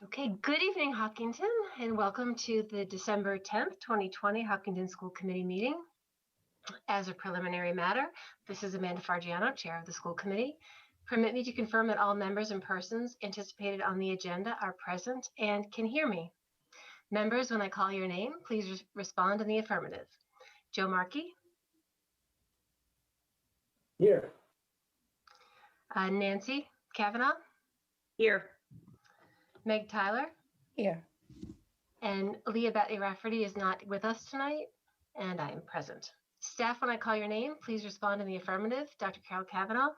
Okay, good evening, Hopkinton, and welcome to the December 10th, 2020 Hopkinton School Committee meeting. As a preliminary matter, this is Amanda Fargiano, Chair of the School Committee. Permit me to confirm that all members and persons anticipated on the agenda are present and can hear me. Members, when I call your name, please respond in the affirmative. Joe Markey? Here. Nancy Cavanaugh? Here. Meg Tyler? Here. And Leah Betty Rafferty is not with us tonight, and I am present. Staff, when I call your name, please respond in the affirmative. Dr. Carol Cavanaugh?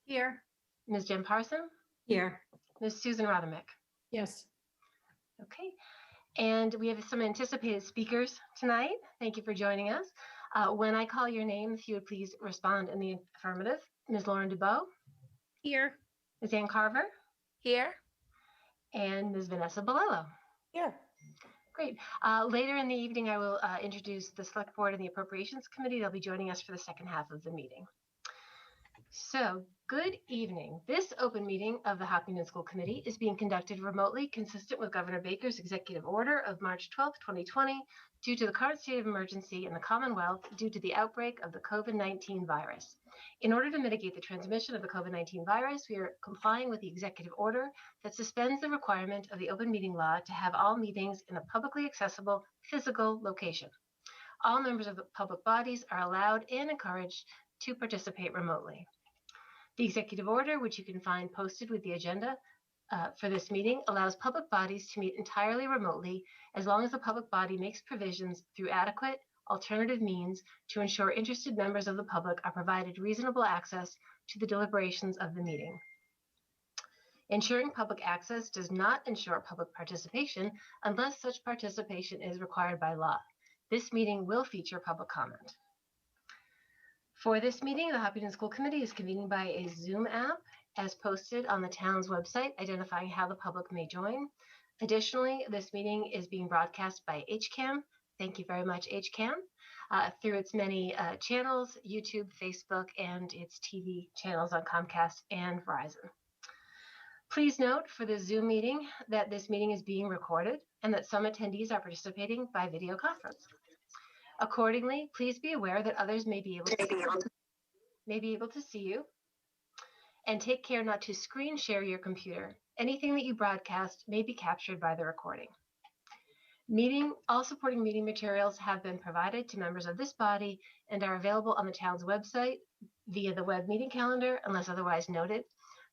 Here. Ms. Jen Parson? Here. Ms. Susan Rothermick? Yes. Okay, and we have some anticipated speakers tonight. Thank you for joining us. When I call your name, if you would please respond in the affirmative. Ms. Lauren DeBow? Here. Ms. Ann Carver? Here. And Ms. Vanessa Bolello? Here. Great. Later in the evening, I will introduce the Select Board and the Appropriations Committee. They'll be joining us for the second half of the meeting. So, good evening. This open meeting of the Hopkinton School Committee is being conducted remotely, consistent with Governor Baker's executive order of March 12, 2020, due to the current state of emergency in the Commonwealth due to the outbreak of the COVID-19 virus. In order to mitigate the transmission of the COVID-19 virus, we are complying with the executive order that suspends the requirement of the open meeting law to have all meetings in a publicly accessible physical location. All members of the public bodies are allowed and encouraged to participate remotely. The executive order, which you can find posted with the agenda for this meeting, allows public bodies to meet entirely remotely as long as the public body makes provisions through adequate alternative means to ensure interested members of the public are provided reasonable access to the deliberations of the meeting. Ensuring public access does not ensure public participation unless such participation is required by law. This meeting will feature public comment. For this meeting, the Hopkinton School Committee is convening by a Zoom app as posted on the town's website, identifying how the public may join. Additionally, this meeting is being broadcast by HCAM. Thank you very much, HCAM, through its many channels, YouTube, Facebook, and its TV channels on Comcast and Verizon. Please note for the Zoom meeting that this meeting is being recorded and that some attendees are participating by video conference. Accordingly, please be aware that others may be able to see you, and take care not to screen share your computer. Anything that you broadcast may be captured by the recording. All supporting meeting materials have been provided to members of this body and are available on the town's website via the web meeting calendar unless otherwise noted.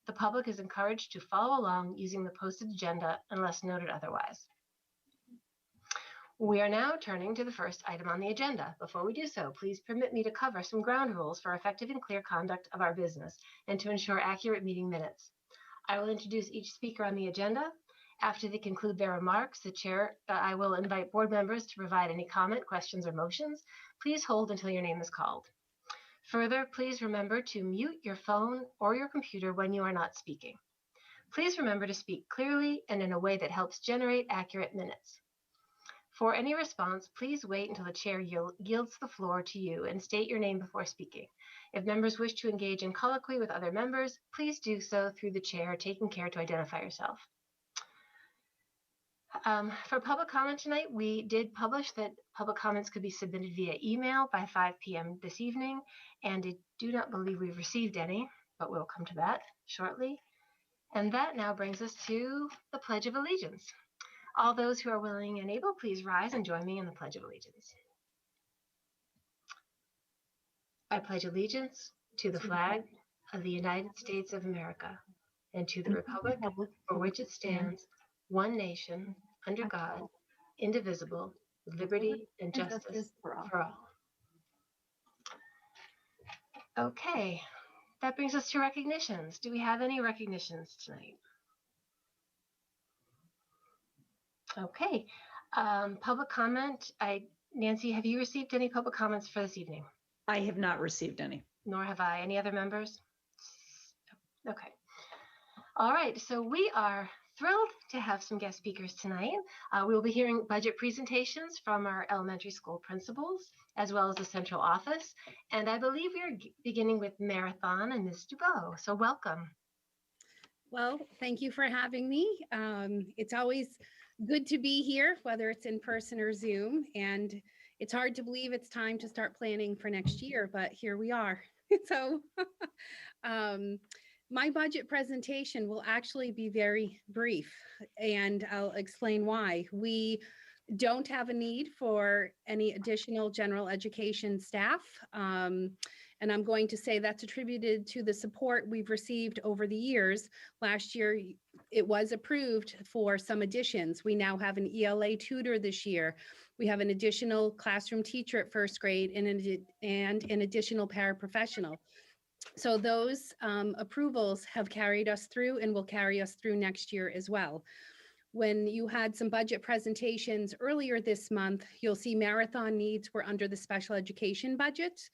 The public is encouraged to follow along using the posted agenda unless noted otherwise. We are now turning to the first item on the agenda. Before we do so, please permit me to cover some ground rules for effective and clear conduct of our business and to ensure accurate meeting minutes. I will introduce each speaker on the agenda. After they conclude their remarks, I will invite board members to provide any comment, questions, or motions. Please hold until your name is called. Further, please remember to mute your phone or your computer when you are not speaking. Please remember to speak clearly and in a way that helps generate accurate minutes. For any response, please wait until the chair yields the floor to you and state your name before speaking. If members wish to engage in colloquy with other members, please do so through the chair, taking care to identify yourself. For public comment tonight, we did publish that public comments could be submitted via email by 5 p.m. this evening, and I do not believe we've received any, but we'll come to that shortly. And that now brings us to the Pledge of Allegiance. All those who are willing and able, please rise and join me in the Pledge of Allegiance. I pledge allegiance to the flag of the United States of America and to the republic for which it stands, one nation, under God, indivisible, with liberty and justice for all. Okay, that brings us to recognitions. Do we have any recognitions tonight? Okay, public comment. Nancy, have you received any public comments for this evening? I have not received any. Nor have I. Any other members? Okay. All right, so we are thrilled to have some guest speakers tonight. We will be hearing budget presentations from our elementary school principals, as well as the central office. And I believe we are beginning with Marathon and Ms. Dubois. So welcome. Well, thank you for having me. It's always good to be here, whether it's in person or Zoom. And it's hard to believe it's time to start planning for next year, but here we are. So um, my budget presentation will actually be very brief, and I'll explain why. We don't have a need for any additional general education staff. And I'm going to say that's attributed to the support we've received over the years. Last year, it was approved for some additions. We now have an ELA tutor this year. We have an additional classroom teacher at first grade and an additional paraprofessional. So those approvals have carried us through and will carry us through next year as well. When you had some budget presentations earlier this month, you'll see marathon needs were under the special education budget.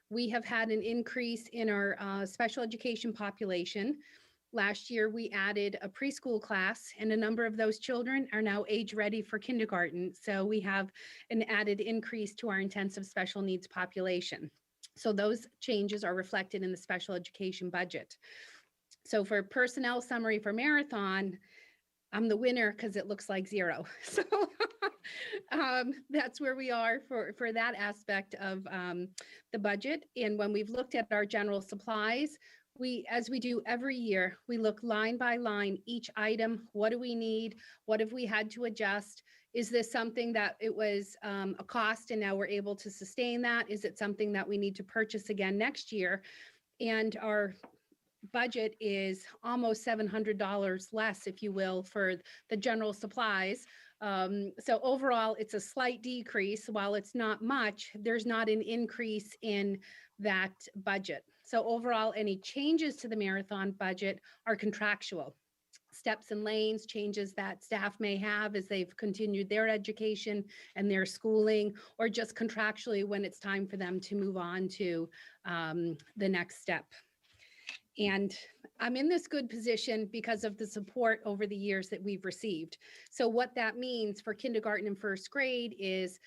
We have had an increase in our special education population. Last year, we added a preschool class, and a number of those children are now age ready for kindergarten. So we have an added increase to our intensive special needs population. So those changes are reflected in the special education budget. So for personnel summary for marathon, I'm the winner because it looks like zero. So that's where we are for that aspect of the budget. And when we've looked at our general supplies, as we do every year, we look line by line, each item. What do we need? What have we had to adjust? Is this something that it was a cost and now we're able to sustain that? Is it something that we need to purchase again next year? And our budget is almost $700 less, if you will, for the general supplies. So overall, it's a slight decrease. While it's not much, there's not an increase in that budget. So overall, any changes to the marathon budget are contractual. Steps and lanes, changes that staff may have as they've continued their education and their schooling, or just contractually when it's time for them to move on to the next step. And I'm in this good position because of the support over the years that we've received. So what that means for kindergarten and first grade is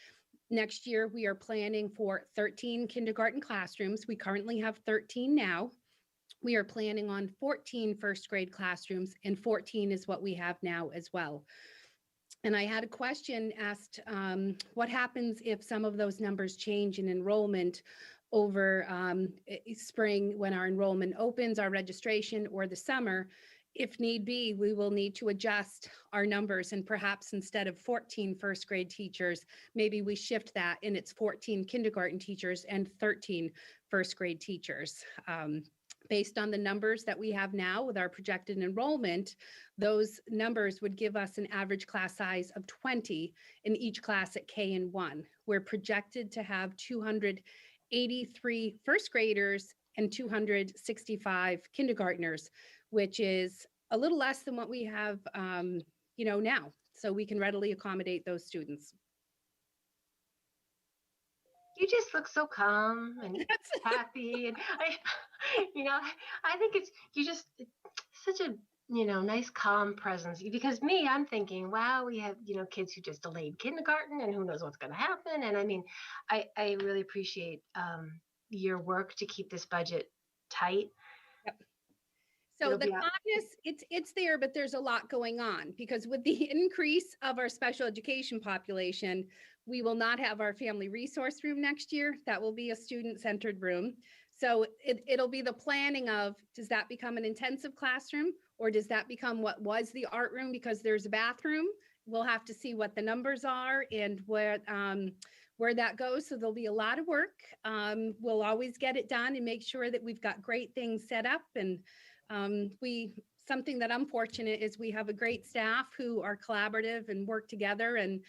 next year we are planning for 13 kindergarten classrooms. We currently have 13 now. We are planning on 14 first grade classrooms, and 14 is what we have now as well. And I had a question asked, what happens if some of those numbers change in enrollment over spring when our enrollment opens, our registration, or the summer? If need be, we will need to adjust our numbers, and perhaps instead of 14 first grade teachers, maybe we shift that and it's 14 kindergarten teachers and 13 first grade teachers. Based on the numbers that we have now with our projected enrollment, those numbers would give us an average class size of 20 in each class at K and 1. We're projected to have 283 first graders and 265 kindergartners, which is a little less than what we have, now. So we can readily accommodate those students. You just look so calm and happy, and I think you just such a nice calm presence. Because I'm thinking, wow, we have kids who just delayed kindergarten, and who knows what's going to happen. And I mean, I really appreciate your work to keep this budget tight. So the calmness, it's there, but there's a lot going on, because with the increase of our special education population, we will not have our family resource room next year. That will be a student-centered room. So it'll be the planning of, does that become an intensive classroom, or does that become what was the art room because there's a bathroom? We'll have to see what the numbers are and where that goes. So there'll be a lot of work. We'll always get it done and make sure that we've got great things set up. And something that I'm fortunate is we have a great staff who are collaborative and work together, and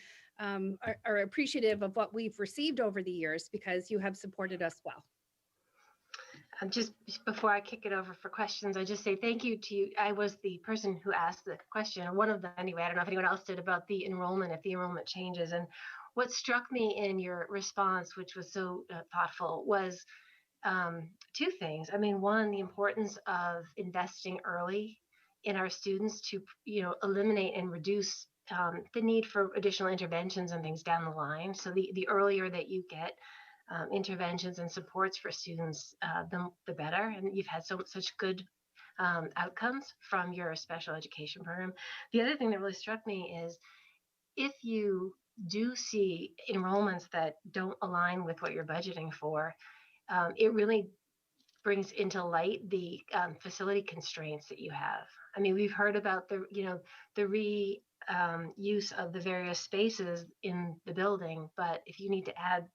are appreciative of what we've received over the years, because you have supported us well. Just before I kick it over for questions, I just say thank you to you. I was the person who asked the question, or one of them anyway. I don't know if anyone else did, about the enrollment, if the enrollment changes. And what struck me in your response, which was so thoughtful, was two things. I mean, one, the importance of investing early in our students to, eliminate and reduce the need for additional interventions and things down the line. So the earlier that you get interventions and supports for students, the better. And you've had such good outcomes from your special education program. The other thing that really struck me is if you do see enrollments that don't align with what you're budgeting for, it really brings into light the facility constraints that you have. I mean, we've heard about the use of the various spaces in the building, but if you need to add,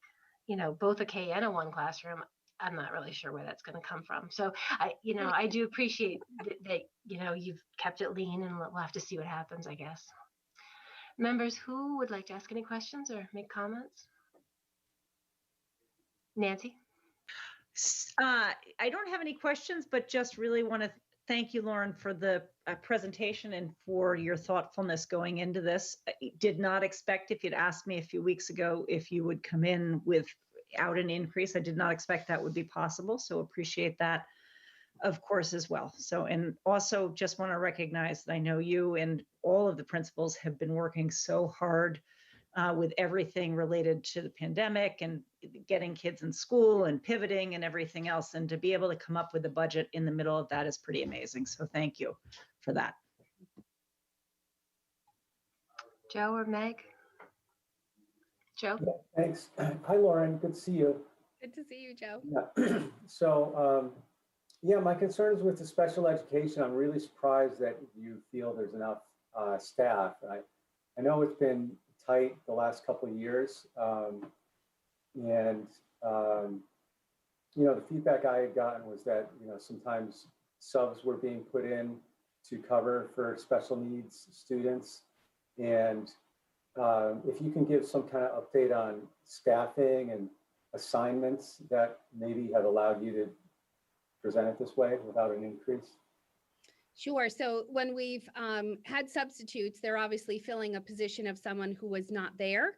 both a K and a 1 classroom, I'm not really sure where that's going to come from. So I do appreciate that you've kept it lean, and we'll have to see what happens, I guess. Members, who would like to ask any questions or make comments? Nancy? I don't have any questions, but just really want to thank you, Lauren, for the presentation and for your thoughtfulness going into this. I did not expect, if you'd asked me a few weeks ago if you would come in without an increase, I did not expect that would be possible. So appreciate that, of course, as well. So, and also just want to recognize that I know you and all of the principals have been working so hard with everything related to the pandemic and getting kids in school and pivoting and everything else. And to be able to come up with a budget in the middle of that is pretty amazing. So thank you for that. Joe or Meg? Joe? Yeah, thanks. Hi, Lauren. Good to see you. Good to see you, Joe. Yeah. So, yeah, my concern is with the special education. I'm really surprised that you feel there's enough staff. I know it's been tight the last couple of years. The feedback I had gotten was that, sometimes subs were being put in to cover for special needs students. And if you can give some kind of update on staffing and assignments that maybe have allowed you to present it this way without an increase. Sure. So when we've had substitutes, they're obviously filling a position of someone who was not there.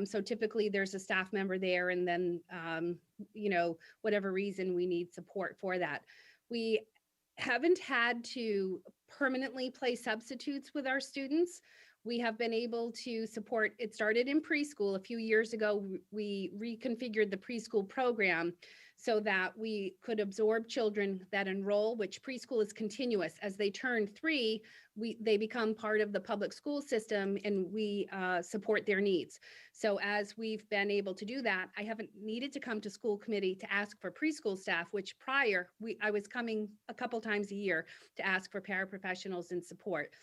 So typically there's a staff member there, and then, whatever reason we need support for that. We haven't had to permanently place substitutes with our students. We have been able to support, it started in preschool. A few years ago, we reconfigured the preschool program so that we could absorb children that enroll, which preschool is continuous. As they turn 3, they become part of the public school system, and we support their needs. So as we've been able to do that, I haven't needed to come to school committee to ask for preschool staff, which prior, I was coming a couple times a year to ask for paraprofessionals and support.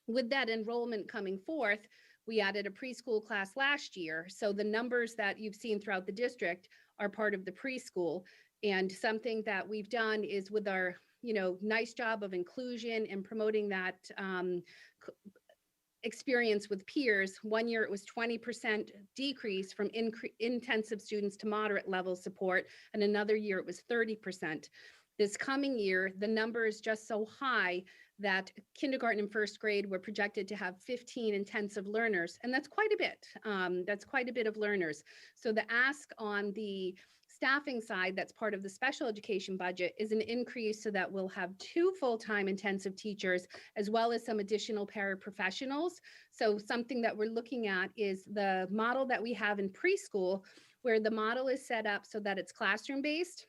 With that enrollment coming forth, we added a preschool class last year. So the numbers that you've seen throughout the district are part of the preschool. And something that we've done is with our, nice job of inclusion and promoting that experience with peers. One year it was 20% decrease from intensive students to moderate level support, and another year it was 30%. This coming year, the number is just so high that kindergarten and first grade were projected to have 15 intensive learners, and that's quite a bit. That's quite a bit of learners. So the ask on the staffing side, that's part of the special education budget, is an increase so that we'll have 2 full-time intensive teachers as well as some additional paraprofessionals. So something that we're looking at is the model that we have in preschool, where the model is set up so that it's classroom-based.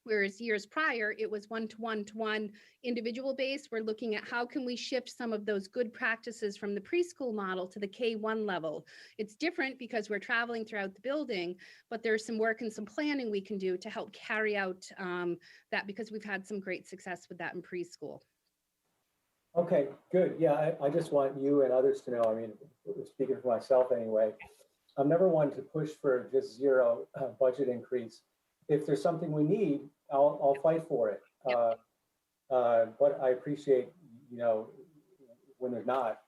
Whereas years prior, it was one-to-one individual based. We're looking at how can we shift some of those good practices from the preschool model to the K-1 level. It's different because we're traveling throughout the building, but there's some work and some planning we can do to help carry out that, because we've had some great success with that in preschool. Okay, good. Yeah, I just want you and others to know, I mean, speaking for myself anyway, I'm never one to push for just zero budget increase. If there's something we need, I'll fight for it. Yep. But I appreciate, when there's not,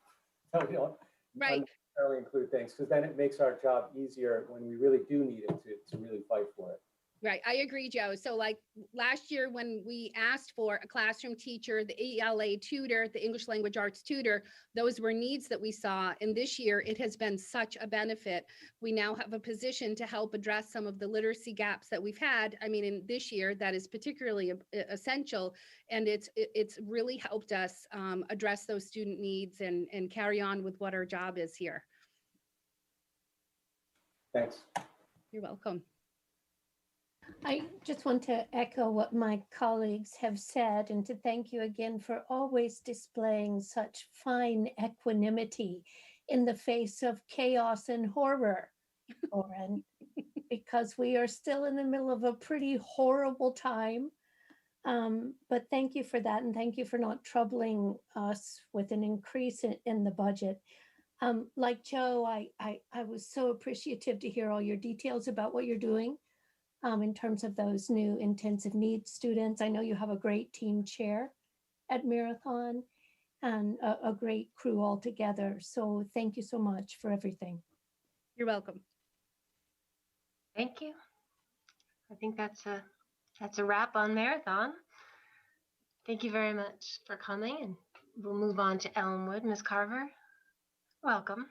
we don't Right. necessarily include things, because then it makes our job easier when we really do need it to really fight for it. Right. I agree, Joe. So like last year when we asked for a classroom teacher, the ELA tutor, the English language arts tutor, those were needs that we saw. And this year it has been such a benefit. We now have a position to help address some of the literacy gaps that we've had. I mean, in this year, that is particularly essential. And it's really helped us address those student needs and carry on with what our job is here. Thanks. You're welcome. I just want to echo what my colleagues have said and to thank you again for always displaying such fine equanimity in the face of chaos and horror, Lauren, because we are still in the middle of a pretty horrible time. But thank you for that, and thank you for not troubling us with an increase in the budget. Like Joe, I was so appreciative to hear all your details about what you're doing in terms of those new intensive needs students. I know you have a great team chair at Marathon and a great crew altogether. So thank you so much for everything. You're welcome. Thank you. I think that's a wrap on Marathon. Thank you very much for coming, and we'll move on to Elmwood. Ms. Carver, welcome.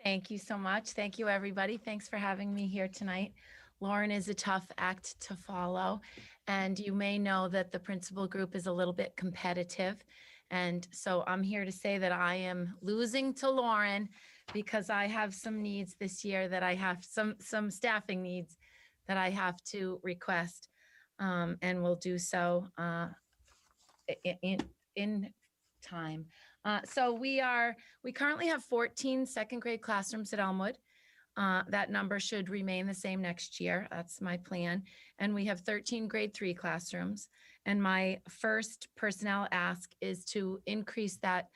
Thank you so much. Thank you, everybody. Thanks for having me here tonight. Lauren is a tough act to follow, and you may know that the principal group is a little bit competitive. And so I'm here to say that I am losing to Lauren because I have some needs this year that I have some staffing needs that I have to request, and will do so in time. So we currently have 14 second grade classrooms at Elmwood. That number should remain the same next year. That's my plan. And we have 13 grade 3 classrooms. And my first personnel ask is to increase that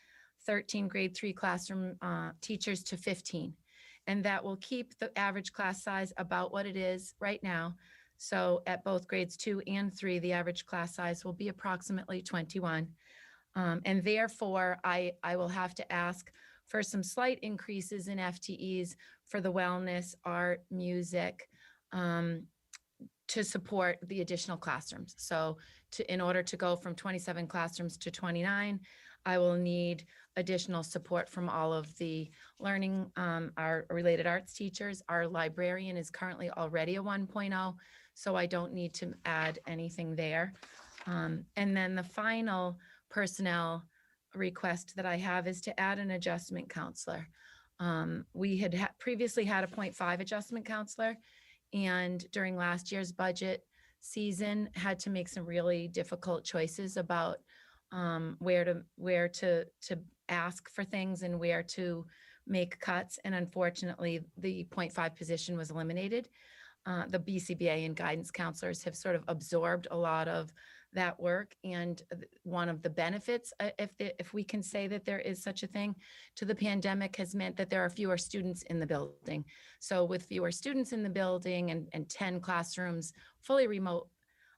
13 grade 3 classroom teachers to 15. And that will keep the average class size about what it is right now. So at both grades 2 and 3, the average class size will be approximately 21. And therefore, I will have to ask for some slight increases in FTEs for the wellness, art, music, to support the additional classrooms. So in order to go from 27 classrooms to 29, I will need additional support from all of the learning, our related arts teachers. Our librarian is currently already a 1.0, so I don't need to add anything there. And then the final personnel request that I have is to add an adjustment counselor. We had previously had a 0.5 adjustment counselor, and during last year's budget season had to make some really difficult choices about where to ask for things and where to make cuts. And unfortunately, the 0.5 position was eliminated. The BCBA and guidance counselors have sort of absorbed a lot of that work. And one of the benefits, if we can say that there is such a thing, to the pandemic has meant that there are fewer students in the building. So with fewer students in the building and 10 classrooms fully remote,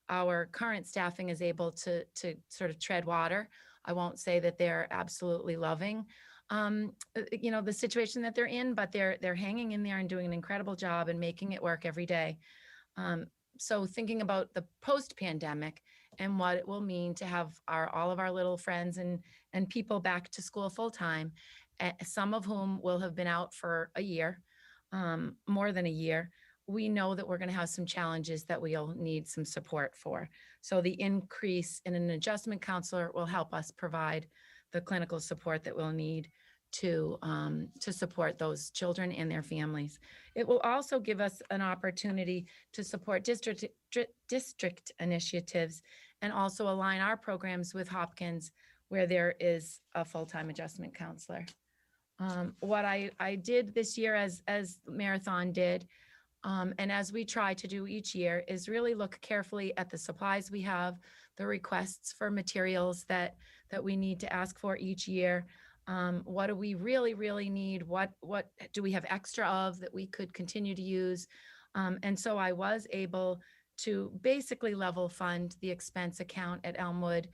our current staffing is able to sort of tread water. I won't say that they're absolutely loving the situation that they're in, but they're hanging in there and doing an incredible job and making it work every day. So thinking about the post-pandemic and what it will mean to have all of our little friends and people back to school full-time, some of whom will have been out for a year, more than a year, we know that we're going to have some challenges that we'll need some support for. So the increase in an adjustment counselor will help us provide the clinical support that we'll need to support those children and their families. It will also give us an opportunity to support district initiatives and also align our programs with Hopkins, where there is a full-time adjustment counselor. What I did this year, as Marathon did, and as we try to do each year, is really look carefully at the supplies we have, the requests for materials that we need to ask for each year. What do we really need? What do we have extra of that we could continue to use? And so I was able to basically level fund the expense account at Elmwood,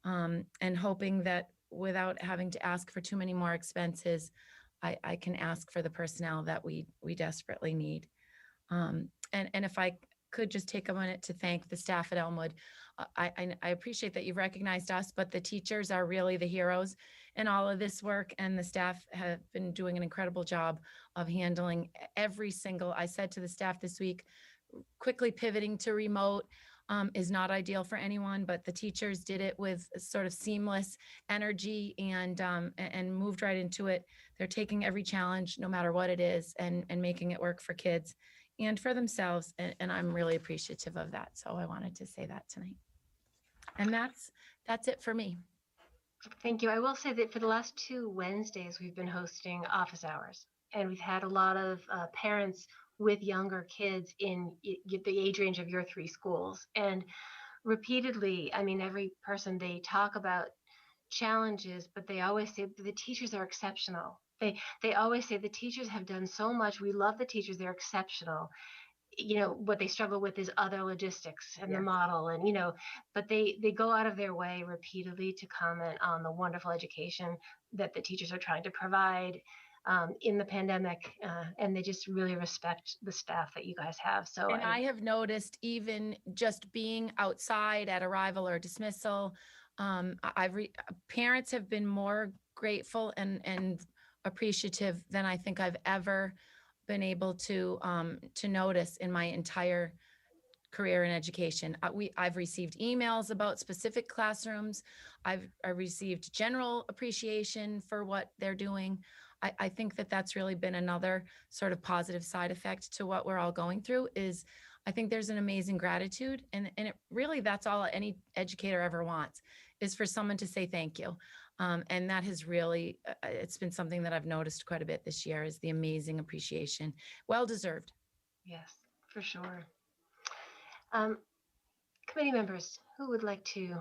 and hoping that without having to ask for too many more expenses, I can ask for the personnel that we desperately need. And if I could just take a minute to thank the staff at Elmwood. I appreciate that you've recognized us, but the teachers are really the heroes in all of this work, and the staff have been doing an incredible job of handling every single, I said to the staff this week, quickly pivoting to remote is not ideal for anyone, but the teachers did it with sort of seamless energy and moved right into it. They're taking every challenge, no matter what it is, and making it work for kids. and for themselves. And I'm really appreciative of that. So I wanted to say that tonight. And that's it for me. Thank you. I will say that for the last 2 Wednesdays, we've been hosting office hours, and we've had a lot of parents with younger kids in the age range of your 3 schools. And repeatedly, I mean, every person, they talk about challenges, but they always say the teachers are exceptional. They always say the teachers have done so much. We love the teachers. They're exceptional. What they struggle with is other logistics and the Yes. model, and but they go out of their way repeatedly to comment on the wonderful education that the teachers are trying to provide in the pandemic, and they just really respect the staff that you guys have. So And I have noticed, even just being outside at arrival or dismissal, parents have been more grateful and appreciative than I think I've ever been able to notice in my entire career in education. I've received emails about specific classrooms. I received general appreciation for what they're doing. I think that that's really been another sort of positive side effect to what we're all going through. Is I think there's an amazing gratitude, and it really, that's all any educator ever wants, is for someone to say thank you. And that has really, it's been something that I've noticed quite a bit this year, is the amazing appreciation. Well deserved. yes, for sure. Committee members, who would like to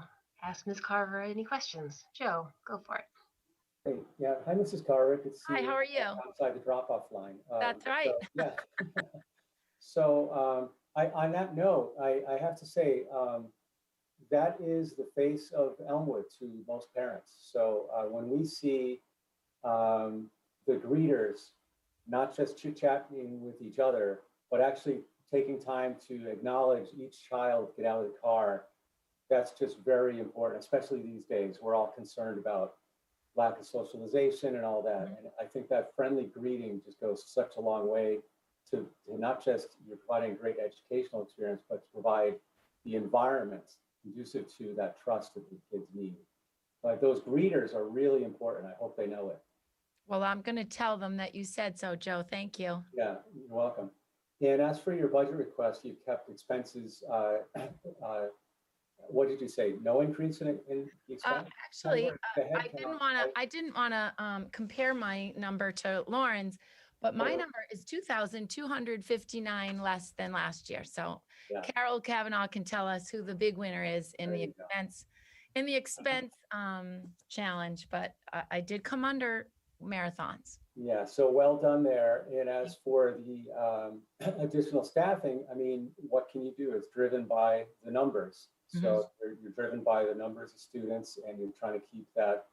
ask Ms. Carver any questions? Joe, go for it. Hey, yeah. Hi, Mrs. Carver. Good to see Hi, you how are you? outside the drop-off line. That's right. Yeah. So on that note, I have to say that is the face of Elmwood to most parents. So when we see the greeters not just chit-chatting with each other, but actually taking time to acknowledge each child get out of the car, that's just very important, especially these days. We're all concerned about lack of socialization and all that. And I think that friendly greeting just goes such a long way to not just you're providing a great educational experience, but to provide the environment conducive to that trust that the kids need. But those greeters are really important. I hope they know it. Well, I'm going to tell them that you said so, Joe. Thank you. Yeah, you're welcome. And as for your budget request, you've kept expenses, what did you say? No increase in the expense? Actually, The head I didn't want to compare my number to Lauren's, but my number is 2,259 less than last year. So Yeah. Carol Cavanaugh can tell us who the big winner is in There the you go. expense challenge, but I did come under marathons. Yeah, so well done there. And as for the additional staffing, I mean, what can you do? It's driven by the numbers. So you're driven by the numbers of students, and you're trying to keep that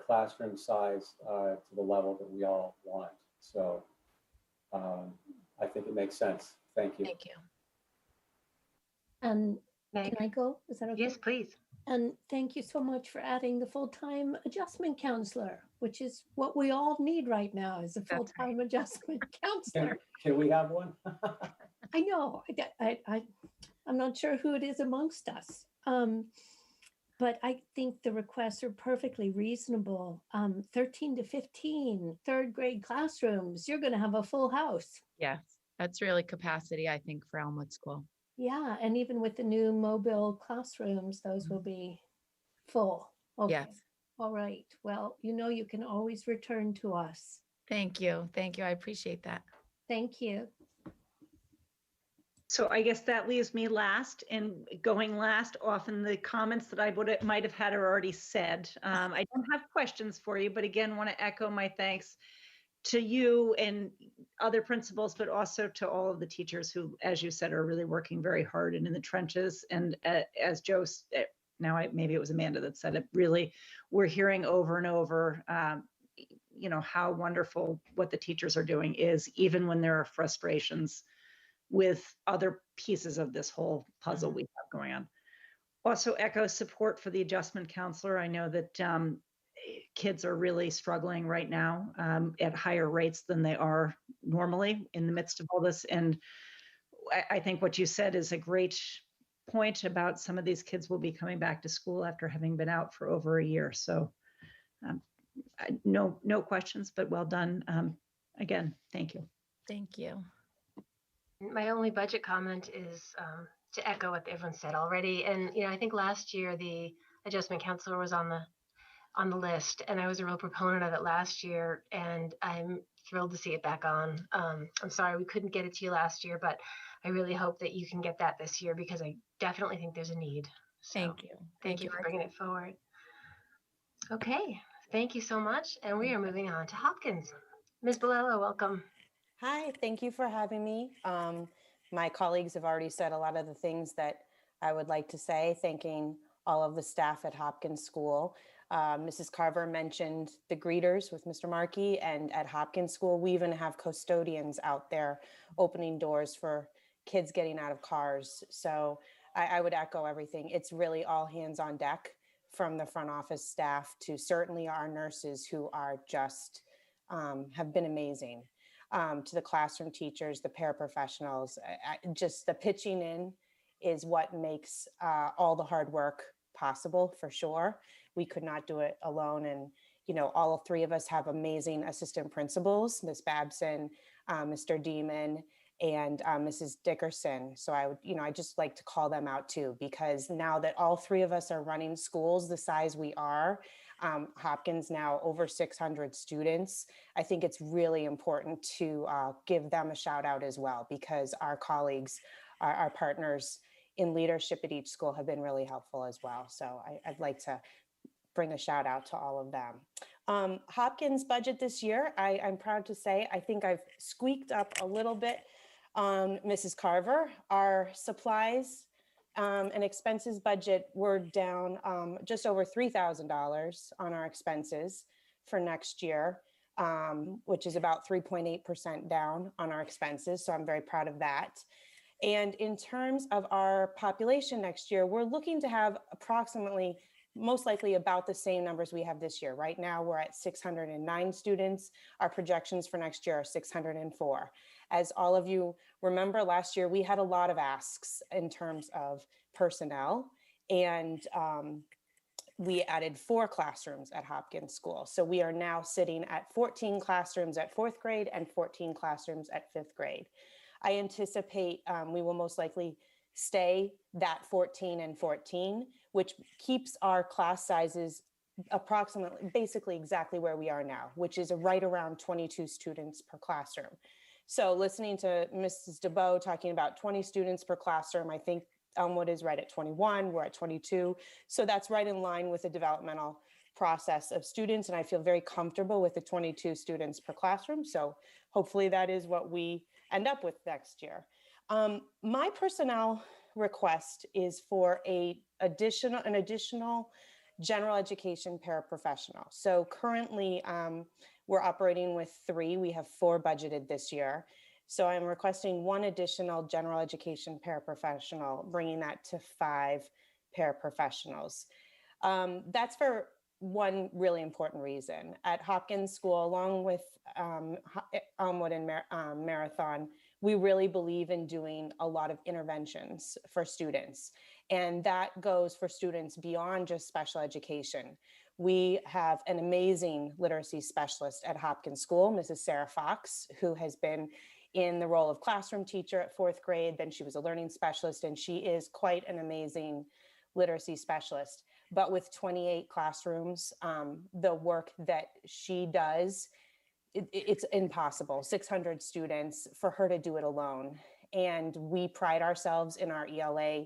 classroom size to the level that we all want. So I think it makes sense. Thank you. Thank you. And Meg? can I go? Is that okay? Yes, please. And thank you so much for adding the full-time adjustment counselor, which is what we all need right now, is a That's right. full-time adjustment counselor. Can we have one? I know, I'm not sure who it is amongst us. But I think the requests are perfectly reasonable. 13 to 15, third grade classrooms, you're going to have a full house. Yes, that's really capacity, I think, for Elmwood School. Yeah, and even with the new mobile classrooms, those will be full. Okay. Yes. All right. Well, you can always return to us. Thank you. Thank you. I appreciate that. Thank you. So I guess that leaves me last, and going last, often the comments that I might have had are already said. I don't have questions for you, but again, want to echo my thanks to you and other principals, but also to all of the teachers who, as you said, are really working very hard and in the trenches. And as Joe, maybe it was Amanda that said it, really, we're hearing over and over, how wonderful what the teachers are doing is, even when there are frustrations with other pieces of this whole puzzle we have going on. Also echo support for the adjustment counselor. I know that kids are really struggling right now at higher rates than they are normally in the midst of all this. And I think what you said is a great point about some of these kids will be coming back to school after having been out for over a year. So no questions, but well done. Again, thank you. Thank you. My only budget comment is to echo what everyone said already. And I think last year the adjustment counselor was on the list, and I was a real proponent of it last year, and I'm thrilled to see it back on. I'm sorry we couldn't get it to you last year, but I really hope that you can get that this year because I definitely think there's a need. So Thank you. thank you for bringing it forward. Okay, thank you so much. And we are moving on to Hopkins. Ms. Bolello, welcome. Hi, thank you for having me. My colleagues have already said a lot of the things that I would like to say, thanking all of the staff at Hopkins School. Mrs. Carver mentioned the greeters with Mr. Markey, and at Hopkins School, we even have custodians out there opening doors for kids getting out of cars. So I would echo everything. It's really all hands on deck, from the front office staff to certainly our nurses, who are just have been amazing. To the classroom teachers, the paraprofessionals, just the pitching in is what makes all the hard work possible, for sure. We could not do it alone. And, all three of us have amazing assistant principals, Ms. Babson, Mr. Demon, and Mrs. Dickerson. So I just like to call them out too, because now that all three of us are running schools the size we are, Hopkins now over 600 students, I think it's really important to give them a shout out as well, because our colleagues, our partners in leadership at each school have been really helpful as well. So I'd like to bring a shout out to all of them. Hopkins budget this year, I'm proud to say, I think I've squeaked up a little bit on Mrs. Carver. Our supplies and expenses budget, were down just over $3,000 on our expenses for next year, which is about 3.8% down on our expenses. So I'm very proud of that. And in terms of our population next year, we're looking to have approximately, most likely about the same numbers we have this year. Right now, we're at 609 students. Our projections for next year are 604. As all of you remember, last year, we had a lot of asks in terms of personnel, and we added 4 classrooms at Hopkins School. So we are now sitting at 14 classrooms at 4th grade and 14 classrooms at 5th grade. I anticipate we will most likely stay that 14 and 14, which keeps our class sizes approximately, basically exactly where we are now, which is right around 22 students per classroom. So listening to Mrs. DeBow talking about 20 students per classroom, I think Elmwood is right at 21, we're at 22. So that's right in line with the developmental process of students. And I feel very comfortable with the 22 students per classroom. So hopefully that is what we end up with next year. My personnel request is for an additional general education paraprofessional. So currently we're operating with 3. We have 4 budgeted this year. So I'm requesting 1 additional general education paraprofessional, bringing that to 5 paraprofessionals. That's for one really important reason. At Hopkins School, along with Elmwood and Marathon, we really believe in doing a lot of interventions for students. And that goes for students beyond just special education. We have an amazing literacy specialist at Hopkins School, Mrs. Sarah Fox, who has been in the role of classroom teacher at 4th grade. Then she was a learning specialist, and she is quite an amazing literacy specialist. But with 28 classrooms, the work that she does, it's impossible. 600 students, for her to do it alone. And we pride ourselves in our ELA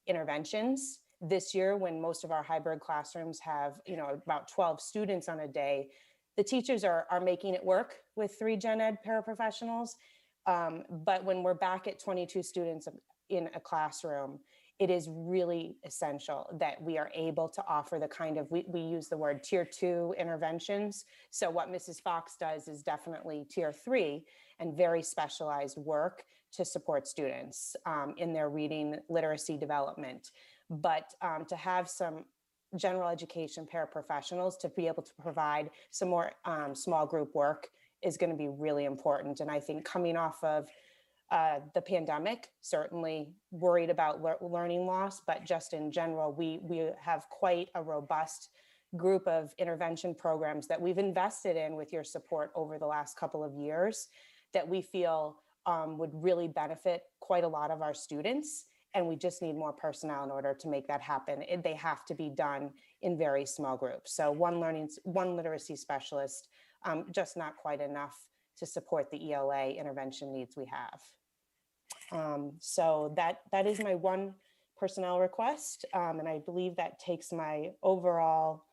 interventions. This year, when most of our hybrid classrooms have, about 12 students on a day, the teachers are making it work with 3 gen ed paraprofessionals. But when we're back at 22 students in a classroom, it is really essential that we are able to offer the kind of, we use the word tier 2 interventions. So what Mrs. Fox does is definitely tier 3 and very specialized work to support students in their reading literacy development. But to have some general education paraprofessionals to be able to provide some more small group work is going to be really important. And I think coming off of the pandemic, certainly worried about learning loss, but just in general, we have quite a robust group of intervention programs that we've invested in with your support over the last couple of years that we feel would really benefit quite a lot of our students. And we just need more personnel in order to make that happen. They have to be done in very small groups. So one literacy specialist, just not quite enough to support the ELA intervention needs we have. So that is my one personnel request. And I believe that takes my overall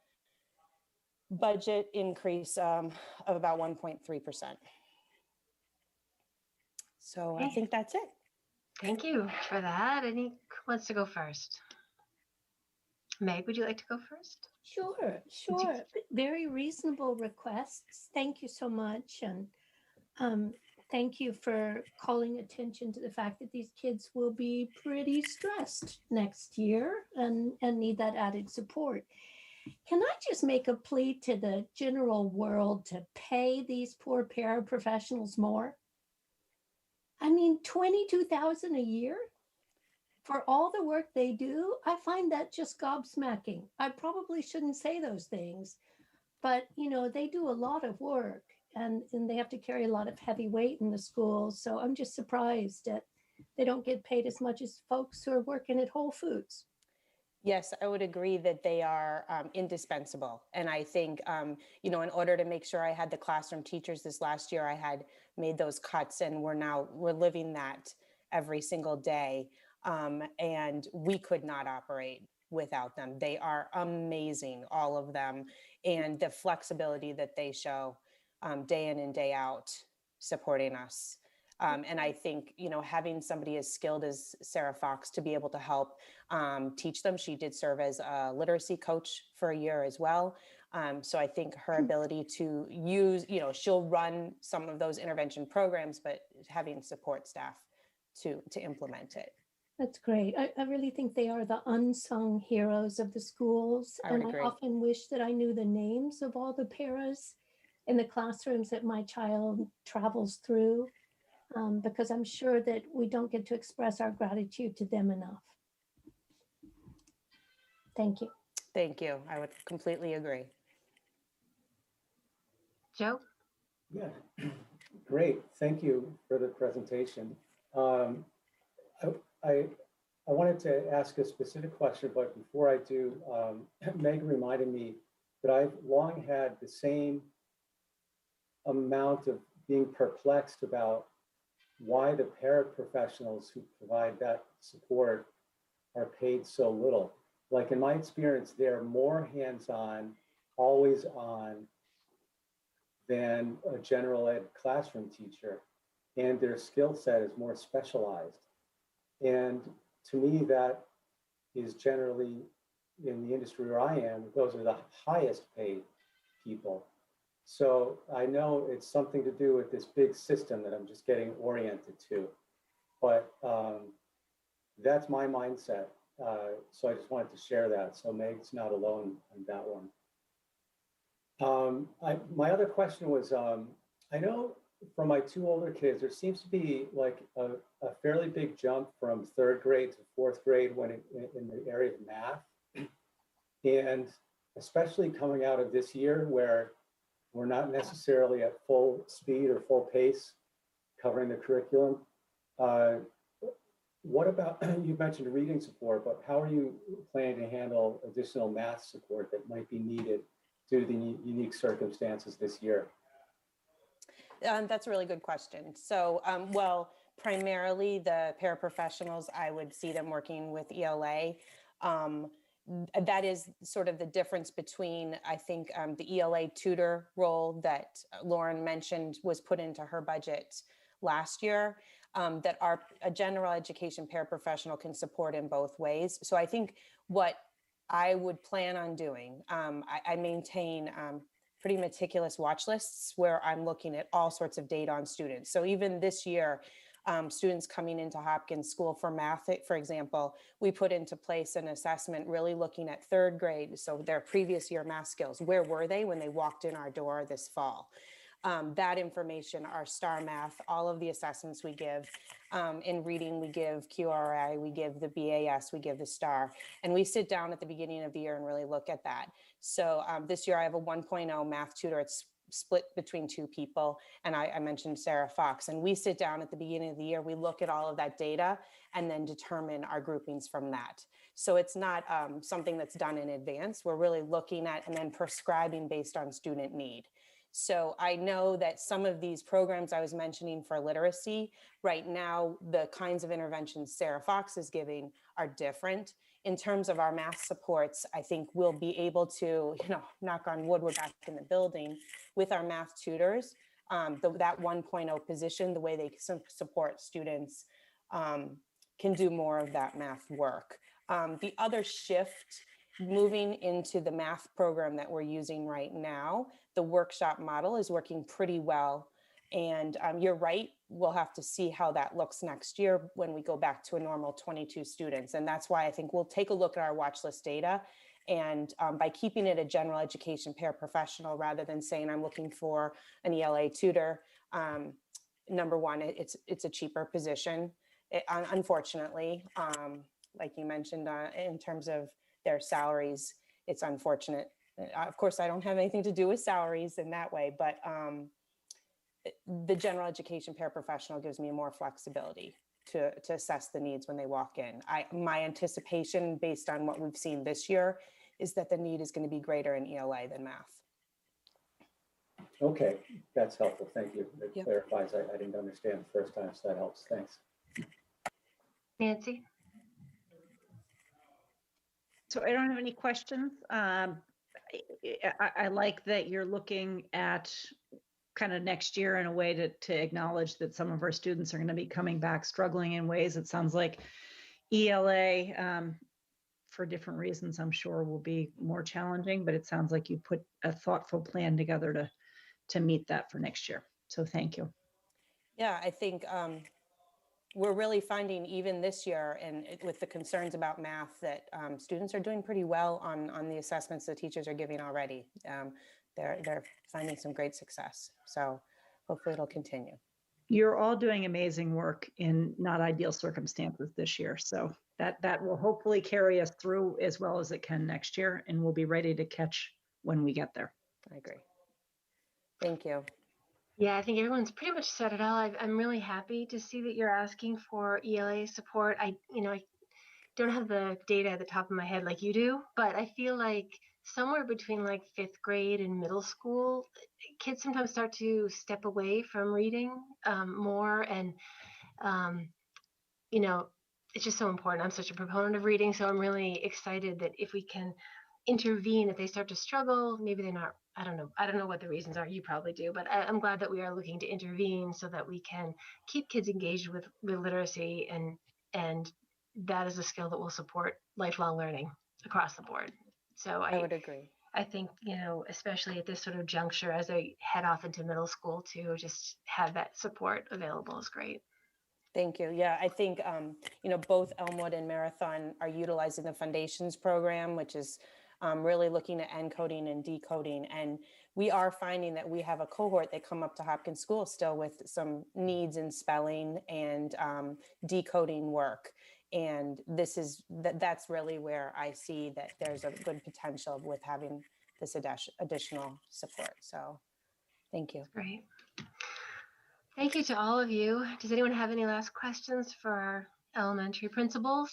budget increase of about 1.3%. So I think that's it. Thank you for that. Who wants to go first? Meg, would you like to go first? Sure, sure. Very reasonable requests. Thank you so much. And thank you for calling attention to the fact that these kids will be pretty stressed next year and need that added support. Can I just make a plea to the general world to pay these poor paraprofessionals more? I mean, $22,000 a year for all the work they do. I find that just gobsmacking. I probably shouldn't say those things, but they do a lot of work and they have to carry a lot of heavy weight in the schools. So I'm just surprised that they don't get paid as much as folks who are working at Whole Foods. Yes, I would agree that they are indispensable. And I think, in order to make sure I had the classroom teachers this last year, I had made those cuts, and we're living that every single day. And we could not operate without them. They are amazing, all of them. And the flexibility that they show day in and day out supporting us. And I think, having somebody as skilled as Sarah Fox to be able to help teach them. She did serve as a literacy coach for a year as well. So I think her ability to use, she'll run some of those intervention programs, but having support staff to implement it. That's great. I really think they are the unsung heroes of the schools. And I often wish that I knew the names of all the paras in the classrooms that my child travels through. Because I'm sure that we don't get to express our gratitude to them enough. Thank you. Thank you. I would completely agree. Joe? Yeah, great. Thank you for the presentation. I wanted to ask a specific question, but before I do, Meg reminded me that I've long had the same amount of being perplexed about why the paraprofessionals who provide that support are paid so little. Like in my experience, they're more hands-on, always on than a general ed classroom teacher, and their skill set is more specialized. And to me, that is generally in the industry where I am, those are the highest paid people. So I know it's something to do with this big system that I'm just getting oriented to, but that's my mindset. So I just wanted to share that. So Meg's not alone on that one. My other question was, I know for my two older kids, there seems to be like a fairly big jump from third grade to fourth grade in the area of math. And especially coming out of this year where we're not necessarily at full speed or full pace covering the curriculum. What about, you mentioned reading support, but how are you planning to handle additional math support that might be needed due to the unique circumstances this year? That's a really good question. So, primarily the paraprofessionals, I would see them working with ELA. That is sort of the difference between, I think, the ELA tutor role that Lauren mentioned was put into her budget last year, that a general education paraprofessional can support in both ways. So I think what I would plan on doing, I maintain pretty meticulous watch lists where I'm looking at all sorts of data on students. So even this year, students coming into Hopkins School for math, for example, we put into place an assessment really looking at third grade, so their previous year math skills. Where were they when they walked in our door this fall? That information, our STAR math, all of the assessments we give. In reading, we give QRI, we give the BAS, we give the STAR, and we sit down at the beginning of the year and really look at that. So this year I have a 1.0 math tutor. It's split between two people. And I mentioned Sarah Fox, and we sit down at the beginning of the year, we look at all of that data and then determine our groupings from that. So it's not something that's done in advance. We're really looking at and then prescribing based on student need. So I know that some of these programs I was mentioning for literacy, right now, the kinds of interventions Sarah Fox is giving are different. In terms of our math supports, I think we'll be able to, knock on wood, we're back in the building with our math tutors, that 1.0 position, the way they support students can do more of that math work. The other shift, moving into the math program that we're using right now, the workshop model is working pretty well. And you're right, we'll have to see how that looks next year when we go back to a normal 22 students. And that's why I think we'll take a look at our watch list data. And by keeping it a general education paraprofessional, rather than saying I'm looking for an ELA tutor, number one, it's a cheaper position, unfortunately. Like you mentioned, in terms of their salaries, it's unfortunate. Of course, I don't have anything to do with salaries in that way, but the general education paraprofessional gives me more flexibility to assess the needs when they walk in. My anticipation, based on what we've seen this year, is that the need is going to be greater in ELA than math. Okay, that's helpful. Thank you. It Yep. clarifies. I didn't understand the first time, so that helps. Thanks. Nancy? So I don't have any questions. I like that you're looking at kind of next year in a way to acknowledge that some of our students are going to be coming back struggling in ways. It sounds like ELA, for different reasons, I'm sure will be more challenging, but it sounds like you put a thoughtful plan together to meet that for next year. So thank you. Yeah, I think we're really finding even this year, and with the concerns about math, that students are doing pretty well on the assessments the teachers are giving already. They're finding some great success. So hopefully it'll continue. You're all doing amazing work in not ideal circumstances this year. So that will hopefully carry us through as well as it can next year, and we'll be ready to catch when we get there. I agree. Thank you. Yeah, I think everyone's pretty much said it all. I'm really happy to see that you're asking for ELA support. I don't have the data at the top of my head like you do, but I feel like somewhere between like 5th grade and middle school, kids sometimes start to step away from reading more. And, it's just so important. I'm such a proponent of reading, so I'm really excited that if we can intervene, if they start to struggle, maybe they're not, I don't know what the reasons are, you probably do, but I'm glad that we are looking to intervene so that we can keep kids engaged with literacy, and that is a skill that will support lifelong learning across the board. So I would agree. I think, especially at this sort of juncture as they head off into middle school, to just have that support available is great. Thank you. Yeah, I think, both Elmwood and Marathon are utilizing the Foundations program, which is really looking at encoding and decoding. And we are finding that we have a cohort that come up to Hopkins School still with some needs in spelling and decoding work. And that's really where I see that there's a good potential with having this additional support. So thank you. Great. Thank you to all of you. Does anyone have any last questions for our elementary principals?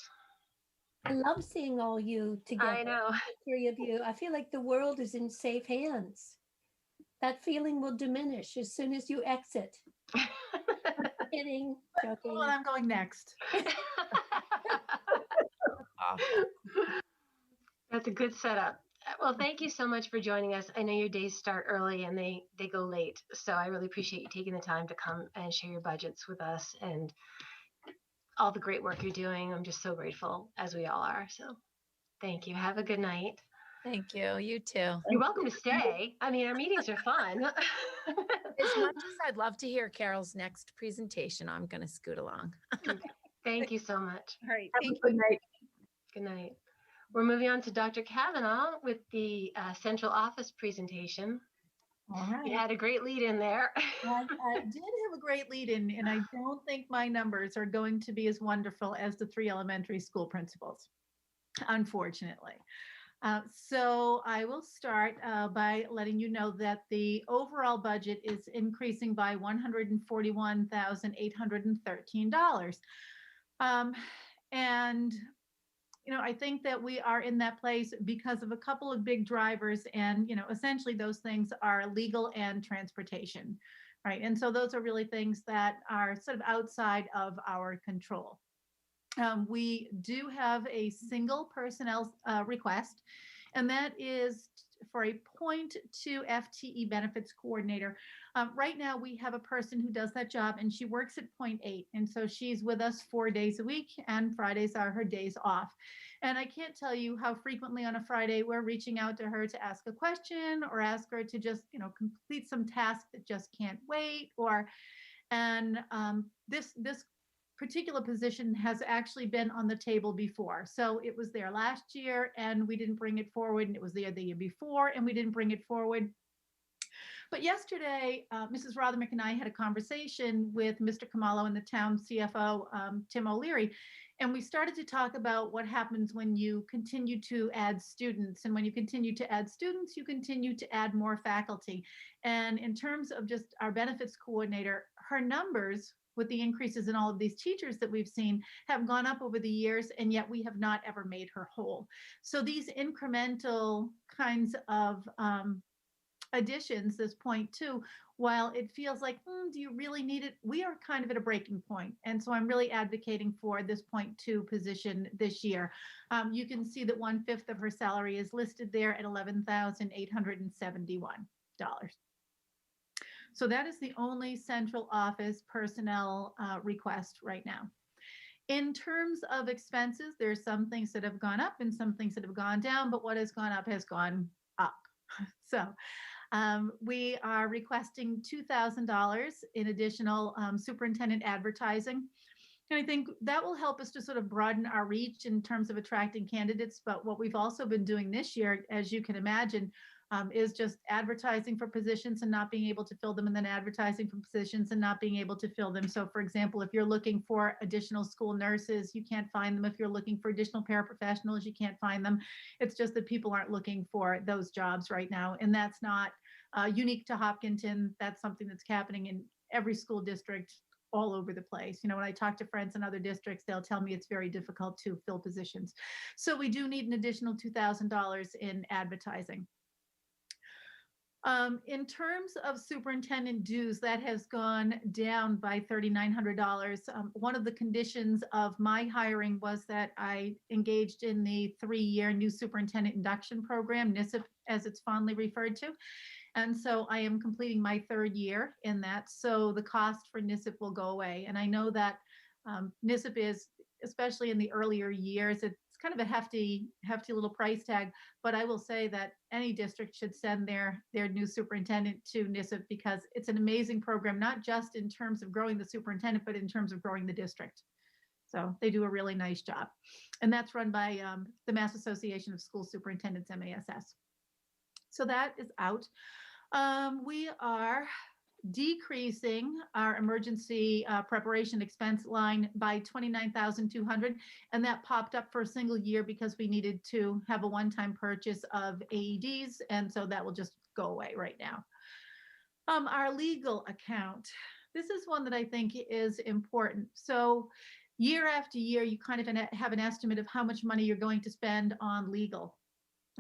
I love seeing all you together. I know. The 3 of you. I feel like the world is in safe hands. That feeling will diminish as soon as you exit. Kidding, joking. Well, I'm going next. That's a good setup. Well, thank you so much for joining us. I know your days start early and they go late, so I really appreciate you taking the time to come and share your budgets with us and all the great work you're doing. I'm just so grateful, as we all are. So thank you. Have a good night. Thank you. You too. You're welcome to stay. I mean, our meetings are fun. As much as I'd love to hear Carol's next presentation, I'm going to scoot along. Thank you so much. All right. Have a Thank good you. night. Good night. We're moving on to Dr. Cavanaugh with the central office presentation. All right. You had a great lead in there. I did have a great lead in, and I don't think my numbers are going to be as wonderful as the 3 elementary school principals, unfortunately. So I will start by letting you know that the overall budget is increasing by $141,813. Um, and I think that we are in that place because of a couple of big drivers, and essentially those things are legal and transportation, right? And so those are really things that are sort of outside of our control. We do have a single personnel request, and that is for a .2 FTE benefits coordinator. Right now, we have a person who does that job, and she works at .8, and so she's with us 4 days a week, and Fridays are her days off. And I can't tell you how frequently on a Friday we're reaching out to her to ask a question or ask her to just, complete some task that just can't wait. And this particular position has actually been on the table before. So it was there last year and we didn't bring it forward, and it was there the year before and we didn't bring it forward. But yesterday, Mrs. Rothermick and I had a conversation with Mr. Kamalo and the town CFO, Tim O'Leary, and we started to talk about what happens when you continue to add students. And when you continue to add students, you continue to add more faculty. And in terms of just our benefits coordinator, her numbers with the increases in all of these teachers that we've seen have gone up over the years, and yet we have not ever made her whole. So these incremental kinds of additions, this .2, while it feels like, do you really need it? We are kind of at a breaking point. And so I'm really advocating for this .2 position this year. You can see that 1/5 of her salary is listed there at $11,871. So that is the only central office personnel request right now. In terms of expenses, there's some things that have gone up and some things that have gone down, but what has gone up has gone up. So we are requesting $2,000 in additional superintendent advertising. And I think that will help us to sort of broaden our reach in terms of attracting candidates. But what we've also been doing this year, as you can imagine, is just advertising for positions and not being able to fill them, and then advertising for positions and not being able to fill them. So for example, if you're looking for additional school nurses, you can't find them. If you're looking for additional paraprofessionals, you can't find them. It's just that people aren't looking for those jobs right now. And that's not unique to Hopkinton. That's something that's happening in every school district all over the place. When I talk to friends in other districts, they'll tell me it's very difficult to fill positions. So we do need an additional $2,000 in advertising. In terms of superintendent dues, that has gone down by $3,900. One of the conditions of my hiring was that I engaged in the 3-year new superintendent induction program, NISIP, as it's fondly referred to. And so I am completing my 3rd year in that. So the cost for NISIP will go away. And I know that NISIP is, especially in the earlier years, it's kind of a hefty little price tag. But I will say that any district should send their new superintendent to NISIP, because it's an amazing program, not just in terms of growing the superintendent, but in terms of growing the district. So they do a really nice job. And that's run by the Mass Association of School Superintendents, MASS. So that is out. We are decreasing our emergency preparation expense line by $29,200, and that popped up for a single year because we needed to have a one-time purchase of AEDs, and so that will just go away right now. Our legal account, this is one that I think is important. So year after year, you kind of have an estimate of how much money you're going to spend on legal.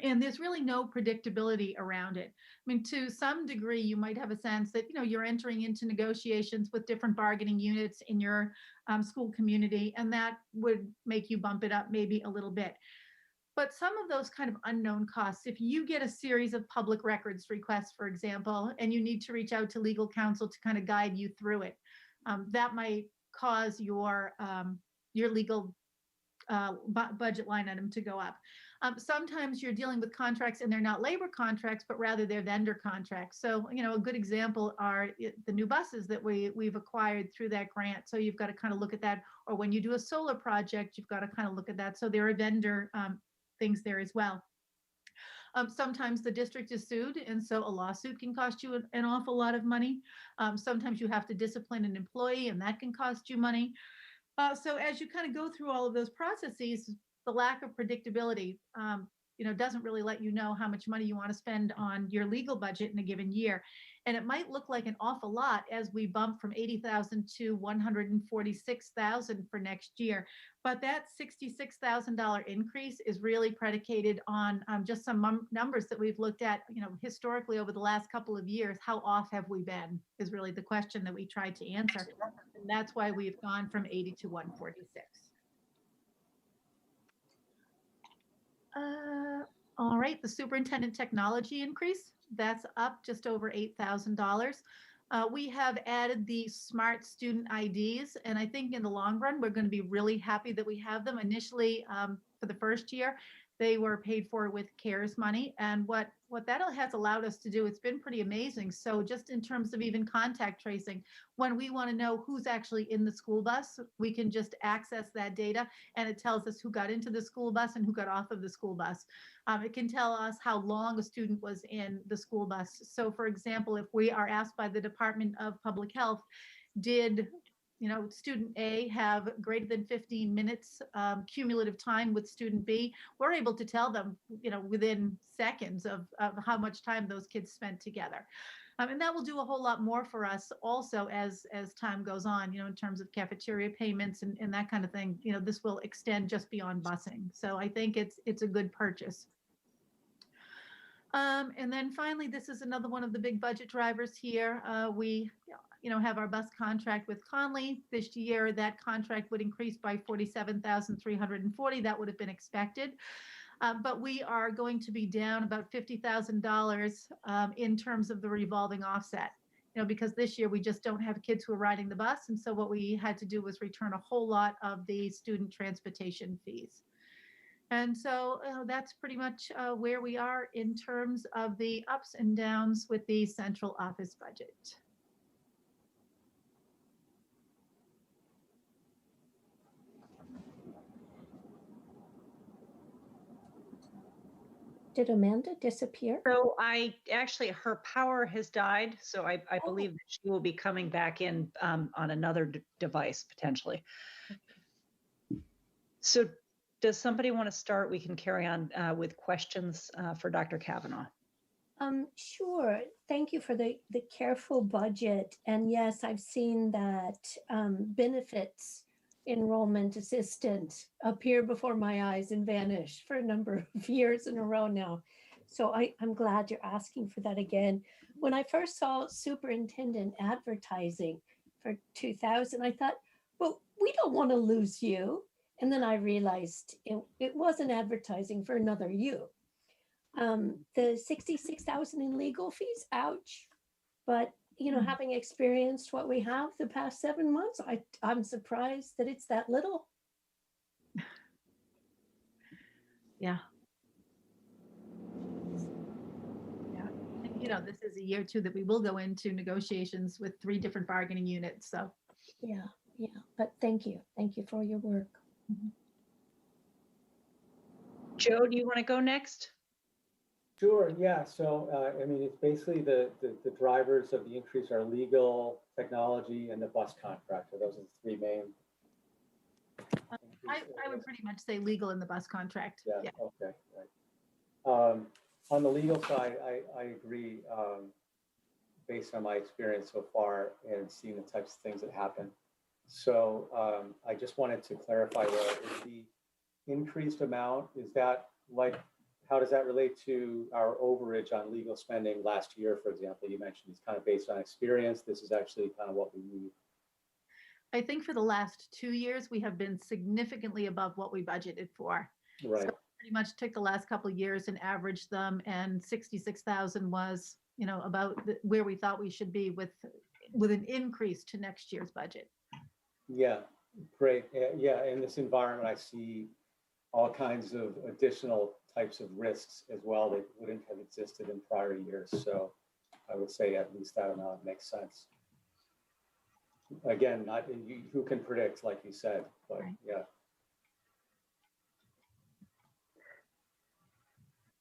And there's really no predictability around it. I mean, to some degree, you might have a sense that, you're entering into negotiations with different bargaining units in your school community, and that would make you bump it up maybe a little bit. But some of those kind of unknown costs, if you get a series of public records requests, for example, and you need to reach out to legal counsel to kind of guide you through it, that might cause your legal budget line item to go up. Sometimes you're dealing with contracts and they're not labor contracts, but rather they're vendor contracts. So, a good example are the new buses that we've acquired through that grant. So you've got to kind of look at that. Or when you do a solar project, you've got to kind of look at that. So there are vendor things there as well. Sometimes the district is sued, and so a lawsuit can cost you an awful lot of money. Sometimes you have to discipline an employee, and that can cost you money. So as you kind of go through all of those processes, the lack of predictability, doesn't really let you know how much money you want to spend on your legal budget in a given year. And it might look like an awful lot as we bump from 80,000 to 146,000 for next year. But that $66,000 increase is really predicated on just some numbers that we've looked at, historically over the last couple of years. How off have we been is really the question that we tried to answer. And that's why we've gone from 80 to 146. All right, the superintendent technology increase, that's up just over $8,000. We have added the smart student IDs, and I think in the long run, we're going to be really happy that we have them. Initially, for the first year, they were paid for with CARES money, and what that has allowed us to do, it's been pretty amazing. So just in terms of even contact tracing, when we want to know who's actually in the school bus, we can just access that data, and it tells us who got into the school bus and who got off of the school bus. It can tell us how long a student was in the school bus. So for example, if we are asked by the Department of Public Health, did student A have greater than 15 minutes cumulative time with student B, we're able to tell them, within seconds of how much time those kids spent together. And that will do a whole lot more for us also as time goes on, in terms of cafeteria payments and that kind of thing. This will extend just beyond busing. So I think it's a good purchase. And then finally, this is another one of the big budget drivers here. We have our bus contract with Conley. This year, that contract would increase by $47,340. That would have been expected. But we are going to be down about $50,000 in terms of the revolving offset, because this year we just don't have kids who are riding the bus. And so what we had to do was return a whole lot of the student transportation fees. And so that's pretty much where we are in terms of the ups and downs with the central office budget. Did Amanda disappear? So her power has died. So I believe that she will be coming back in on another device potentially. So does somebody want to start? We can carry on with questions for Dr. Cavanaugh. Sure. Thank you for the careful budget. And yes, I've seen that benefits enrollment assistant appear before my eyes and vanish for a number of years in a row now. So I'm glad you're asking for that again. When I first saw superintendent advertising for 2000, I thought, well, we don't want to lose you. And then I realized it wasn't advertising for another you. The 66,000 in legal fees, ouch. But having experienced what we have the past 7 months, I'm surprised that it's that little. Yeah. And, this is a year too that we will go into negotiations with 3 different bargaining units. So. Yeah. But thank you for your work. Mm-hmm. Joe, do you want to go next? Sure, yeah. So, it's basically the drivers of the increase are legal, technology, and the bus contract. So those are the 3 main. I would pretty much say legal in the bus contract. Yeah. Okay, right. On the legal side, I agree, based on my experience so far and seeing the types of things that happen. So I just wanted to clarify that the increased amount, is that how does that relate to our overage on legal spending last year, for example? You mentioned it's kind of based on experience. This is actually kind of what we need. I think for the last 2 years, we have been significantly above what we budgeted for. Right. So pretty much took the last couple of years and averaged them, and 66,000 was, about where we thought we should be with an increase to next year's budget. Yeah, great. Yeah, in this environment, I see all kinds of additional types of risks as well that wouldn't have existed in prior years. So I would say at least that amount makes sense. Again, not who can predict, like you said, but right. Yeah.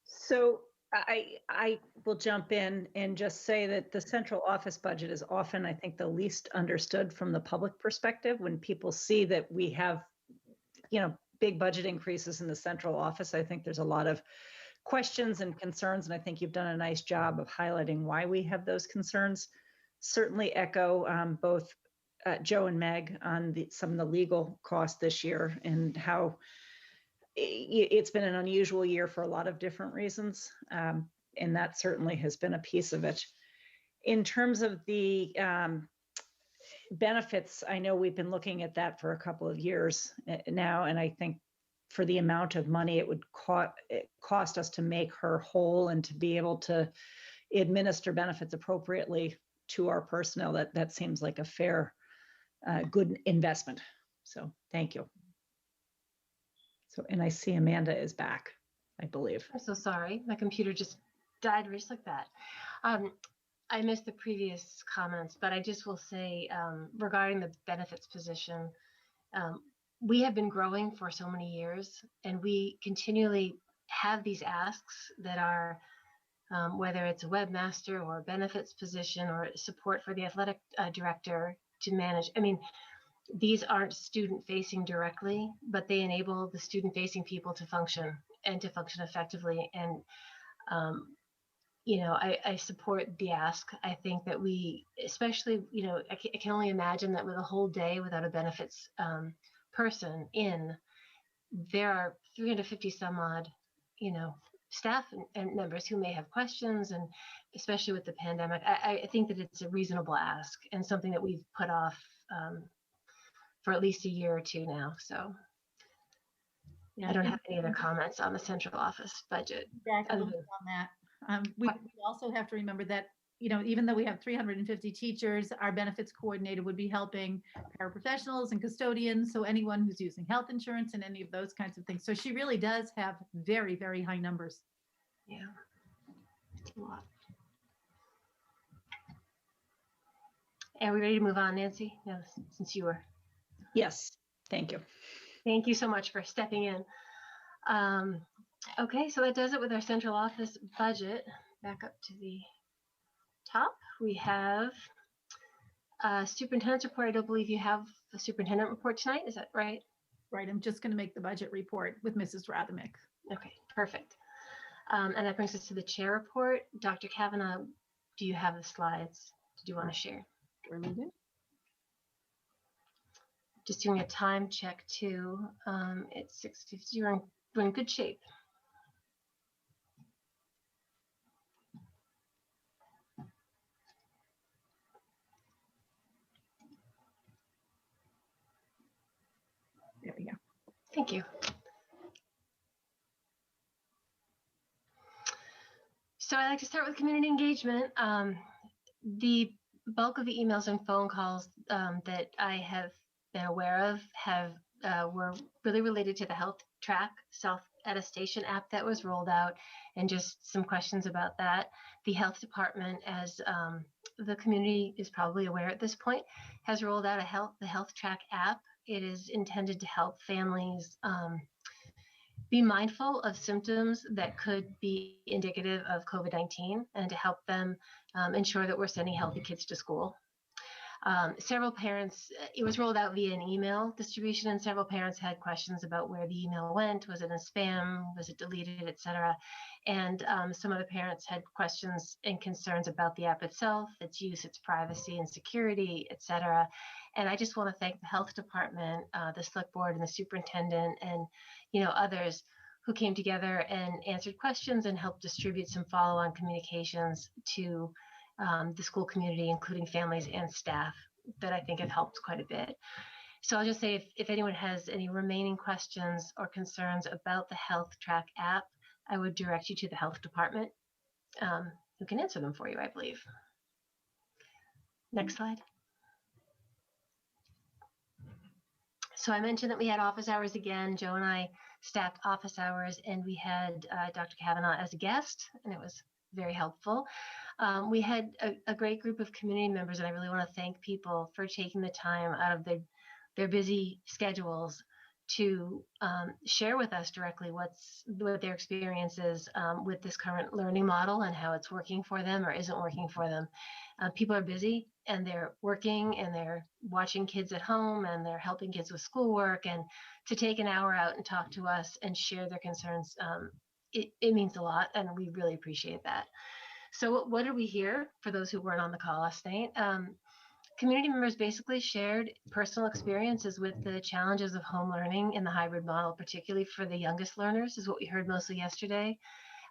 So I will jump in and just say that the central office budget is often, I think, the least understood from the public perspective. When people see that we have, big budget increases in the central office, I think there's a lot of questions and concerns, and I think you've done a nice job of highlighting why we have those concerns. Certainly echo both Joe and Meg on some of the legal costs this year and how it's been an unusual year for a lot of different reasons. And that certainly has been a piece of it. In terms of the benefits, I know we've been looking at that for a couple of years now, and I think for the amount of money it would cost us to make her whole and to be able to administer benefits appropriately to our personnel, that seems like a fair, good investment. So thank you. So, and I see Amanda is back, I believe. I'm so sorry. My computer just died just like that. I missed the previous comments, but I just will say regarding the benefits position, we have been growing for so many years, and we continually have these asks that are, whether it's a webmaster or a benefits position or support for the athletic director to manage. I mean, these aren't student facing directly, but they enable the student facing people to function and to function effectively. And, you know, I support the ask. I think that we, especially, you know, I can only imagine that with a whole day without a benefits person in, there are 350 some odd, you know, staff and members who may have questions, and especially with the pandemic, I think that it's a reasonable ask and something that we've put off for at least a year or two now. So Yeah, I don't have any other comments on the central office budget. Exactly on that. We also have to remember that, you know, even though we have 350 teachers, our benefits coordinator would be helping paraprofessionals and custodians. So anyone who's using health insurance and any of those kinds of things. So she really does have very, very high numbers. Yeah, it's a lot. Are we ready to move on, Nancy? No, since you were. Yes, thank you. Thank you so much for stepping in. Okay, so that does it with our central office budget. Back up to the top, we have superintendent's report. I don't believe you have the superintendent report tonight. Is that right? Right. I'm just going to make the budget report with Mrs. Rathermick. Okay, perfect. And that brings us to the chair report. Dr. Cavanaugh, do you have the slides? Do you want to share? Surely do. Just doing a time check too. It's 6:50. You're in good shape. There we go. Thank you. So I'd like to start with community engagement. The bulk of the emails and phone calls that I have been aware of were really related to the Health Track self-attestation app that was rolled out, and just some questions about that. The health department, as the community is probably aware at this point, has rolled out the Health Track app. It is intended to help families be mindful of symptoms that could be indicative of COVID-19 and to help them ensure that we're sending healthy kids to school. Several parents, it was rolled out via an email distribution, and several parents had questions about where the email went. Was it in spam? Was it deleted, etc.? And some of the parents had questions and concerns about the app itself, its use, its privacy and security, etc. And I just want to thank the health department, the select board, and the superintendent, and others who came together and answered questions and helped distribute some follow-on communications to the school community, including families and staff, that I think have helped quite a bit. So I'll just say, if anyone has any remaining questions or concerns about the Health Track app, I would direct you to the health department, who can answer them for you, I believe. Next slide. So I mentioned that we had office hours again. Joe and I staffed office hours, and we had Dr. Cavanaugh as a guest, and it was very helpful. We had a great group of community members, and I really want to thank people for taking the time out of their busy schedules to share with us directly what their experience is with this current learning model and how it's working for them or isn't working for them. People are busy, and they're working, and they're watching kids at home, and they're helping kids with schoolwork, and to take an hour out and talk to us and share their concerns it means a lot, and we really appreciate that. So what did we hear for those who weren't on the call last night? Community members basically shared personal experiences with the challenges of home learning in the hybrid model, particularly for the youngest learners, is what we heard mostly yesterday.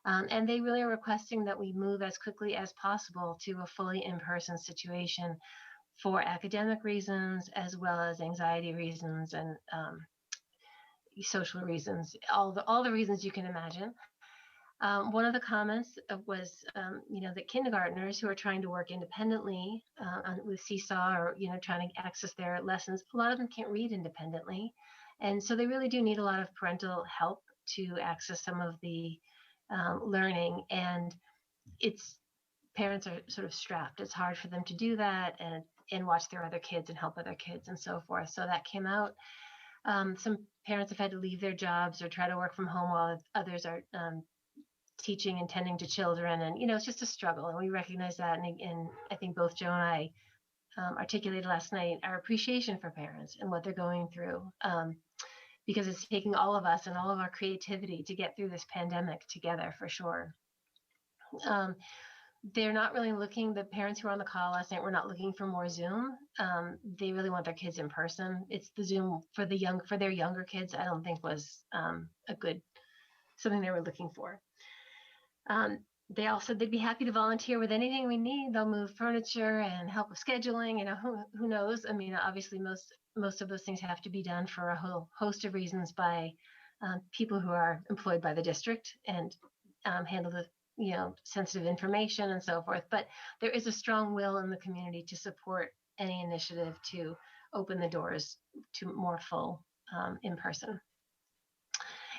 And they really are requesting that we move as quickly as possible to a fully in-person situation for academic reasons, as well as anxiety reasons and social reasons, all the reasons you can imagine. One of the comments was, that kindergartners who are trying to work independently with Seesaw or, trying to access their lessons, a lot of them can't read independently. And so they really do need a lot of parental help to access some of the learning. And parents are sort of strapped. It's hard for them to do that and watch their other kids and help other kids and so forth. So that came out. Some parents have had to leave their jobs or try to work from home while others are teaching and tending to children. And, it's just a struggle. And we recognize that. And I think both Joe and I articulated last night our appreciation for parents and what they're going through, because it's taking all of us and all of our creativity to get through this pandemic together, for sure. They're not really looking, the parents who were on the call last night were not looking for more Zoom. They really want their kids in person. It's the Zoom for their younger kids, I don't think was something they were looking for. They all said they'd be happy to volunteer with anything we need. They'll move furniture and help with scheduling. Who knows? I mean, obviously most of those things have to be done for a whole host of reasons by people who are employed by the district and handle the sensitive information and so forth. But there is a strong will in the community to support any initiative to open the doors to more full in person.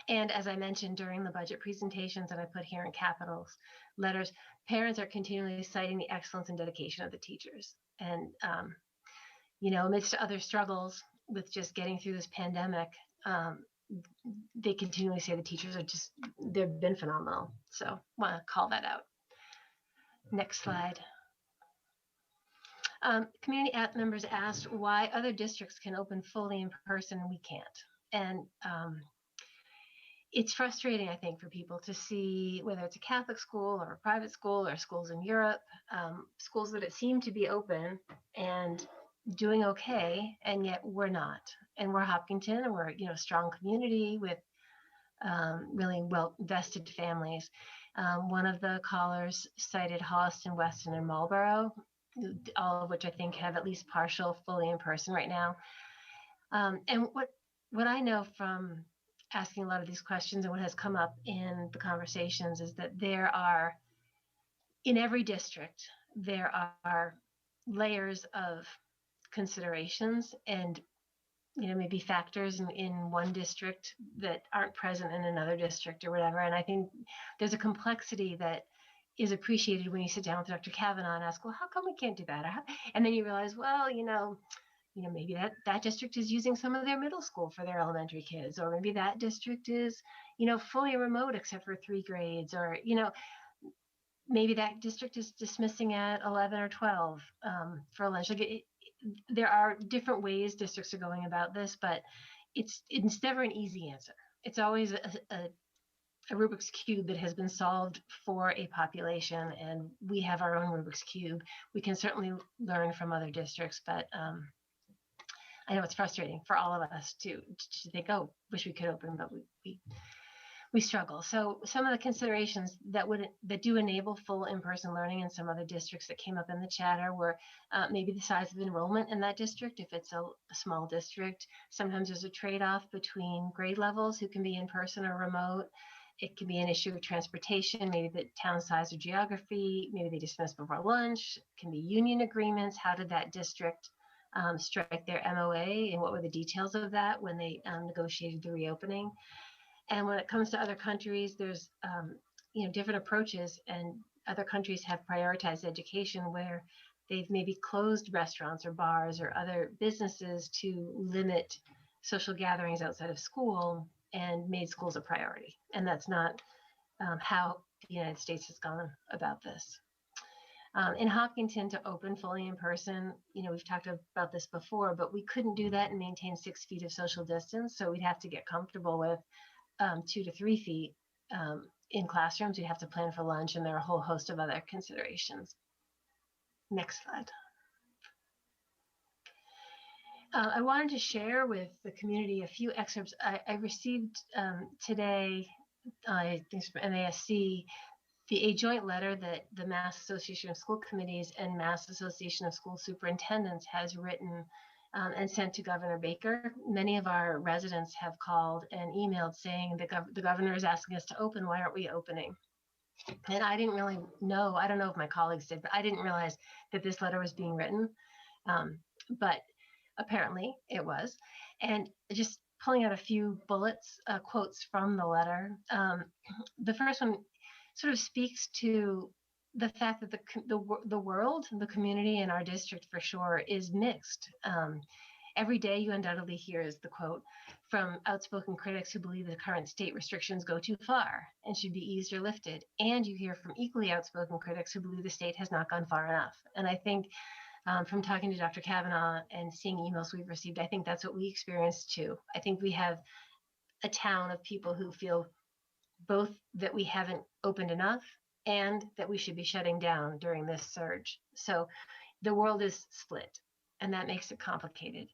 And as I mentioned during the budget presentations that I put here in capitals letters, parents are continually citing the excellence and dedication of the teachers. And, amidst other struggles with just getting through this pandemic, they continually say the teachers they've been phenomenal. So want to call that out. Next slide. Community members asked why other districts can open fully in person and we can't. And it's frustrating, I think, for people to see whether it's a Catholic school or a private school or schools in Europe, schools that seem to be open and doing okay, and yet we're not. And we're Hopkinton, and we're a strong community with really well vested families. One of the callers cited Holliston, Weston, and Marlborough, all of which I think have at least partial fully in person right now. And what I know from asking a lot of these questions and what has come up in the conversations is that there are, in every district, there are layers of considerations and maybe factors in one district that aren't present in another district or whatever. And I think there's a complexity that is appreciated when you sit down with Dr. Cavanaugh and ask, well, how come we can't do that? And then you realize, well, maybe that district is using some of their middle school for their elementary kids, or maybe that district is, fully remote except for 3 grades, or, maybe that district is dismissing at 11 or 12 for lunch. There are different ways districts are going about this, but it's never an easy answer. It's always a Rubik's Cube that has been solved for a population, and we have our own Rubik's Cube. We can certainly learn from other districts, but I know it's frustrating for all of us to think, oh, wish we could open, but we struggle. So some of the considerations that do enable full in-person learning in some other districts that came up in the chatter were maybe the size of enrollment in that district. If it's a small district, sometimes there's a trade-off between grade levels who can be in person or remote. It can be an issue of transportation, maybe the town size or geography, maybe they dismiss before lunch. It can be union agreements. How did that district strike their MOA, and what were the details of that when they negotiated the reopening? And when it comes to other countries, there's different approaches, and other countries have prioritized education where they've maybe closed restaurants or bars or other businesses to limit social gatherings outside of school and made schools a priority. And that's not how the United States has gone about this. In Hopkinton, to open fully in person, we've talked about this before, but we couldn't do that and maintain 6 feet of social distance. So we'd have to get comfortable with 2 to 3 feet in classrooms. We have to plan for lunch, and there are a whole host of other considerations. Next slide. I wanted to share with the community a few excerpts I received today, I think from MASC, a joint letter that the Mass Association of School Committees and Mass Association of School Superintendents has written and sent to Governor Baker. Many of our residents have called and emailed saying the governor is asking us to open. Why aren't we opening? And I didn't really know, I don't know if my colleagues did, but I didn't realize that this letter was being written. But apparently it was. And just pulling out a few bullets, quotes from the letter. The first one sort of speaks to the fact that the world, the community in our district for sure is mixed. Every day you undoubtedly hear, is the quote, from outspoken critics who believe the current state restrictions go too far and should be eased or lifted. And you hear from equally outspoken critics who believe the state has not gone far enough. And I think from talking to Dr. Cavanaugh and seeing emails we've received, I think that's what we experienced too. I think we have a town of people who feel both that we haven't opened enough and that we should be shutting down during this surge. So the world is split, and that makes it complicated.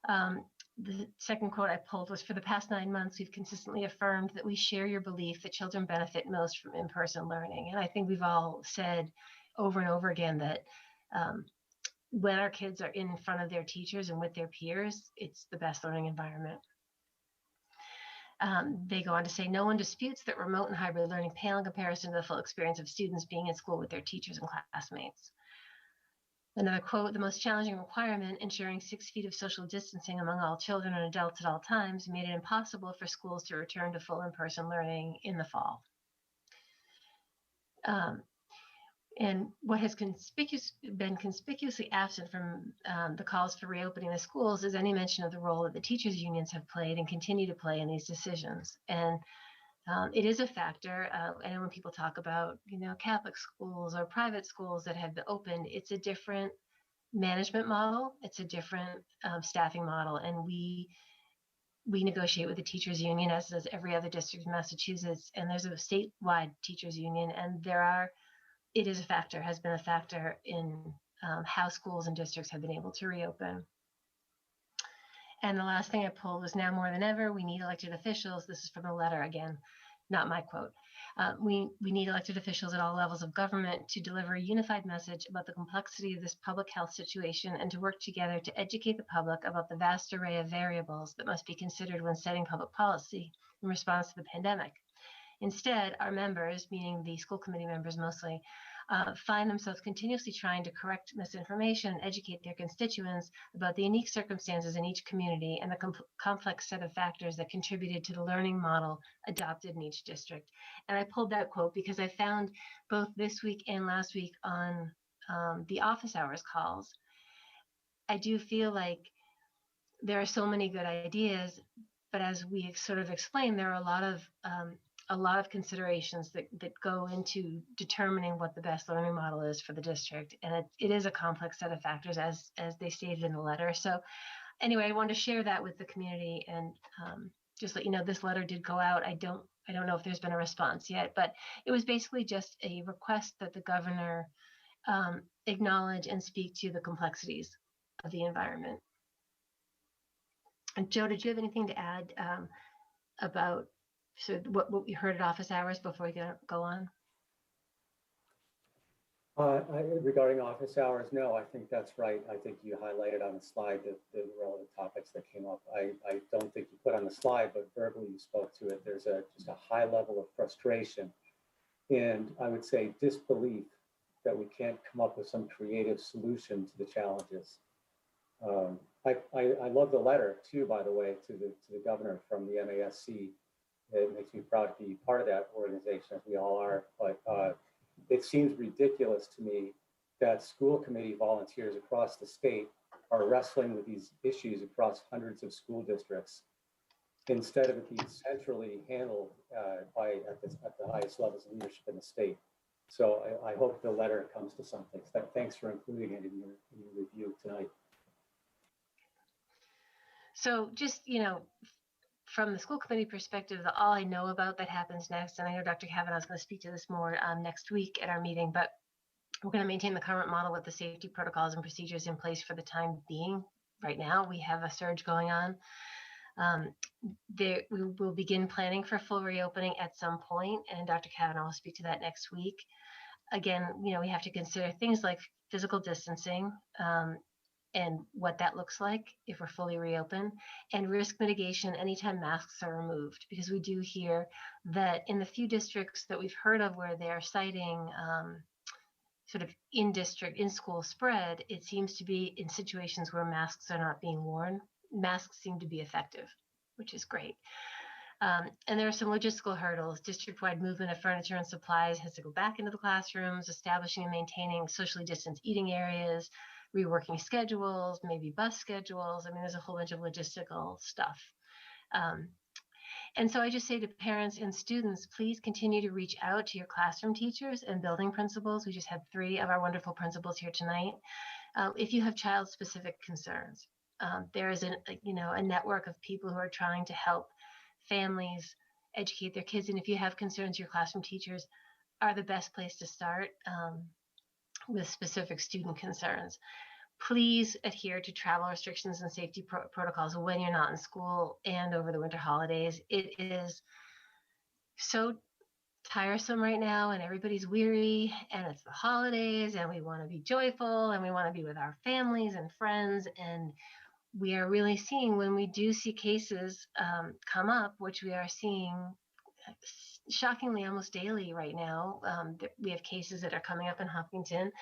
The second quote I pulled was, for the past 9 months, we've consistently affirmed that we share your belief that children benefit most from in-person learning. And I think we've all said over and over again that when our kids are in front of their teachers and with their peers, it's the best learning environment. They go on to say, no one disputes that remote and hybrid learning pale in comparison to the full experience of students being in school with their teachers and classmates. Another quote, the most challenging requirement, ensuring 6 feet of social distancing among all children and adults at all times, made it impossible for schools to return to full in-person learning in the fall. And what has been conspicuously absent from the calls for reopening the schools is any mention of the role that the teachers' unions have played and continue to play in these decisions. And it is a factor. And when people talk about, Catholic schools or private schools that have been opened, it's a different management model. It's a different staffing model. And we negotiate with the teachers' union, as does every other district in Massachusetts. And there's a statewide teachers' union, and it is a factor, has been a factor in how schools and districts have been able to reopen. And the last thing I pulled was, now more than ever, we need elected officials. This is from the letter again, not my quote. We need elected officials at all levels of government to deliver a unified message about the complexity of this public health situation and to work together to educate the public about the vast array of variables that must be considered when setting public policy in response to the pandemic. Instead, our members, meaning the school committee members mostly, find themselves continuously trying to correct misinformation and educate their constituents about the unique circumstances in each community and the complex set of factors that contributed to the learning model adopted in each district. And I pulled that quote because I found both this week and last week on the office hours calls, I do feel like there are so many good ideas, but as we sort of explained, there are a lot of considerations that go into determining what the best learning model is for the district. And it is a complex set of factors, as they stated in the letter. So anyway, I wanted to share that with the community and just let you know this letter did go out. I don't know if there's been a response yet, but it was basically just a request that the governor acknowledge and speak to the complexities of the environment. And Joe, did you have anything to add about what we heard at office hours before we go on? Regarding office hours, no, I think that's right. I think you highlighted on the slide the relevant topics that came up. I don't think you put on the slide, but verbally you spoke to it. There's just a high level of frustration and I would say disbelief that we can't come up with some creative solution to the challenges. I love the letter too, by the way, to the governor from the MASC. It makes me proud to be part of that organization, as we all are. But it seems ridiculous to me that school committee volunteers across the state are wrestling with these issues across hundreds of school districts instead of it being centrally handled at the highest levels of leadership in the state. So I hope the letter comes to something. Thanks for including it in your review tonight. So just, from the school committee perspective, all I know about that happens next, and I know Dr. Cavanaugh is going to speak to this more next week at our meeting, but we're going to maintain the current model with the safety protocols and procedures in place for the time being. Right now, we have a surge going on. We will begin planning for full reopening at some point, and Dr. Cavanaugh will speak to that next week. Again, we have to consider things like physical distancing and what that looks like if we're fully reopened, and risk mitigation anytime masks are removed, because we do hear that in the few districts that we've heard of where they're citing sort of in-school spread, it seems to be in situations where masks are not being worn. Masks seem to be effective, which is great. And there are some logistical hurdles. District-wide movement of furniture and supplies has to go back into the classrooms, establishing and maintaining socially distanced eating areas, reworking schedules, maybe bus schedules. I mean, there's a whole bunch of logistical stuff. And so I just say to parents and students, please continue to reach out to your classroom teachers and building principals. We just had 3 of our wonderful principals here tonight. If you have child-specific concerns, there is a network of people who are trying to help families educate their kids. And if you have concerns, your classroom teachers are the best place to start with specific student concerns. Please adhere to travel restrictions and safety protocols when you're not in school and over the winter holidays. It is so tiresome right now, and everybody's weary, and it's the holidays, and we want to be joyful, and we want to be with our families and friends. And we are really seeing, when we do see cases come up, which we are seeing shockingly almost daily right now, we have cases that are coming up in Hopkinton.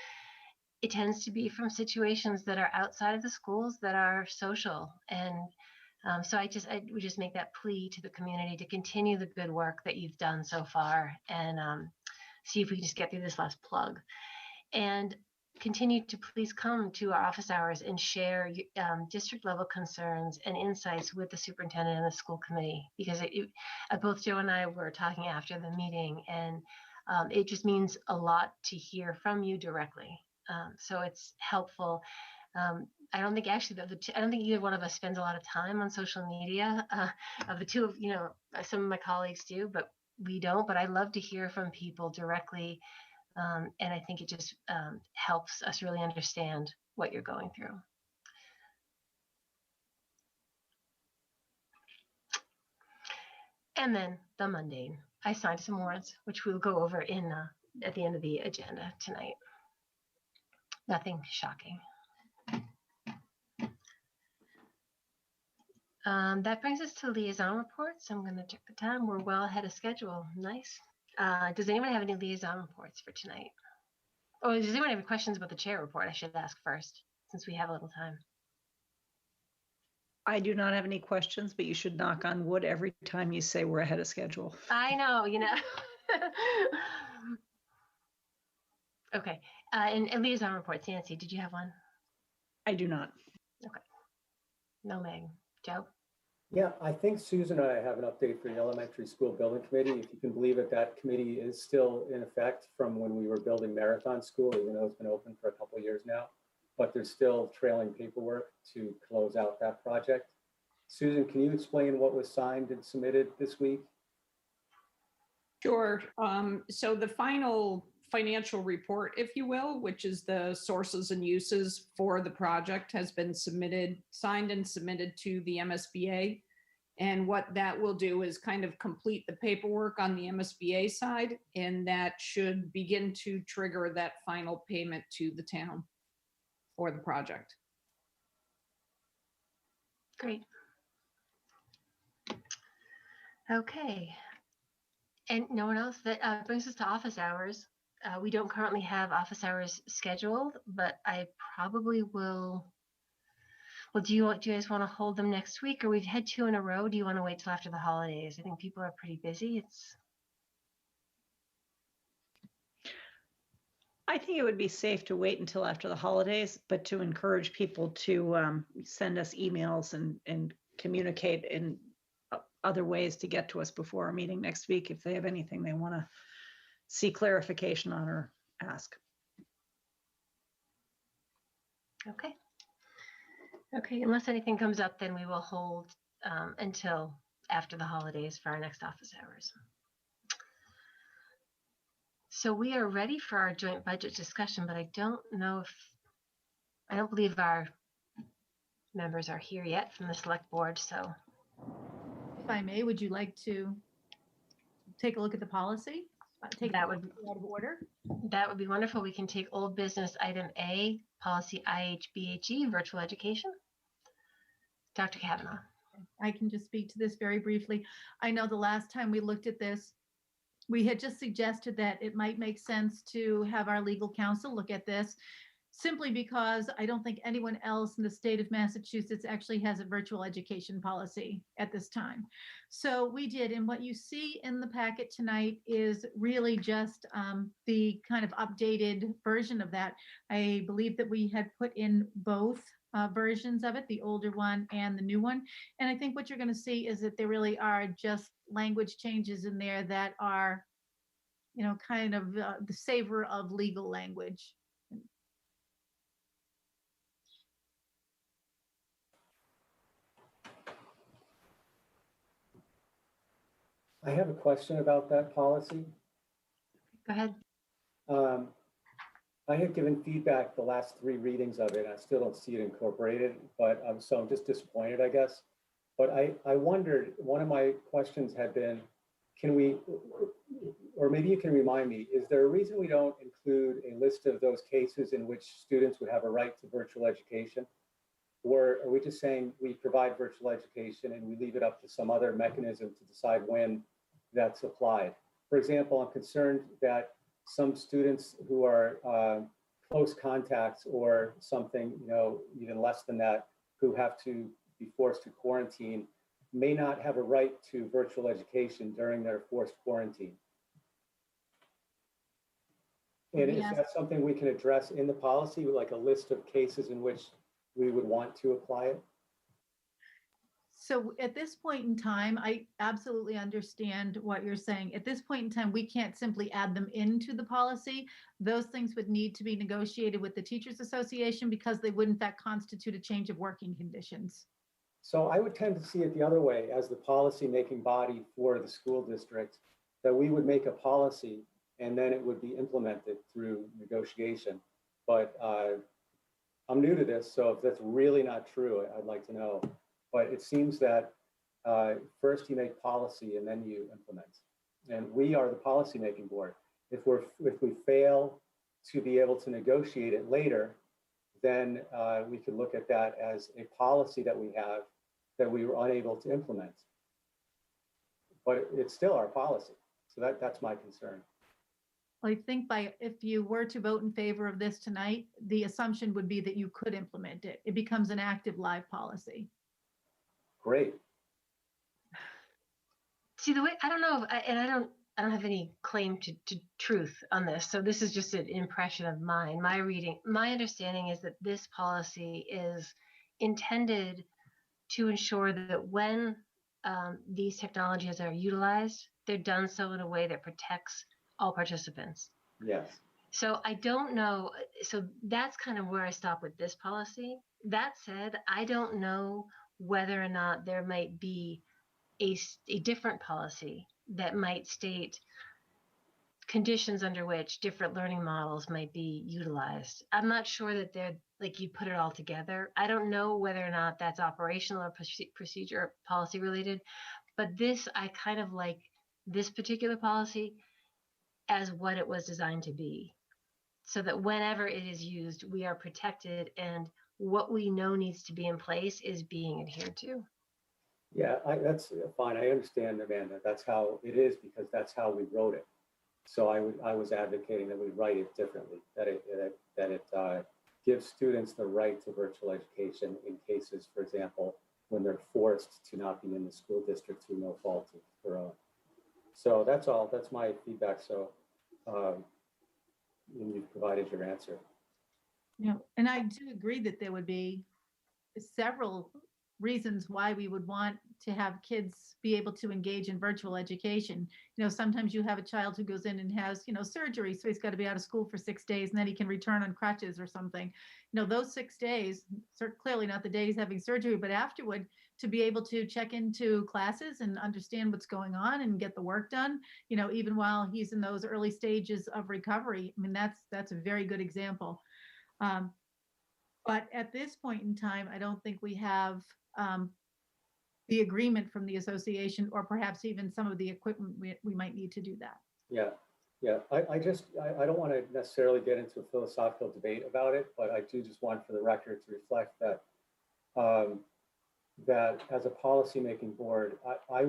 It tends to be from situations that are outside of the schools that are social. And so I would just make that plea to the community to continue the good work that you've done so far, and see if we can just get through this last plug. And continue to please come to our office hours and share district level concerns and insights with the superintendent and the school committee, because both Joe and I were talking after the meeting, and it just means a lot to hear from you directly. So it's helpful. I don't think actually I don't think either one of us spends a lot of time on social media. Of the two, some of my colleagues do, but we don't. But I love to hear from people directly, and I think it just helps us really understand what you're going through. And then the mundane. I signed some warrants, which we'll go over at the end of the agenda tonight. Nothing shocking. That brings us to liaison reports. I'm going to check the time. We're well ahead of schedule. Nice. Does anyone have any liaison reports for tonight? Oh, does anyone have any questions about the chair report? I should ask first, since we have a little time. I do not have any questions, but you should knock on wood every time you say we're ahead of schedule. I know, Okay. And liaison reports. Nancy, did you have one? I do not. Okay. No, Meg. Joe? Yeah, I think Susan and I have an update for the elementary school building committee. If you can believe it, that committee is still in effect from when we were building Marathon School, even though it's been open for a couple of years now. But there's still trailing paperwork to close out that project. Susan, can you explain what was signed and submitted this week? Sure. So the final financial report, if you will, which is the sources and uses for the project, has been signed and submitted to the MSBA. And what that will do is kind of complete the paperwork on the MSBA side, and that should begin to trigger that final payment to the town for the project. Great. Okay. And no one else? That brings us to office hours. We don't currently have office hours scheduled, but I probably will. Well, do you guys want to hold them next week, or we've had 2 in a row? Do you want to wait till after the holidays? I think people are pretty busy. I think it would be safe to wait until after the holidays, but to encourage people to send us emails and communicate in other ways to get to us before our meeting next week if they have anything they want to see clarification on or ask. Okay. Okay, unless anything comes up, then we will hold until after the holidays for our next office hours. So we are ready for our joint budget discussion, but I don't believe our members are here yet from the select board. So If I may, would you like to take a look at the policy? Take That it would- out of order? that would be wonderful. We can take old business item A, policy IHBHE, virtual education. Dr. Cavanaugh. I can just speak to this very briefly. I know the last time we looked at this, we had just suggested that it might make sense to have our legal counsel look at this, simply because I don't think anyone else in the state of Massachusetts actually has a virtual education policy at this time. So we did, and what you see in the packet tonight is really just the kind of updated version of that. I believe that we had put in both versions of it, the older one and the new one. And I think what you're going to see is that there really are just language changes in there that are, kind of the savor of legal language. I have a question about that policy. Go ahead. I have given feedback the last 3 readings of it. I still don't see it incorporated, but so I'm just disappointed, I guess. But I wondered, one of my questions had been, can we, or maybe you can remind me, is there a reason we don't include a list of those cases in which students would have a right to virtual education? Or are we just saying we provide virtual education and we leave it up to some other mechanism to decide when that's applied? For example, I'm concerned that some students who are close contacts or something, even less than that, who have to be forced to quarantine, may not have a right to virtual education during their forced quarantine. And is Yes. that something we can address in the policy, like a list of cases in which we would want to apply it? So at this point in time, I absolutely understand what you're saying. At this point in time, we can't simply add them into the policy. Those things would need to be negotiated with the Teachers Association because they would in fact constitute a change of working conditions. So I would tend to see it the other way, as the policy-making body for the school district, that we would make a policy and then it would be implemented through negotiation. But I'm new to this, so if that's really not true, I'd like to know. But it seems that first you make policy and then you implement. And we are the policy-making board. If we fail to be able to negotiate it later, then we could look at that as a policy that we have that we were unable to implement. But it's still our policy. So that's my concern. I think if you were to vote in favor of this tonight, the assumption would be that you could implement it. It becomes an active live policy. Great. See, the way, I don't know, and I don't have any claim to truth on this. So this is just an impression of mine. My understanding is that this policy is intended to ensure that when these technologies are utilized, they're done so in a way that protects all participants. Yes. So I don't know. So that's kind of where I stop with this policy. That said, I don't know whether or not there might be a different policy that might state conditions under which different learning models might be utilized. I'm not sure that they're like you put it all together. I don't know whether or not that's operational or procedure or policy related, but I kind of like this particular policy as what it was designed to be, so that whenever it is used, we are protected and what we know needs to be in place is being adhered to. Yeah, that's fine. I understand, Amanda. That's how it is because that's how we wrote it. So I was advocating that we write it differently, that it gives students the right to virtual education in cases, for example, when they're forced to not be in the school district through no fault of their own. So that's all. That's my feedback. So you've provided your answer. And I do agree that there would be several reasons why we would want to have kids be able to engage in virtual education. Sometimes you have a child who goes in and has, surgery, so he's got to be out of school for 6 days and then he can return on crutches or something. Those 6 days, clearly not the day he's having surgery, but afterward, to be able to check into classes and understand what's going on and get the work done, even while he's in those early stages of recovery. I mean, that's a very good example. But at this point in time, I don't think we have the agreement from the association, or perhaps even some of the equipment we might need to do that. Yeah, yeah. I don't want to necessarily get into a philosophical debate about it, but I do just want for the record to reflect that that as a policymaking board, I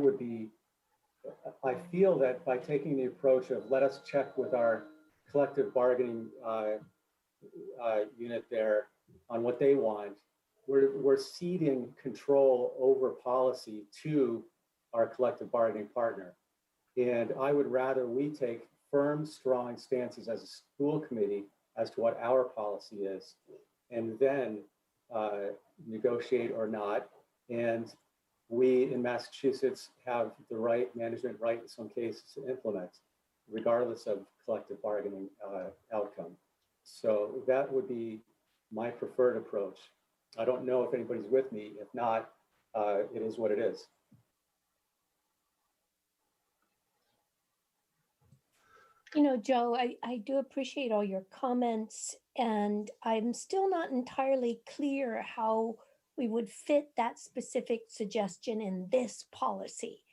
feel that by taking the approach of let us check with our collective bargaining unit there on what they want, we're ceding control over policy to our collective bargaining partner. And I would rather we take firm, strong stances as a school committee as to what our policy is, and then negotiate or not. And we in Massachusetts have the right, management right in some cases, to implement, regardless of collective bargaining outcome. So that would be my preferred approach. I don't know if anybody's with me. If not, it is what it is. Joe, I do appreciate all your comments, and I'm still not entirely clear how we would fit that specific suggestion in this policy.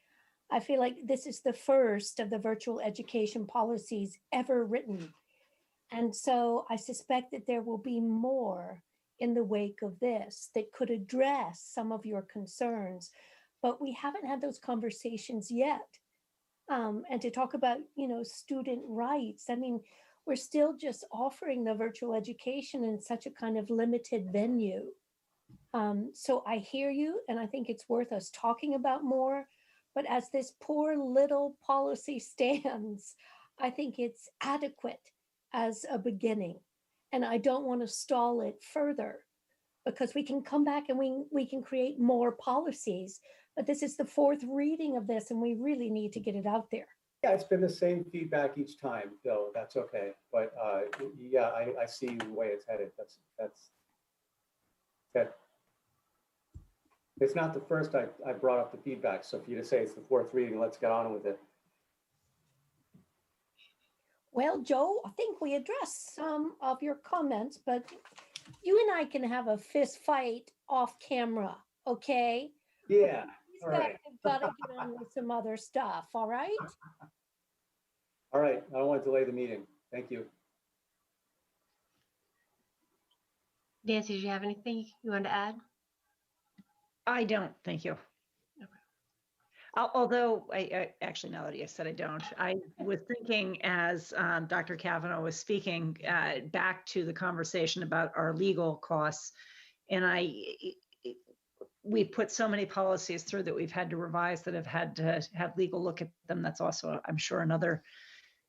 I feel like this is the first of the virtual education policies ever written. And so I suspect that there will be more in the wake of this that could address some of your concerns, but we haven't had those conversations yet. And to talk about, student rights, I mean, we're still just offering the virtual education in such a kind of limited venue. So I hear you, and I think it's worth us talking about more, but as this poor little policy stands, I think it's adequate as a beginning. And I don't want to stall it further, because we can come back and we can create more policies. But this is the fourth reading of this, and we really need to get it out there. Yeah, it's been the same feedback each time, Bill. That's okay. But yeah, I see the way it's headed. That's good. It's not the first I brought up the feedback. So for you to say it's the fourth reading, let's get on with it. Well, Joe, I think we addressed some of your comments, but you and I can have a fist fight off camera, okay? Yeah. He's got to get on with some other stuff, all right? All right. I don't want to delay the meeting. Thank you. Nancy, did you have anything you wanted to add? I don't, thank you. Although I actually, now that you said I don't, I was thinking as Dr. Cavanaugh was speaking back to the conversation about our legal costs, and we put so many policies through that we've had to revise that have had to have legal look at them. That's also, I'm sure, another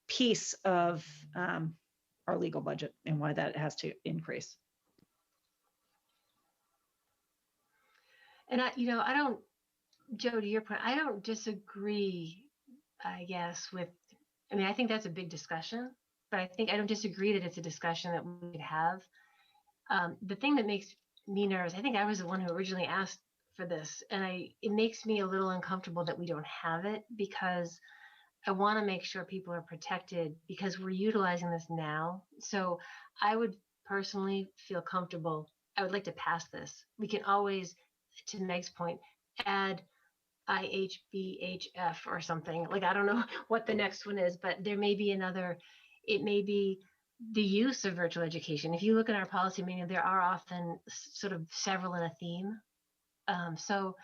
piece of our legal budget and why that has to increase. And I don't, Joe, to your point, I don't disagree, I guess, I think that's a big discussion, but I don't disagree that it's a discussion that we could have. The thing that makes me nervous, I think I was the one who originally asked for this, and it makes me a little uncomfortable that we don't have it, because I want to make sure people are protected, because we're utilizing this now. So I would personally feel comfortable. I would like to pass this. We can always, to Meg's point, add IHBHF or something. Like, I don't know what the next one is, but there may be another. It may be the use of virtual education. If you look at our policy manual, there are often sort of several in a theme. So,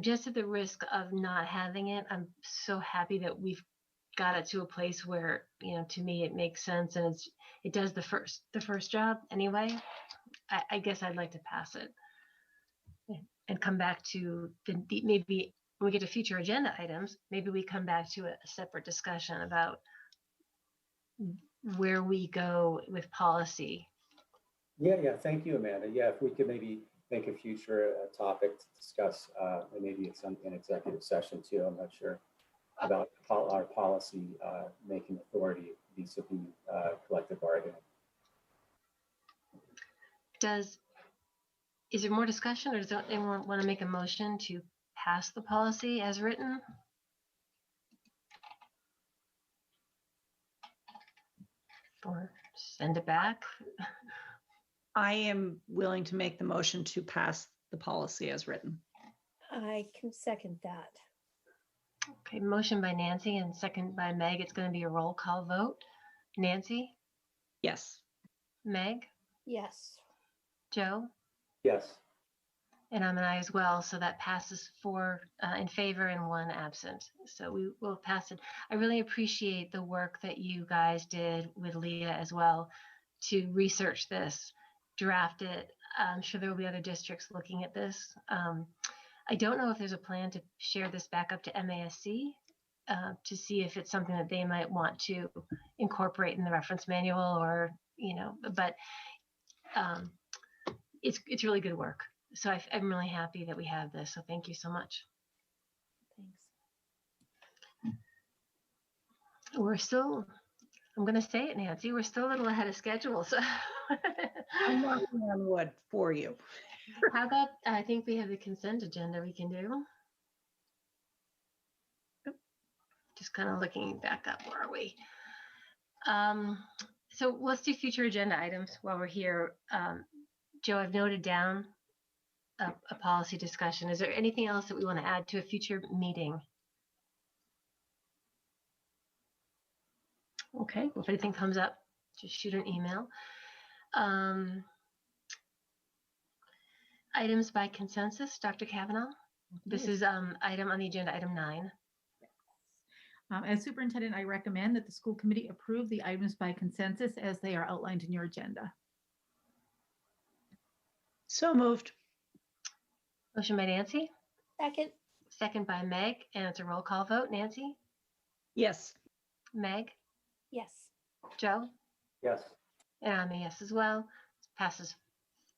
just at the risk of not having it, I'm so happy that we've got it to a place where, to me, it makes sense, and it does the first job anyway. I guess I'd like to pass it and come back to maybe when we get to future agenda items, maybe we come back to a separate discussion about where we go with policy. Yeah. Thank you, Amanda. Yeah, if we could maybe make a future topic to discuss, and maybe it's an executive session too. I'm not sure about our policy making authority vis-a-vis collective bargaining. Is there more discussion, or does anyone want to make a motion to pass the policy as written? Or send it back? I am willing to make the motion to pass the policy as written. I can second that. Okay, motion by Nancy and second by Meg. It's going to be a roll call vote. Nancy, Yes. Meg, Yes. Joe, Yes. and I'm an aye as well. So that passes 4 in favor and 1 absent. So we will pass it. I really appreciate the work that you guys did with Leah as well to research this, draft it. I'm sure there will be other districts looking at this. I don't know if there's a plan to share this back up to MASC to see if it's something that they might want to incorporate in the reference manual, or, but it's really good work. So I'm really happy that we have this. So thank you so much. Thanks. We're still, I'm going to say it, Nancy, we're still a little ahead of schedule. So I'm knocking on wood for you. how about, I think we have the consent agenda we can do. Just kind of looking back up, where are we? So let's do future agenda items while we're here. Joe, I've noted down a policy discussion. Is there anything else that we want to add to a future meeting? Okay, well, if anything comes up, just shoot an email. Items by consensus, Dr. Cavanaugh. This is item on the agenda, item 9. As superintendent, I recommend that the school committee approve the items by consensus as they are outlined in your agenda. So moved. Motion by Nancy, Second. second by Meg, and it's a roll call vote. Nancy, Yes. Meg, Yes. Joe, Yes. and I'm a yes as well. Passes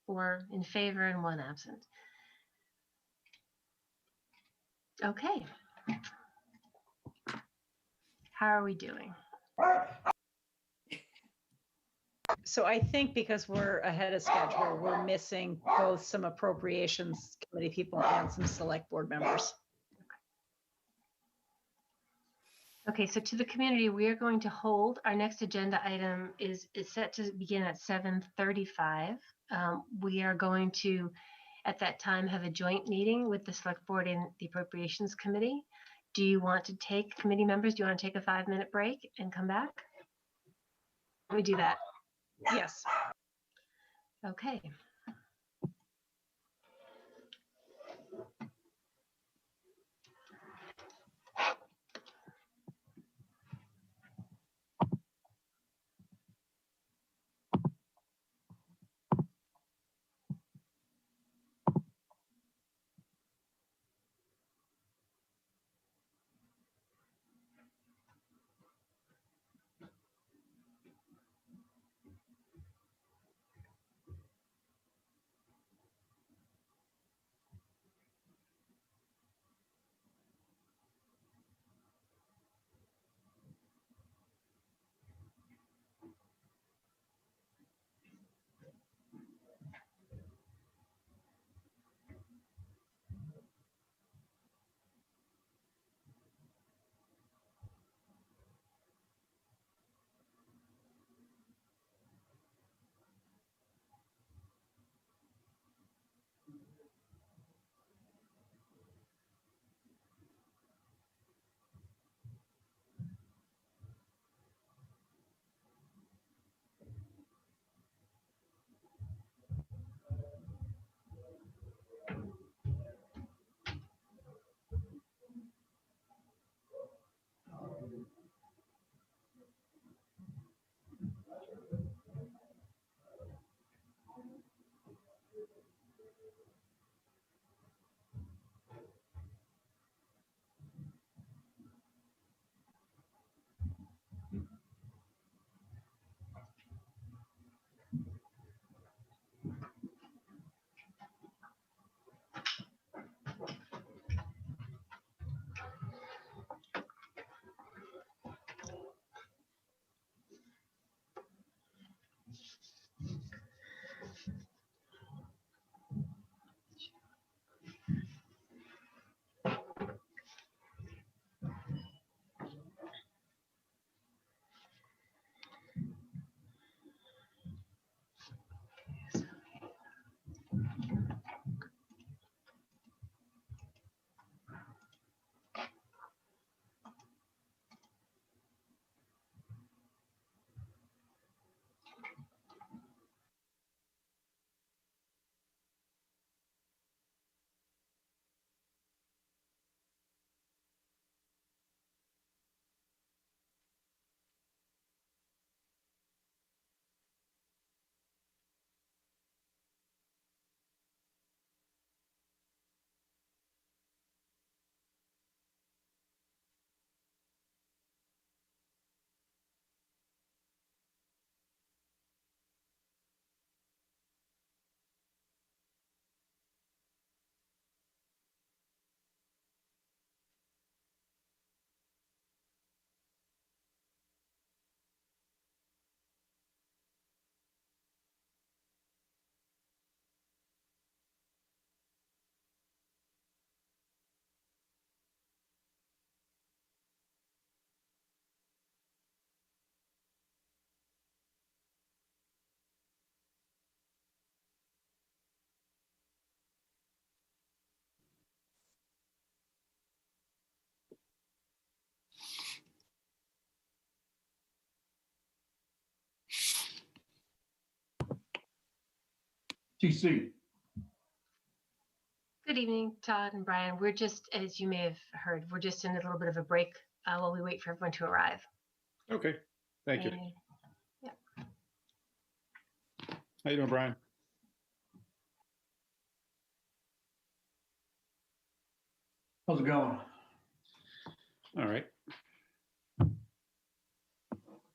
4 in favor and 1 absent. Okay. How are we doing? So I think because we're ahead of schedule, we're missing both some appropriations committee people and some select board members. Okay, so to the community, we are going to hold, our next agenda item is set to begin at 7:35. We are going to, at that time, have a joint meeting with the select board and the appropriations committee. Do you want to take, committee members, do you want to take a 5-minute break and come back? Let me do that. Yes. Okay. TC. Good evening, Todd and Brian. We're just, as you may have heard, we're just in a little bit of a break while we wait for everyone to arrive. Okay, thank you. And- How you doing, Brian? How's it going? All right.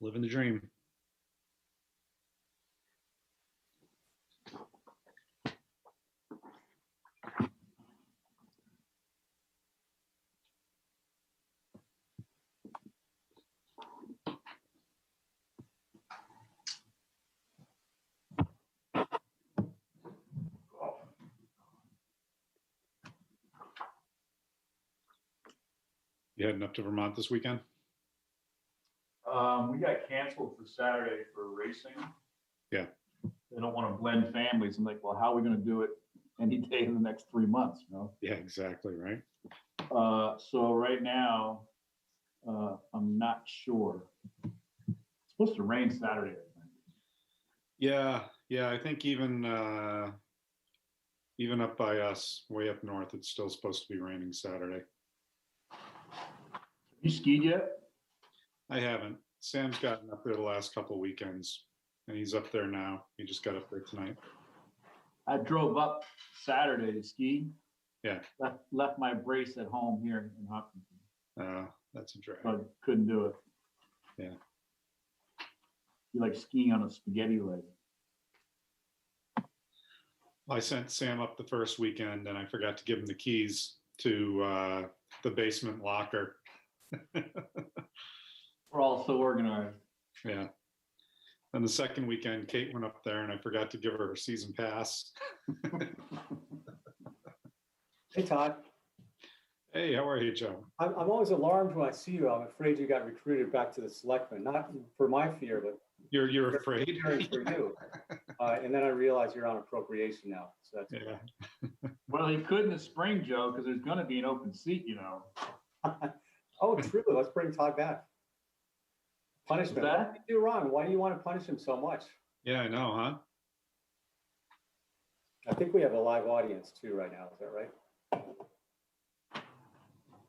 Living the dream. You heading up to Vermont this weekend? We got canceled for Saturday for racing. Yeah. They don't want to blend families. I'm like, well, how are we going to do it any day in the next 3 months, you know? Yeah, exactly, right? So right now, I'm not sure. It's supposed to rain Saturday, I think. Yeah, I think even up by us, way up north, it's still supposed to be raining Saturday. You skied yet? I haven't. Sam's gotten up there the last couple of weekends, and he's up there now. He just got up there tonight. I drove up Saturday to ski. Yeah. Left my brace at home here in Hopkinton. That's a drag. So I couldn't do it. Yeah. You like skiing on a spaghetti leg. I sent Sam up the first weekend, and I forgot to give him the keys to the basement locker. We're all so organized. Yeah. And the second weekend, Kate went up there, and I forgot to give her season pass. Hey, Todd. Hey, how are you, Joe? I'm always alarmed when I see you. I'm afraid you got recruited back to the selectmen, not for my fear, but You're afraid? fearing for you. And then I realize you're on appropriation now. So that's Yeah. Well, he could in the spring, Joe, because there's going to be an open seat, you know. Oh, true. Let's bring Todd back. Punishment. What's that? What did he do wrong? Why do you want to punish him so much? Yeah, I know, huh? I think we have a live audience too right now. Is that right?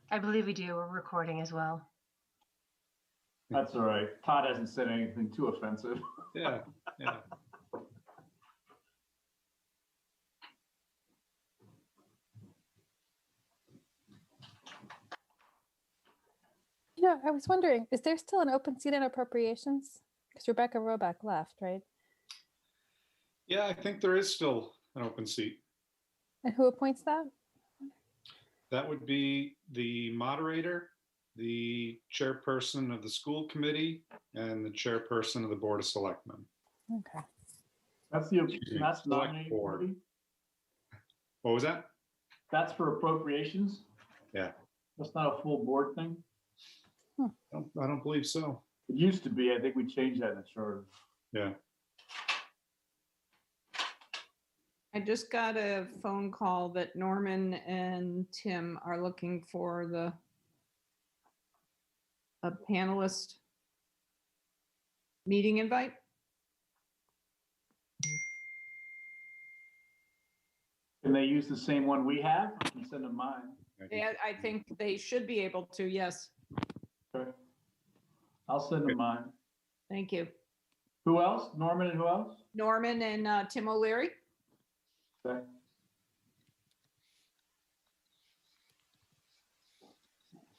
I believe we do. We're recording as well. That's all right. Todd hasn't said anything too offensive. Yeah, yeah. You know, I was wondering, is there still an open seat in appropriations? Because Rebecca Roback left, right? Yeah, I think there is still an open seat. And who appoints that? That would be the moderator, the chairperson of the school committee, and the chairperson of the Board of Selectmen. Okay. That's Select nominating board. committee? What was that? That's for appropriations? Yeah. That's not a full board thing? I don't believe so. It used to be. I think we changed that in the charter. Yeah. I just got a phone call that Norman and Tim are looking for a panelist meeting invite. Can they use the same one we have? I can send them mine. Yeah, I think they should be able to, yes. Okay. I'll send them mine. Thank you. Who else? Norman and who else? Norman and Tim O'Leary. Okay.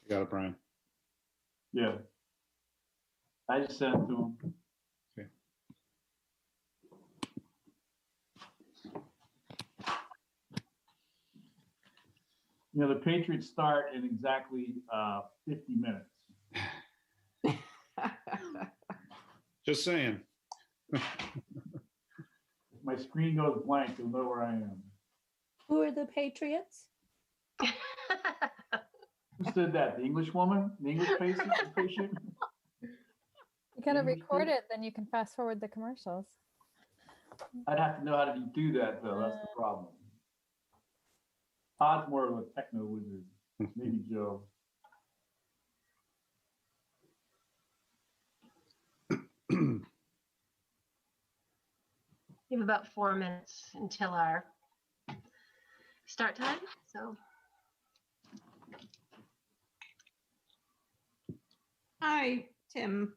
Got it, Brian. Yeah. I just sent it to him. Okay. You know, the Patriots start in exactly 50 minutes. Just saying. If my screen goes blank, you'll know where I am. Who are the Patriots? Who said that? The English woman? The English patient? You gotta record it, then you can fast forward the commercials. I'd have to know how to do that, though. That's the problem. Todd's more of a techno wizard. Maybe Joe. We have about 4 minutes until our start time, so. Hi, Tim.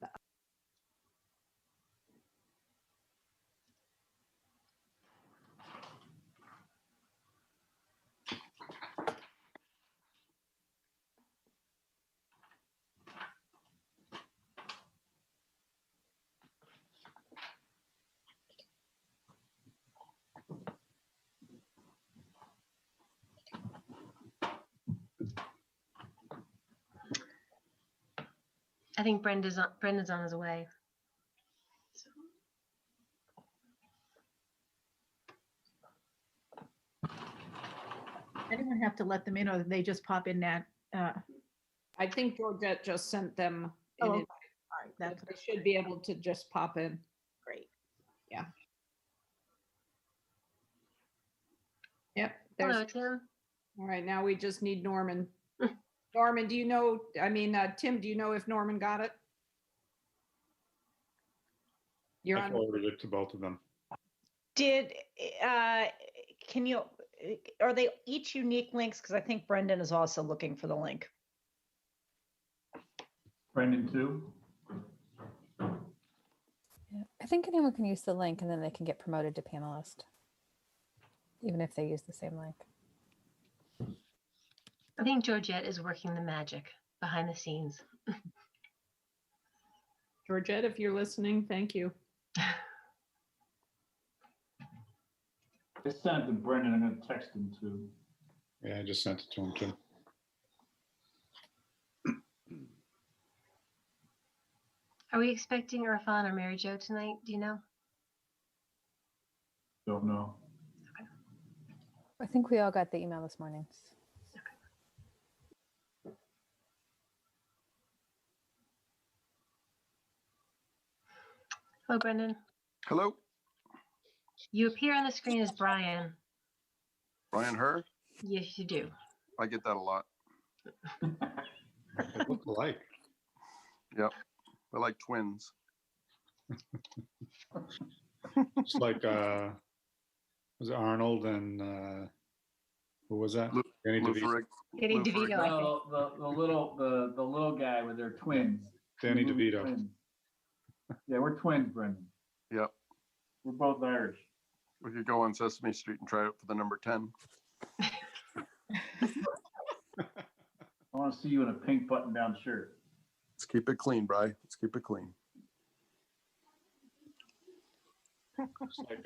I think Brenda's on his way. Anyone have to let them in, or they just pop in that? I think Georgette just sent them. Oh, an okay. invite, All right, but that's They should be able to just pop in. great. Yep. Hello, There's, Tim. all right, now we just need Norman. Norman, do you know, Tim, do you know if Norman got it? You're I on. forwarded it to both of them. Did, can you, are they each unique links? Because I think Brendan is also looking for the link. Brendan too? Yeah. I think anyone can use the link and then they can get promoted to panelist, even if they use the same link. I think Georgette is working the magic behind the scenes. Georgette, if you're listening, thank you. I sent it to Brendan. I'm going to text him too. Yeah, I just sent it to him too. Are we expecting Irfan or Mary Jo tonight? Do you know? Don't know. I think we all got the email this morning. Hello, Brendan. Hello, You appear on the screen as Brian. Brian Herr. Yes, you do. I get that a lot. They look alike. Yep. We're like twins. It's like was it Arnold and who was that? Danny Lou DeVito. Ferrigno. Danny Lou DeVito, I think. No, the little guy with their twins. Danny The movie DeVito. Twins. Yeah, we're twins, Brendan. Yep. We're both Irish. We could go on Sesame Street and try it for the number 10. I want to see you in a pink button-down shirt. Let's keep it clean, Bri. Let's keep it clean. It's like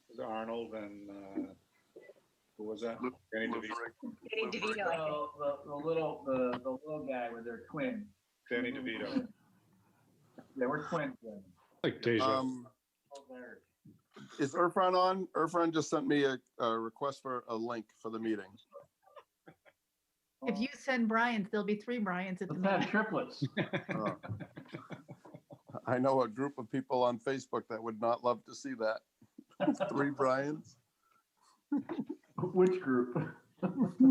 was it Arnold and who was that? Danny Lou DeVito. Ferrigno. Danny DeVito, I think. The little guy with their twins. Danny DeVito. Yeah, we're twins, Brendan. Like Deja. Both Irish. Is Irfan on? Irfan just sent me a request for a link for the meeting. If you send Bryans, there'll be 3 Bryans at the Let's have meeting. triplets. Oh. I know a group of people on Facebook that would not love to see that. 3 Brians. Which group? Danny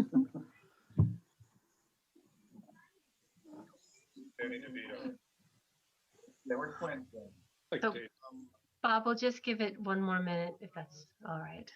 DeVito. Yeah, we're twins, Brendan. Like So- Deja. Bob, we'll just give it 1 more minute if that's all right.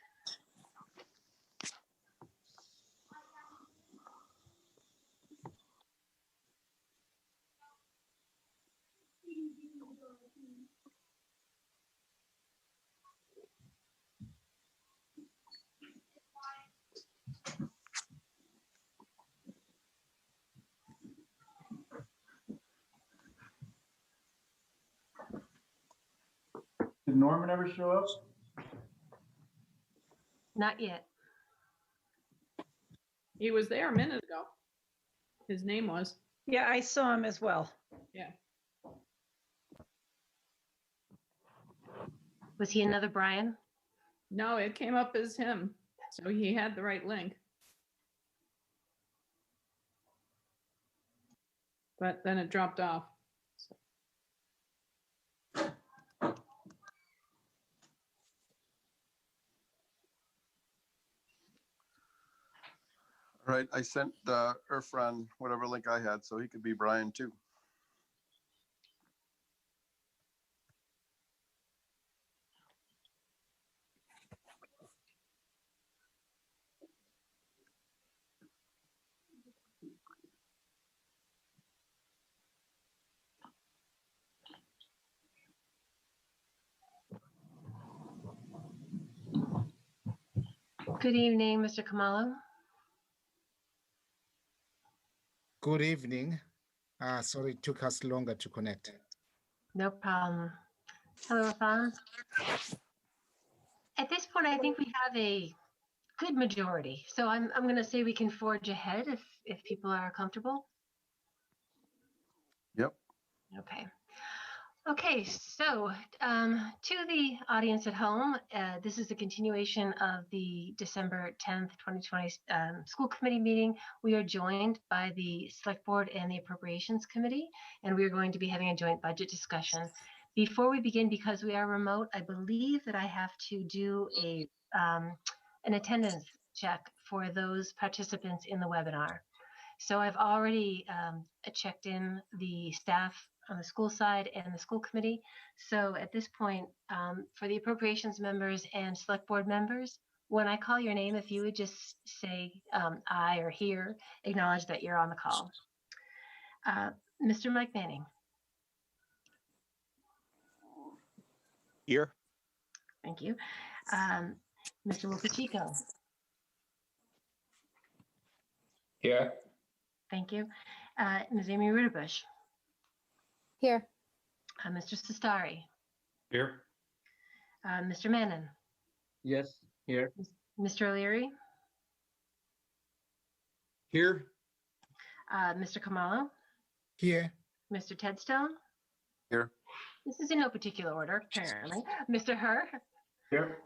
Did Norman ever show up? Not yet. He was there a minute ago. His name was. Yeah, I saw him as well. Yeah. Was he another Brian? No, it came up as him. So he had the right link. But then it dropped off. All right, I sent Irfan whatever link I had, so he could be Brian too. Good evening, Mr. Kamalo. Good evening. Sorry, it took us longer to connect. No problem. Hello, Rafan. At this point, I think we have a good majority. So I'm going to say we can forge ahead if people are comfortable. Yep. Okay. Okay, so to the audience at home, this is a continuation of the December 10th, 2020 school committee meeting. We are joined by the Select Board and the Appropriations Committee, and we are going to be having a joint budget discussion. Before we begin, because we are remote, I believe that I have to do an attendance check for those participants in the webinar. So I've already checked in the staff on the school side and the school committee. So at this point, for the appropriations members and select board members, when I call your name, if you would just say I or here, acknowledge that you're on the call. Mr. Mike Manning. Here. Thank you. Mr. Will Pacheco. Here. Thank you. Ms. Amy Ruderbush. Here. Mr. Sestari. Here. Mr. Mannon. Yes, here. Mr. O'Leary. Here. Mr. Kamalo. Here. Mr. Tedstone. Here. This is in no particular order, apparently. Mr. Herr. Here.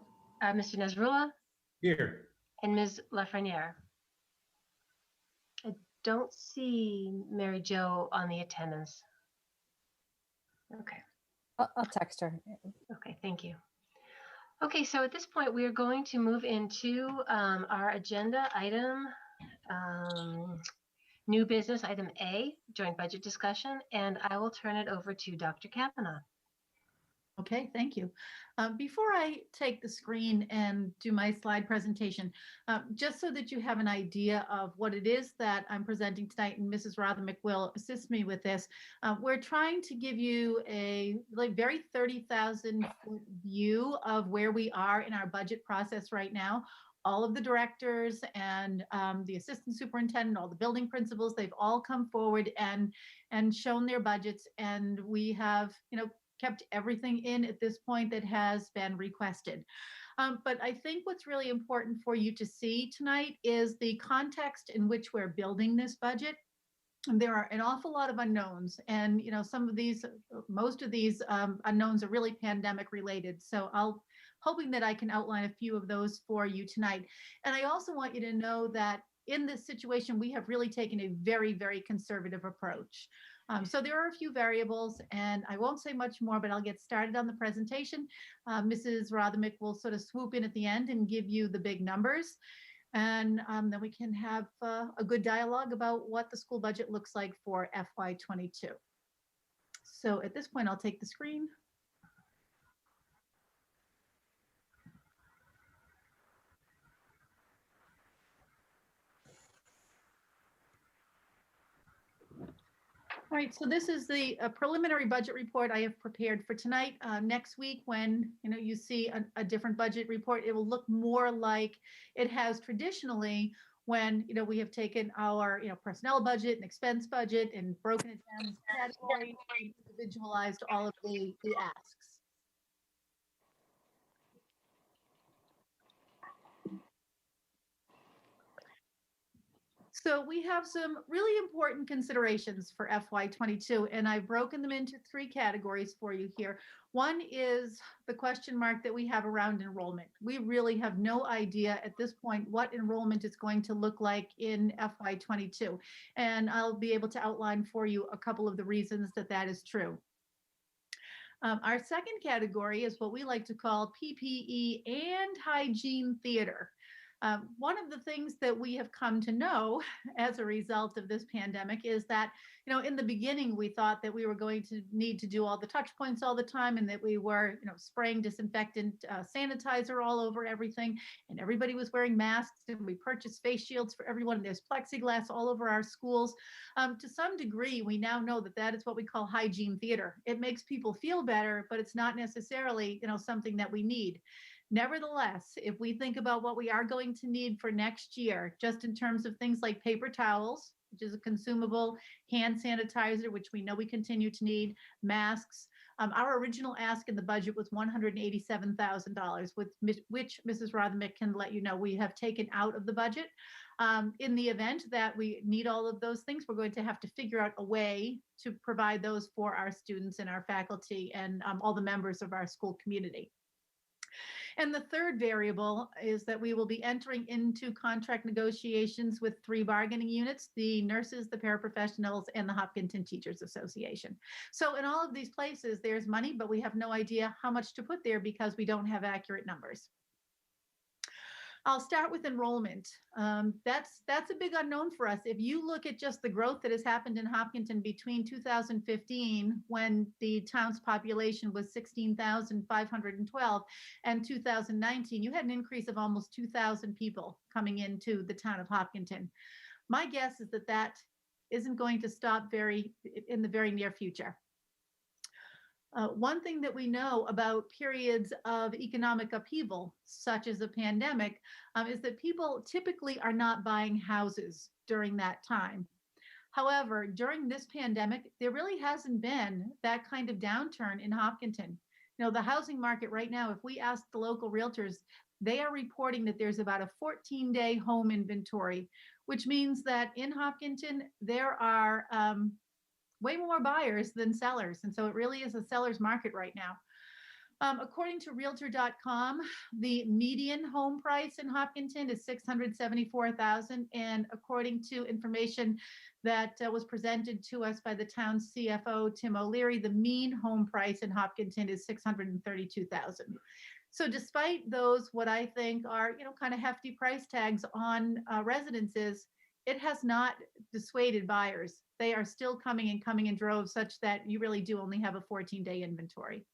Mr. Nesrula. Here. And Ms. Lafreniere. I don't see Mary Jo on the attendance. Okay. I'll text her. Okay, thank you. Okay, so at this point, we are going to move into our agenda item, new business item A, joint budget discussion, and I will turn it over to Dr. Cavanaugh. Okay, thank you. Before I take the screen and do my slide presentation, just so that you have an idea of what it is that I'm presenting tonight, and Mrs. Rothermick will assist me with this, we're trying to give you a very 30,000 foot view of where we are in our budget process right now. All of the directors and the assistant superintendent, all the building principals, they've all come forward and shown their budgets, and we have, kept everything in at this point that has been requested. But I think what's really important for you to see tonight is the context in which we're building this budget. And there are an awful lot of unknowns, and most of these unknowns are really pandemic related. So hoping that I can outline a few of those for you tonight. And I also want you to know that in this situation, we have really taken a very, very conservative approach. So there are a few variables, and I won't say much more, but I'll get started on the presentation. Mrs. Rothermick will sort of swoop in at the end and give you the big numbers. And then we can have a good dialogue about what the school budget looks like for FY22. So at this point, I'll take the screen. All right, so this is the preliminary budget report I have prepared for tonight. Next week, when you see a different budget report, it will look more like it has traditionally when we have taken our personnel budget and expense budget and broken it down into categories and individualized all of the asks. So we have some really important considerations for FY22, and I've broken them into three categories for you here. One is the question mark that we have around enrollment. We really have no idea at this point what enrollment is going to look like in FY22, and I'll be able to outline for you a couple of the reasons that that is true. Our second category is what we like to call PPE and hygiene theater. One of the things that we have come to know as a result of this pandemic is that, in the beginning, we thought that we were going to need to do all the touch points all the time, and that we were, spraying disinfectant sanitizer all over everything, and everybody was wearing masks, and we purchased face shields for everyone, and there's plexiglass all over our schools. To some degree, we now know that that is what we call hygiene theater. It makes people feel better, but it's not necessarily, something that we need. Nevertheless, if we think about what we are going to need for next year, just in terms of things like paper towels, which is a consumable, hand sanitizer, which we know we continue to need, masks. Our original ask in the budget was $187,000, which Mrs. Rothermick can let you know we have taken out of the budget. In the event that we need all of those things, we're going to have to figure out a way to provide those for our students and our faculty and all the members of our school community. And the third variable is that we will be entering into contract negotiations with 3 bargaining units, the nurses, the paraprofessionals, and the Hopkinton Teachers Association. So in all of these places, there's money, but we have no idea how much to put there because we don't have accurate numbers. I'll start with enrollment. That's a big unknown for us. If you look at just the growth that has happened in Hopkinton between 2015, when the town's population was 16,512, and 2019, you had an increase of almost 2,000 people coming into the town of Hopkinton. My guess is that that isn't going to stop in the very near future. One thing that we know about periods of economic upheaval, such as a pandemic, is that people typically are not buying houses during that time. However, during this pandemic, there really hasn't been that kind of downturn in Hopkinton. You know, the housing market right now, if we ask the local realtors, they are reporting that there's about a 14-day home inventory, which means that in Hopkinton, there are way more buyers than sellers. And so it really is a seller's market right now. According to Realtor.com, the median home price in Hopkinton is $674,000. And according to information that was presented to us by the town's CFO, Tim O'Leary, the mean home price in Hopkinton is $632,000. So despite those, what I think are, kind of hefty price tags on residences, it has not dissuaded buyers. They are still coming in droves such that you really do only have a 14-day inventory.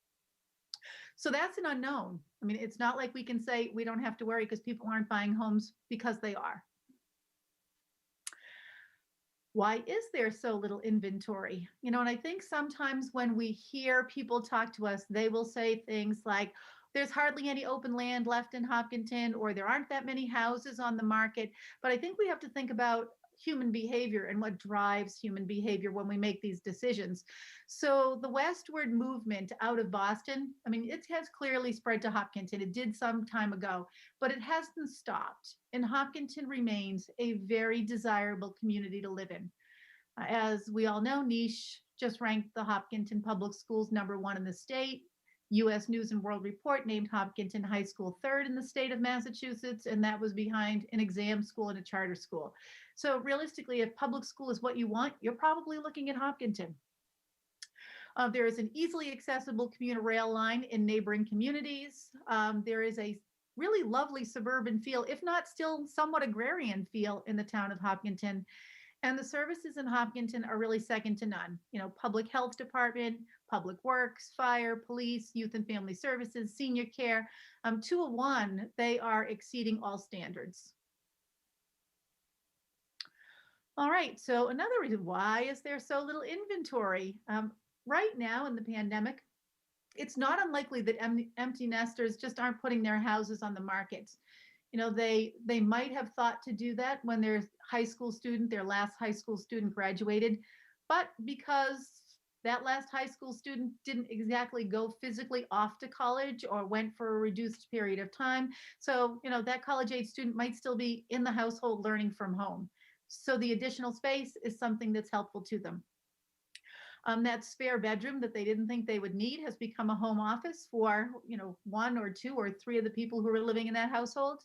So that's an unknown. I mean, it's not like we can say we don't have to worry because people aren't buying homes, because they are. Why is there so little inventory? And I think sometimes when we hear people talk to us, they will say things like, there's hardly any open land left in Hopkinton, or there aren't that many houses on the market. But I think we have to think about human behavior and what drives human behavior when we make these decisions. So the westward movement out of Boston, I mean, it has clearly spread to Hopkinton. It did some time ago, but it hasn't stopped. And Hopkinton remains a very desirable community to live in. As we all know, Niche just ranked the Hopkinton Public Schools #1 in the state. U.S. News and World Report named Hopkinton High School 3rd in the state of Massachusetts, and that was behind an exam school and a charter school. So realistically, if public school is what you want, you're probably looking at Hopkinton. There is an easily accessible commuter rail line in neighboring communities. There is a really lovely suburban feel, if not still somewhat agrarian feel, in the town of Hopkinton. And the services in Hopkinton are really second to none. Public health department, public works, fire, police, youth and family services, senior care. To a one, they are exceeding all standards. All right, so another reason, why is there so little inventory? Right now in the pandemic, it's not unlikely that empty nesters just aren't putting their houses on the market. They might have thought to do that when their last high school student graduated, but because that last high school student didn't exactly go physically off to college or went for a reduced period of time. So, that college age student might still be in the household learning from home. So the additional space is something that's helpful to them. That spare bedroom that they didn't think they would need has become a home office for, 1 or 2 or 3 of the people who are living in that household.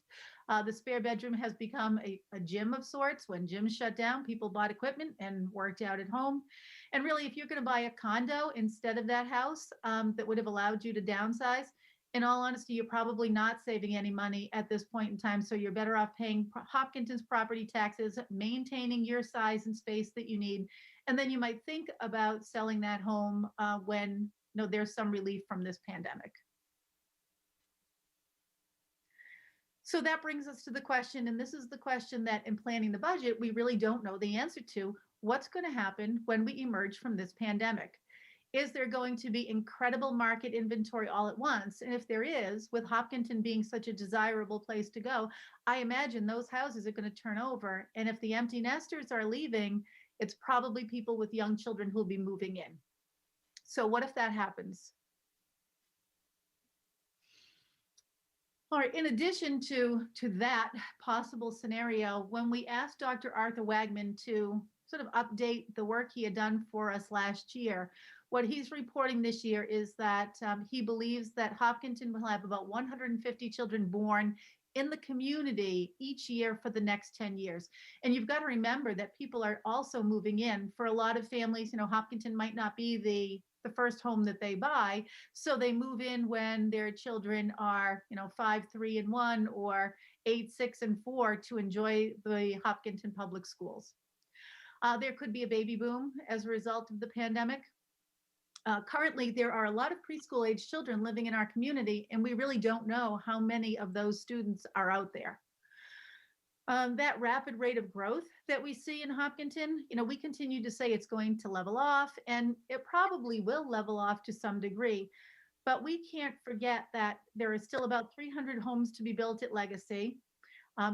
The spare bedroom has become a gym of sorts. When gyms shut down, people bought equipment and worked out at home. And really, if you're going to buy a condo instead of that house that would have allowed you to downsize, in all honesty, you're probably not saving any money at this point in time. So you're better off paying Hopkinton's property taxes, maintaining your size and space that you need. And then you might think about selling that home when there's some relief from this pandemic. So that brings us to the question, and this is the question that in planning the budget, we really don't know the answer to. What's going to happen when we emerge from this pandemic? Is there going to be incredible market inventory all at once? And if there is, with Hopkinton being such a desirable place to go, I imagine those houses are going to turn over. And if the empty nesters are leaving, it's probably people with young children who'll be moving in. So what if that happens? All right, in addition to that possible scenario, when we asked Dr. Arthur Wagman to sort of update the work he had done for us last year, what he's reporting this year is that he believes that Hopkinton will have about 150 children born in the community each year for the next 10 years. And you've got to remember that people are also moving in. For a lot of families, Hopkinton might not be the first home that they buy. So they move in when their children are, 5, 3, and 1, or 8, 6, and 4 to enjoy the Hopkinton public schools. There could be a baby boom as a result of the pandemic. Currently, there are a lot of preschool age children living in our community, and we really don't know how many of those students are out there. That rapid rate of growth that we see in Hopkinton, we continue to say it's going to level off, and it probably will level off to some degree. But we can't forget that there is still about 300 homes to be built at Legacy.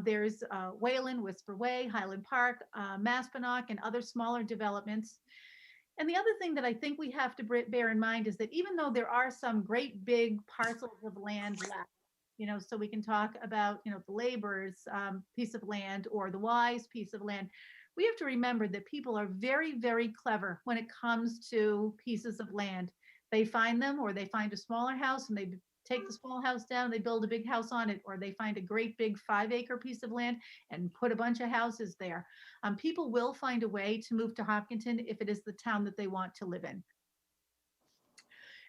There's Wayland, Whisper Way, Highland Park, Maspinock, and other smaller developments. And the other thing that I think we have to bear in mind is that even though there are some great big parcels of land left, so we can talk about, the laborers piece of land or the wise piece of land, we have to remember that people are very, very clever when it comes to pieces of land. They find them, or they find a smaller house and they take the small house down, they build a big house on it, or they find a great big 5-acre piece of land and put a bunch of houses there. People will find a way to move to Hopkinton if it is the town that they want to live in.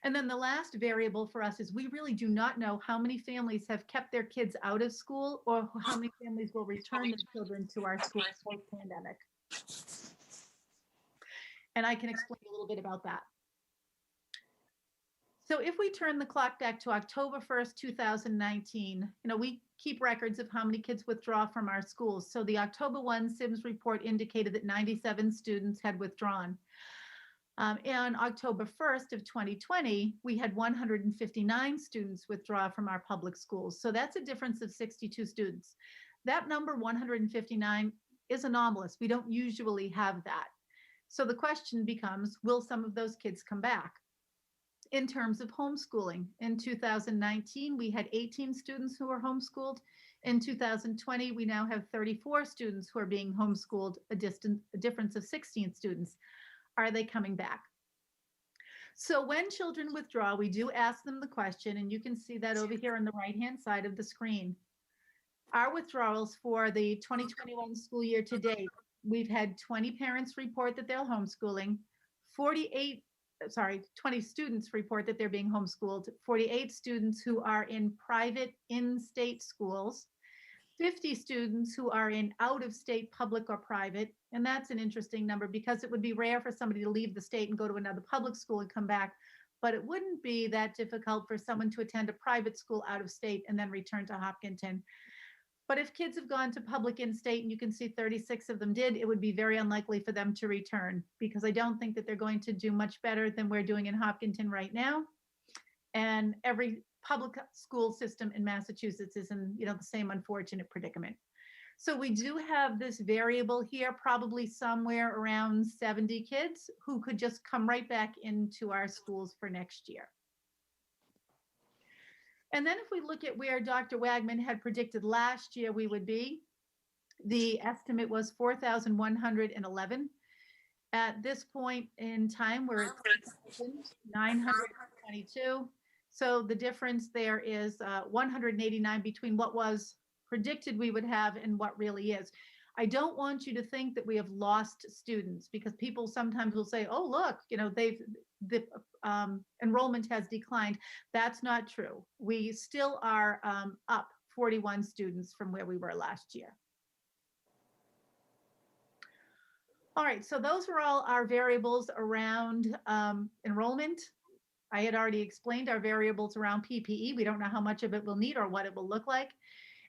And then the last variable for us is we really do not know how many families have kept their kids out of school, or how many families will return their children to our schools post-pandemic. And I can explain a little bit about that. So if we turn the clock back to October 1st, 2019, we keep records of how many kids withdraw from our schools. So the October 1 SIMS report indicated that 97 students had withdrawn. And October 1st of 2020, we had 159 students withdraw from our public schools. So that's a difference of 62 students. That number, 159, is anomalous. We don't usually have that. So the question becomes, will some of those kids come back? In terms of homeschooling, in 2019, we had 18 students who were homeschooled. In 2020, we now have 34 students who are being homeschooled, a difference of 16 students. Are they coming back? So when children withdraw, we do ask them the question, and you can see that over here on the right-hand side of the screen. Our withdrawals for the 2021 school year to date, we've had 20 parents report that they're homeschooling, 20 students report that they're being homeschooled, 48 students who are in private in-state schools, 50 students who are in out-of-state public or private. And that's an interesting number because it would be rare for somebody to leave the state and go to another public school and come back, but it wouldn't be that difficult for someone to attend a private school out of state and then return to Hopkinton. But if kids have gone to public in-state, and you can see 36 of them did, it would be very unlikely for them to return, because I don't think that they're going to do much better than we're doing in Hopkinton right now. And every public school system in Massachusetts is in, the same unfortunate predicament. So we do have this variable here, probably somewhere around 70 kids who could just come right back into our schools for next year. And then if we look at where Dr. Wagman had predicted last year we would be, the estimate was 4,111. At this point in time, we're at 922. So the difference there is 189 between what was predicted we would have and what really is. I don't want you to think that we have lost students, because people sometimes will say, oh, look, the enrollment has declined. That's not true. We still are up 41 students from where we were last year. All right, so those are all our variables around enrollment. I had already explained our variables around PPE. We don't know how much of it we'll need or what it will look like.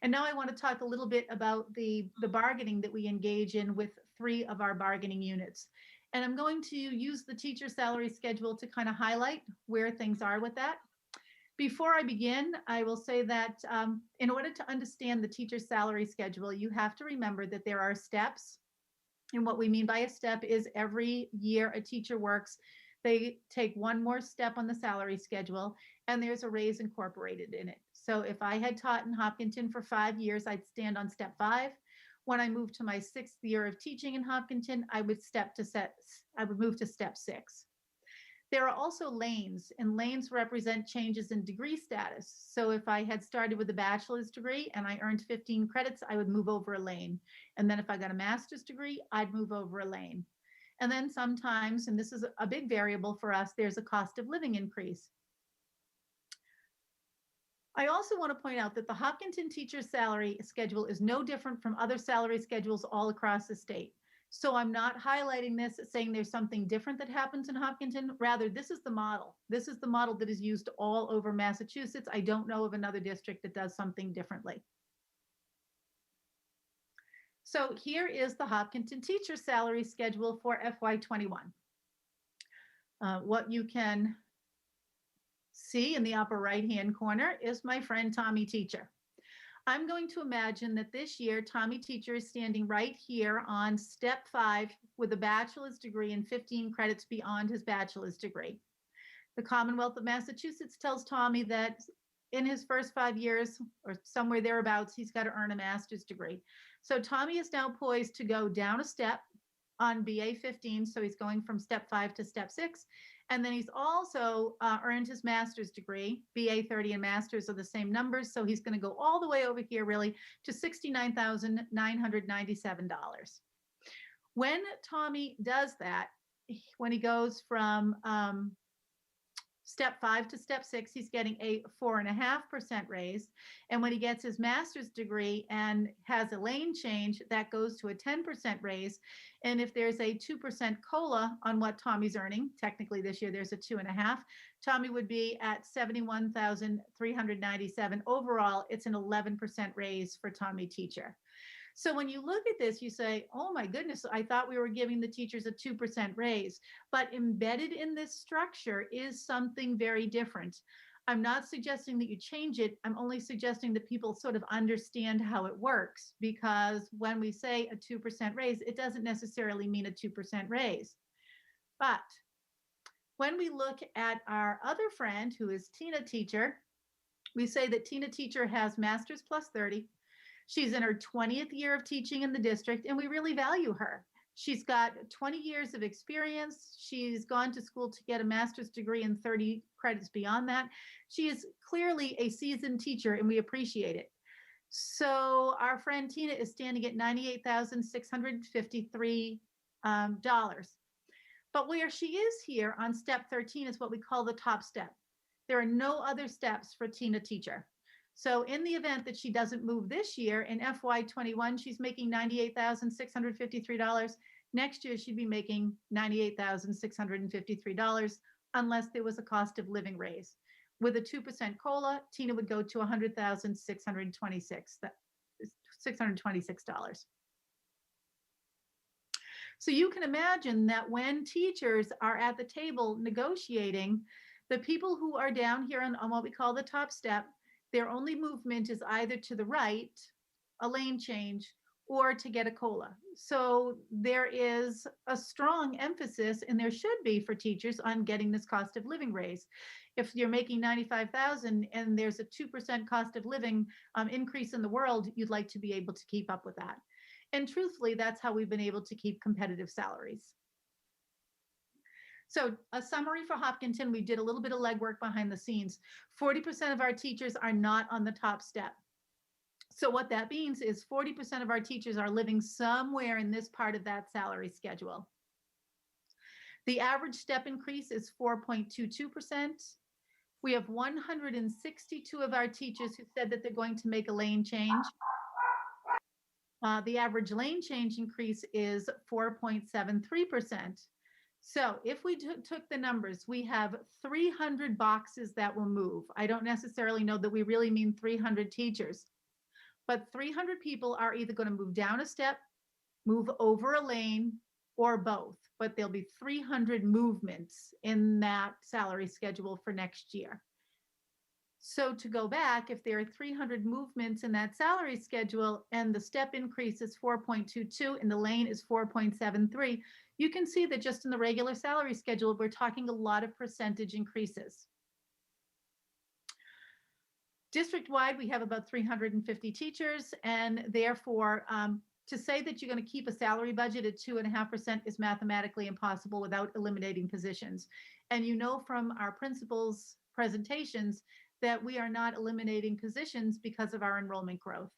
And now I want to talk a little bit about the bargaining that we engage in with 3 of our bargaining units. And I'm going to use the teacher salary schedule to kind of highlight where things are with that. Before I begin, I will say that in order to understand the teacher salary schedule, you have to remember that there are steps. And what we mean by a step is every year a teacher works, they take one more step on the salary schedule, and there's a raise incorporated in it. So if I had taught in Hopkinton for 5 years, I'd stand on step 5. When I moved to my 6th year of teaching in Hopkinton, I would move to step 6. There are also lanes, and lanes represent changes in degree status. So if I had started with a bachelor's degree and I earned 15 credits, I would move over a lane. And then if I got a master's degree, I'd move over a lane. And then sometimes, and this is a big variable for us, there's a cost of living increase. I also want to point out that the Hopkinton teacher salary schedule is no different from other salary schedules all across the state. So I'm not highlighting this saying there's something different that happens in Hopkinton. Rather, this is the model. This is the model that is used all over Massachusetts. I don't know of another district that does something differently. So here is the Hopkinton teacher salary schedule for FY21. What you can see in the upper right-hand corner is my friend Tommy Teacher. I'm going to imagine that this year, Tommy Teacher is standing right here on step 5 with a bachelor's degree and 15 credits beyond his bachelor's degree. The Commonwealth of Massachusetts tells Tommy that in his first 5 years or somewhere thereabouts, he's got to earn a master's degree. So Tommy is now poised to go down a step on BA 15. So he's going from step 5 to step 6. And then he's also earned his master's degree. BA 30 and master's are the same numbers. So he's going to go all the way over here really to $69,997. When Tommy does that, when he goes from step 5 to step 6, he's getting a 4.5% raise. And when he gets his master's degree and has a lane change, that goes to a 10% raise. And if there's a 2% COLA on what Tommy's earning, technically this year there's a 2.5, Tommy would be at $71,397. Overall, it's an 11% raise for Tommy Teacher. So when you look at this, you say, oh my goodness, I thought we were giving the teachers a 2% raise, but embedded in this structure is something very different. I'm not suggesting that you change it. I'm only suggesting that people sort of understand how it works, because when we say a 2% raise, it doesn't necessarily mean a 2% raise. But when we look at our other friend, who is Tina Teacher, we say that Tina Teacher has master's plus 30. She's in her 20th year of teaching in the district, and we really value her. She's got 20 years of experience. She's gone to school to get a master's degree and 30 credits beyond that. She is clearly a seasoned teacher, and we appreciate it. So our friend Tina is standing at $98,653. But where she is here on step 13 is what we call the top step. There are no other steps for Tina Teacher. So in the event that she doesn't move this year, in FY21, she's making $98,653. Next year, she'd be making $98,653 unless there was a cost of living raise. With a 2% COLA, Tina would go to $100,626. So you can imagine that when teachers are at the table negotiating, the people who are down here on what we call the top step, their only movement is either to the right, a lane change, or to get a COLA. So there is a strong emphasis, and there should be for teachers, on getting this cost of living raise. If you're making $95,000 and there's a 2% cost of living increase in the world, you'd like to be able to keep up with that. And truthfully, that's how we've been able to keep competitive salaries. So a summary for Hopkinton, we did a little bit of legwork behind the scenes. 40% of our teachers are not on the top step. So what that means is 40% of our teachers are living somewhere in this part of that salary schedule. The average step increase is 4.22%. We have 162 of our teachers who said that they're going to make a lane change. The average lane change increase is 4.73%. So if we took the numbers, we have 300 boxes that will move. I don't necessarily know that we really mean 300 teachers, but 300 people are either going to move down a step, move over a lane, or both, but there'll be 300 movements in that salary schedule for next year. So to go back, if there are 300 movements in that salary schedule and the step increase is 4.22 and the lane is 4.73, you can see that just in the regular salary schedule, we're talking a lot of percentage increases. District-wide, we have about 350 teachers, and therefore, to say that you're going to keep a salary budget at 2.5% is mathematically impossible without eliminating positions. And you know from our principals' presentations that we are not eliminating positions because of our enrollment growth.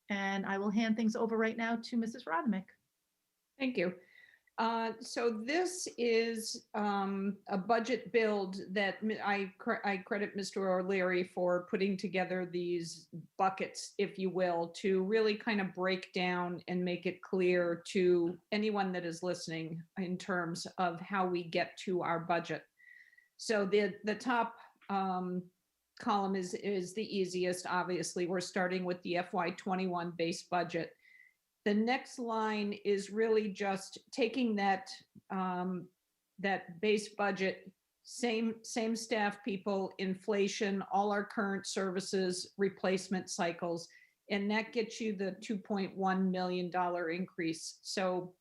And I will hand things over right now to Mrs. Rodemick. Thank you. So this is a budget build that I credit Mr. O'Leary for putting together these buckets, if you will, to really kind of break down and make it clear to anyone that is listening in terms of how we get to our budget. So the top column is the easiest. Obviously, we're starting with the FY21 base budget. The next line is really just taking that that base budget, same staff people, inflation, all our current services, replacement cycles, and that gets you the $2.1 million increase. So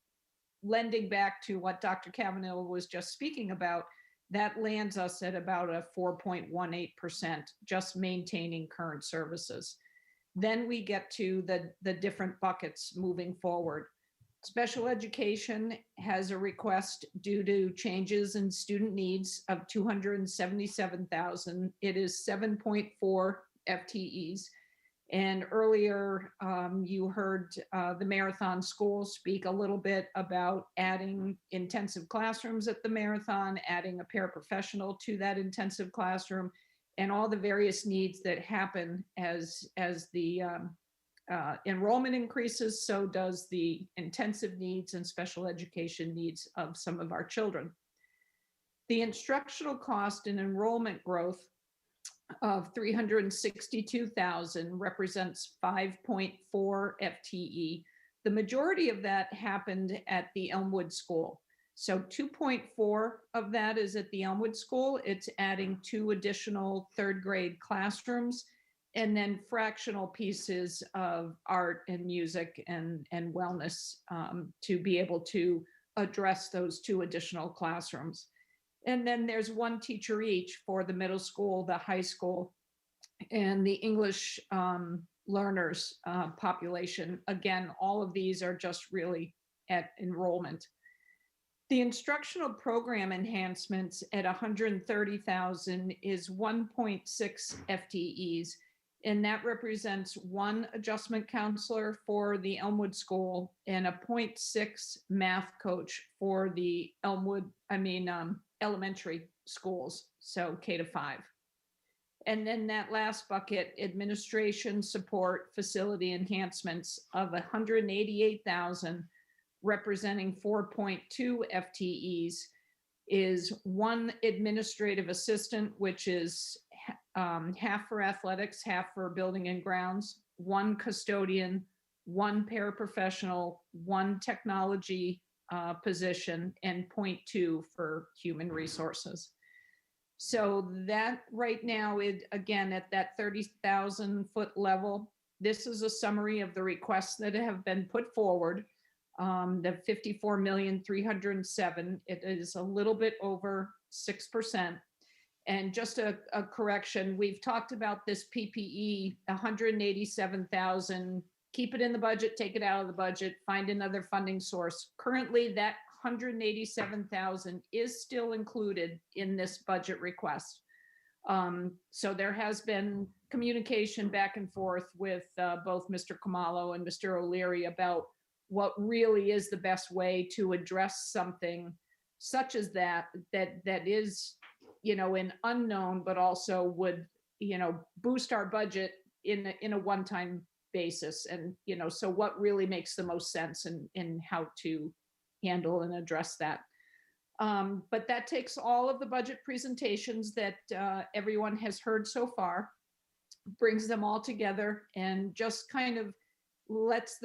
lending back to what Dr. Cavanaugh was just speaking about, that lands us at about a 4.18%, just maintaining current services. Then we get to the different buckets moving forward. Special education has a request due to changes in student needs of $277,000. It is 7.4 FTEs. And earlier you heard the Marathon School speak a little bit about adding intensive classrooms at the Marathon, adding a paraprofessional to that intensive classroom, and all the various needs that happen as the enrollment increases, so does the intensive needs and special education needs of some of our children. The instructional cost and enrollment growth of 362,000 represents 5.4 FTE. The majority of that happened at the Elmwood School. So 2.4 of that is at the Elmwood School. It's adding 2 additional third grade classrooms, and then fractional pieces of art and music and wellness to be able to address those 2 additional classrooms. And then there's 1 teacher each for the middle school, the high school, and the English learners population. Again, all of these are just really at enrollment. The instructional program enhancements at 130,000 is 1.6 FTEs, and that represents 1 adjustment counselor for the Elmwood School and a 0.6 math coach for the elementary schools, so K-5. And then that last bucket, administration support facility enhancements of 188,000, representing 4.2 FTEs, is 1 administrative assistant, which is half for athletics, half for building and grounds, 1 custodian, 1 paraprofessional, 1 technology position, and 0.2 for human resources. So that right now is, again, at that 30,000 foot level. This is a summary of the requests that have been put forward. The 54,307,000, it is a little bit over 6%. And just a correction, we've talked about this PPE, 187,000, keep it in the budget, take it out of the budget, find another funding source. Currently, that 187,000 is still included in this budget request. So there has been communication back and forth with both Mr. Khumalo and Mr. O'Leary about what really is the best way to address something such as that is, an unknown, but also would, boost our budget in a one-time basis. And, so what really makes the most sense in how to handle and address that. But that takes all of the budget presentations that everyone has heard so far, brings them all together, and just kind of lets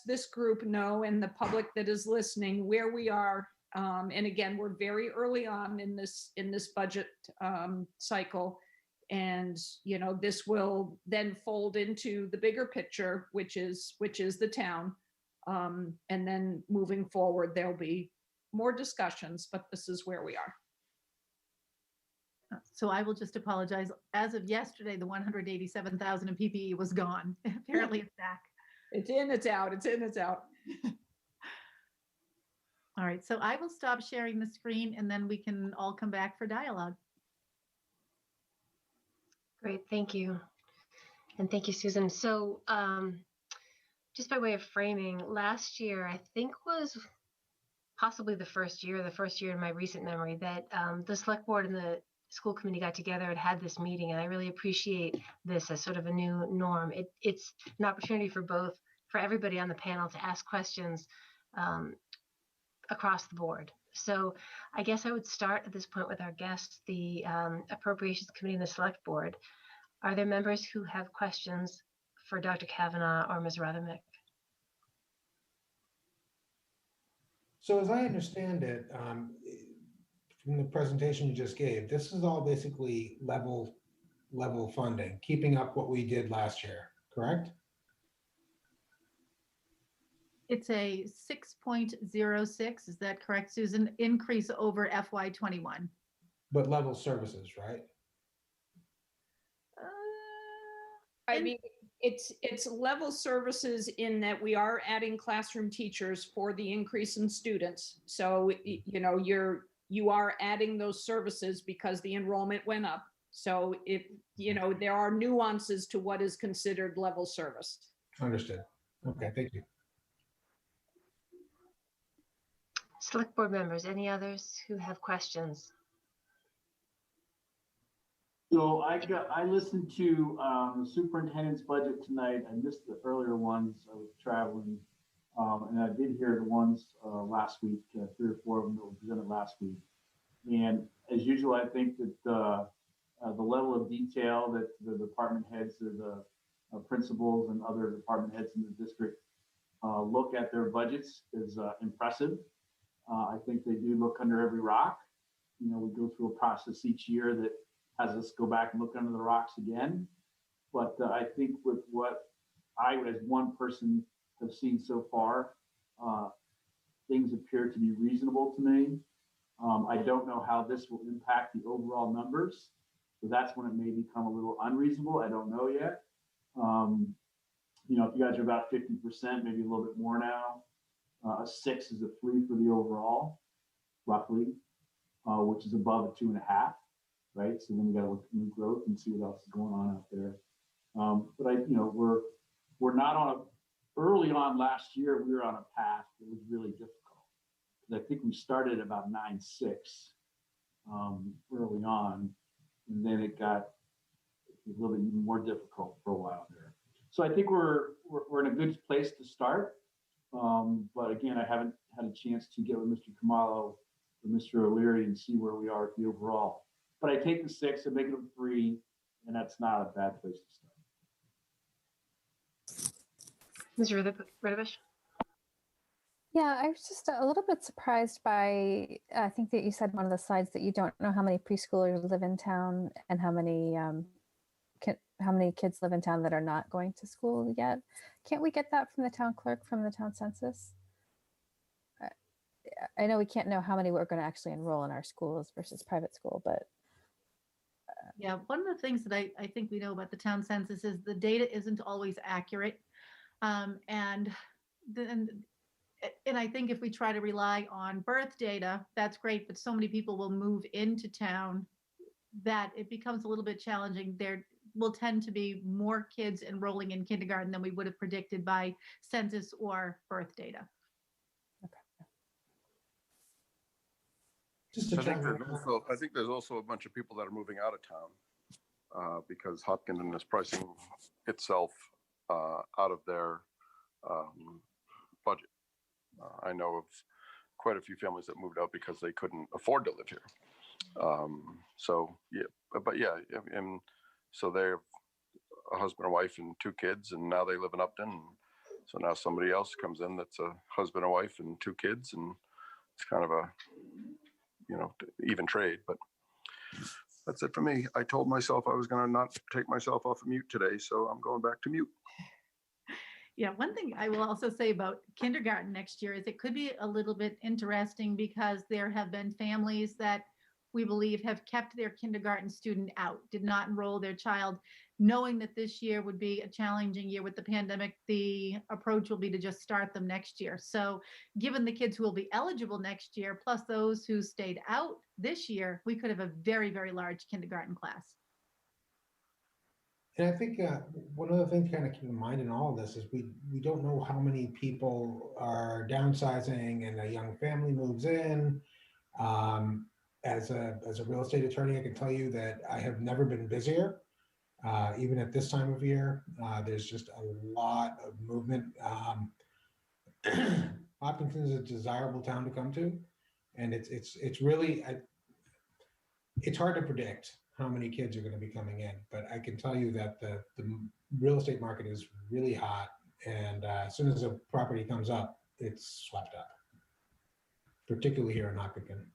this group know and the public that is listening where we are. And again, we're very early on in this budget cycle. And, you know, this will then fold into the bigger picture, which is the town. And then moving forward, there'll be more discussions, but this is where we are. So I will just apologize. As of yesterday, the 187,000 in PPE was gone. Apparently it's back. It's in, it's out, it's in, it's out. All right, so I will stop sharing the screen and then we can all come back for dialogue. Great, thank you. And thank you, Susan. So just by way of framing, last year, I think was possibly the first year in my recent memory that the select board and the school committee got together and had this meeting. And I really appreciate this as sort of a new norm. It's an opportunity for everybody on the panel to ask questions across the board. So I guess I would start at this point with our guests, the Appropriations Committee and the Select Board. Are there members who have questions for Dr. Cavanaugh or Ms. Rothermick? So as I understand it, from the presentation you just gave, this is all basically level funding, keeping up what we did last year, correct? It's a 6.06, is that correct, Susan? Increase over FY21. But level services, right? I mean, it's level services in that we are adding classroom teachers for the increase in students. So, you know, you are adding those services because the enrollment went up. So you know, there are nuances to what is considered level service. Understood. Okay, thank you. Select board members, any others who have questions? So I listened to the superintendent's budget tonight. I missed the earlier ones. I was traveling, and I did hear the ones last week, 3 or 4 of them that were presented last week. And as usual, I think that the level of detail that the department heads or the principals and other department heads in the district look at their budgets is impressive. I think they do look under every rock. You know, we go through a process each year that has us go back and look under the rocks again. But I think with what I, as one person, have seen so far, things appear to be reasonable to me. I don't know how this will impact the overall numbers. So that's when it may become a little unreasonable. I don't know yet. You know, if you guys are about 50%, maybe a little bit more now. A 6 is a 3 for the overall, roughly, which is above a 2.5, right? So then we got to look at new growth and see what else is going on out there. But you know, we're not on early on last year, we were on a path that was really difficult. I think we started about 9.6 early on, and then it got a little bit even more difficult for a while there. So I think we're in a good place to start. But again, I haven't had a chance to get with Mr. Kamalo or Mr. O'Leary and see where we are at the overall. But I take the 6 and make it a 3, and that's not a bad place to start. Ms. Riddivish? Yeah, I was just a little bit surprised by, I think that you said on one of the slides that you don't know how many preschoolers live in town and how many kids live in town that are not going to school yet. Can't we get that from the town clerk, from the town census? I know we can't know how many we're going to actually enroll in our schools versus private school, but. Yeah, one of the things that I think we know about the town census is the data isn't always accurate. And I think if we try to rely on birth data, that's great, but so many people will move into town that it becomes a little bit challenging. There will tend to be more kids enrolling in kindergarten than we would have predicted by census or birth data. I think there's also a bunch of people that are moving out of town because Hopkins is pricing itself out of their budget. I know of quite a few families that moved out because they couldn't afford to live here. So yeah, but yeah, and so they're a husband and wife and 2 kids, and now they live in Upton. So now somebody else comes in that's a husband and wife and 2 kids, and it's kind of a, even trade. But that's it for me. I told myself I was going to not take myself off of mute today, so I'm going back to mute. Yeah, one thing I will also say about kindergarten next year is it could be a little bit interesting because there have been families that we believe have kept their kindergarten student out, did not enroll their child, knowing that this year would be a challenging year with the pandemic. The approach will be to just start them next year. So given the kids who will be eligible next year, plus those who stayed out this year, we could have a very, very large kindergarten class. And I think one of the things to kind of keep in mind in all of this is we don't know how many people are downsizing and a young family moves in. As a real estate attorney, I can tell you that I have never been busier. Even at this time of year, there's just a lot of movement. Hopkinton is a desirable town to come to, and it's really it's hard to predict how many kids are going to be coming in, but I can tell you that the real estate market is really hot, and as soon as a property comes up, it's swept up, particularly here in Hopkinton.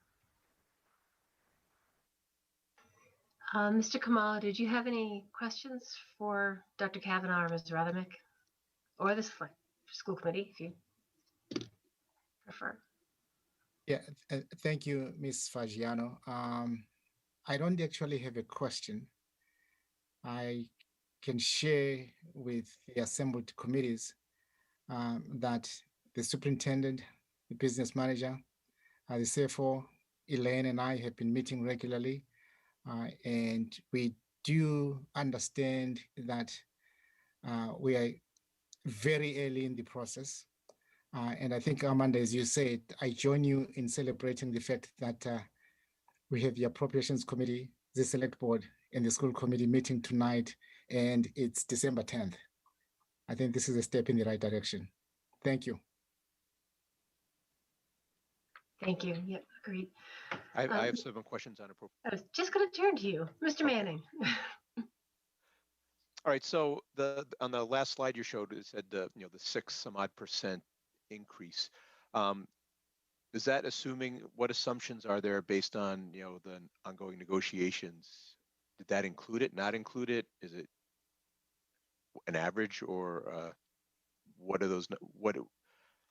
Mr. Kamal, did you have any questions for Dr. Cavanaugh or Ms. Rothermick, or the school committee, if you prefer? Yeah, thank you, Ms. Fagiano. I don't actually have a question. I can share with the assembled committees that the superintendent, the business manager, the CFO, Elaine, and I have been meeting regularly. And we do understand that we are very early in the process. And I think, Amanda, as you said, I join you in celebrating the fact that we have the Appropriations Committee, the Select Board, and the School Committee meeting tonight, and it's December 10th. I think this is a step in the right direction. Thank you. Thank you. Yep, agreed. I have some questions on appropriate. I was just going to turn to you, Mr. Manning. All right. So on the last slide you showed, it said the 6% increase. Is that assuming, what assumptions are there based on the ongoing negotiations? Did that include it? Not include it? Is it an average, or what are those?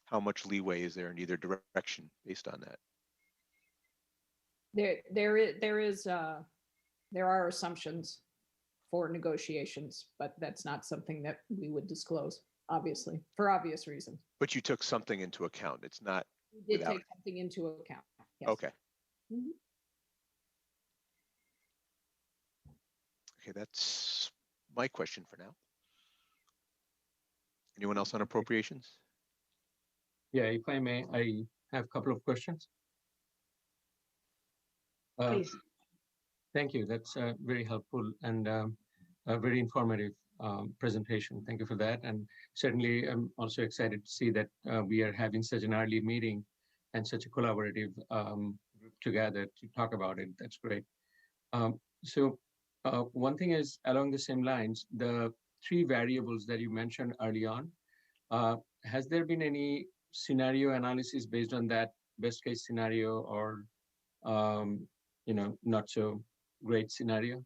How much leeway is there in either direction based on that? There are assumptions for negotiations, but that's not something that we would disclose, obviously, for obvious reasons. But you took something into account. It's not. We did take something into account. Yes. Okay. Mm-hmm. Okay, that's my question for now. Anyone else on appropriations? Yeah, if I may, I have a couple of questions. Please. Thank you. That's very helpful and a very informative presentation. Thank you for that. And certainly, I'm also excited to see that we are having such an early meeting and such a collaborative group together to talk about it. That's great. So one thing is, along the same lines, the 3 variables that you mentioned early on, has there been any scenario analysis based on that best case scenario or not so great scenario?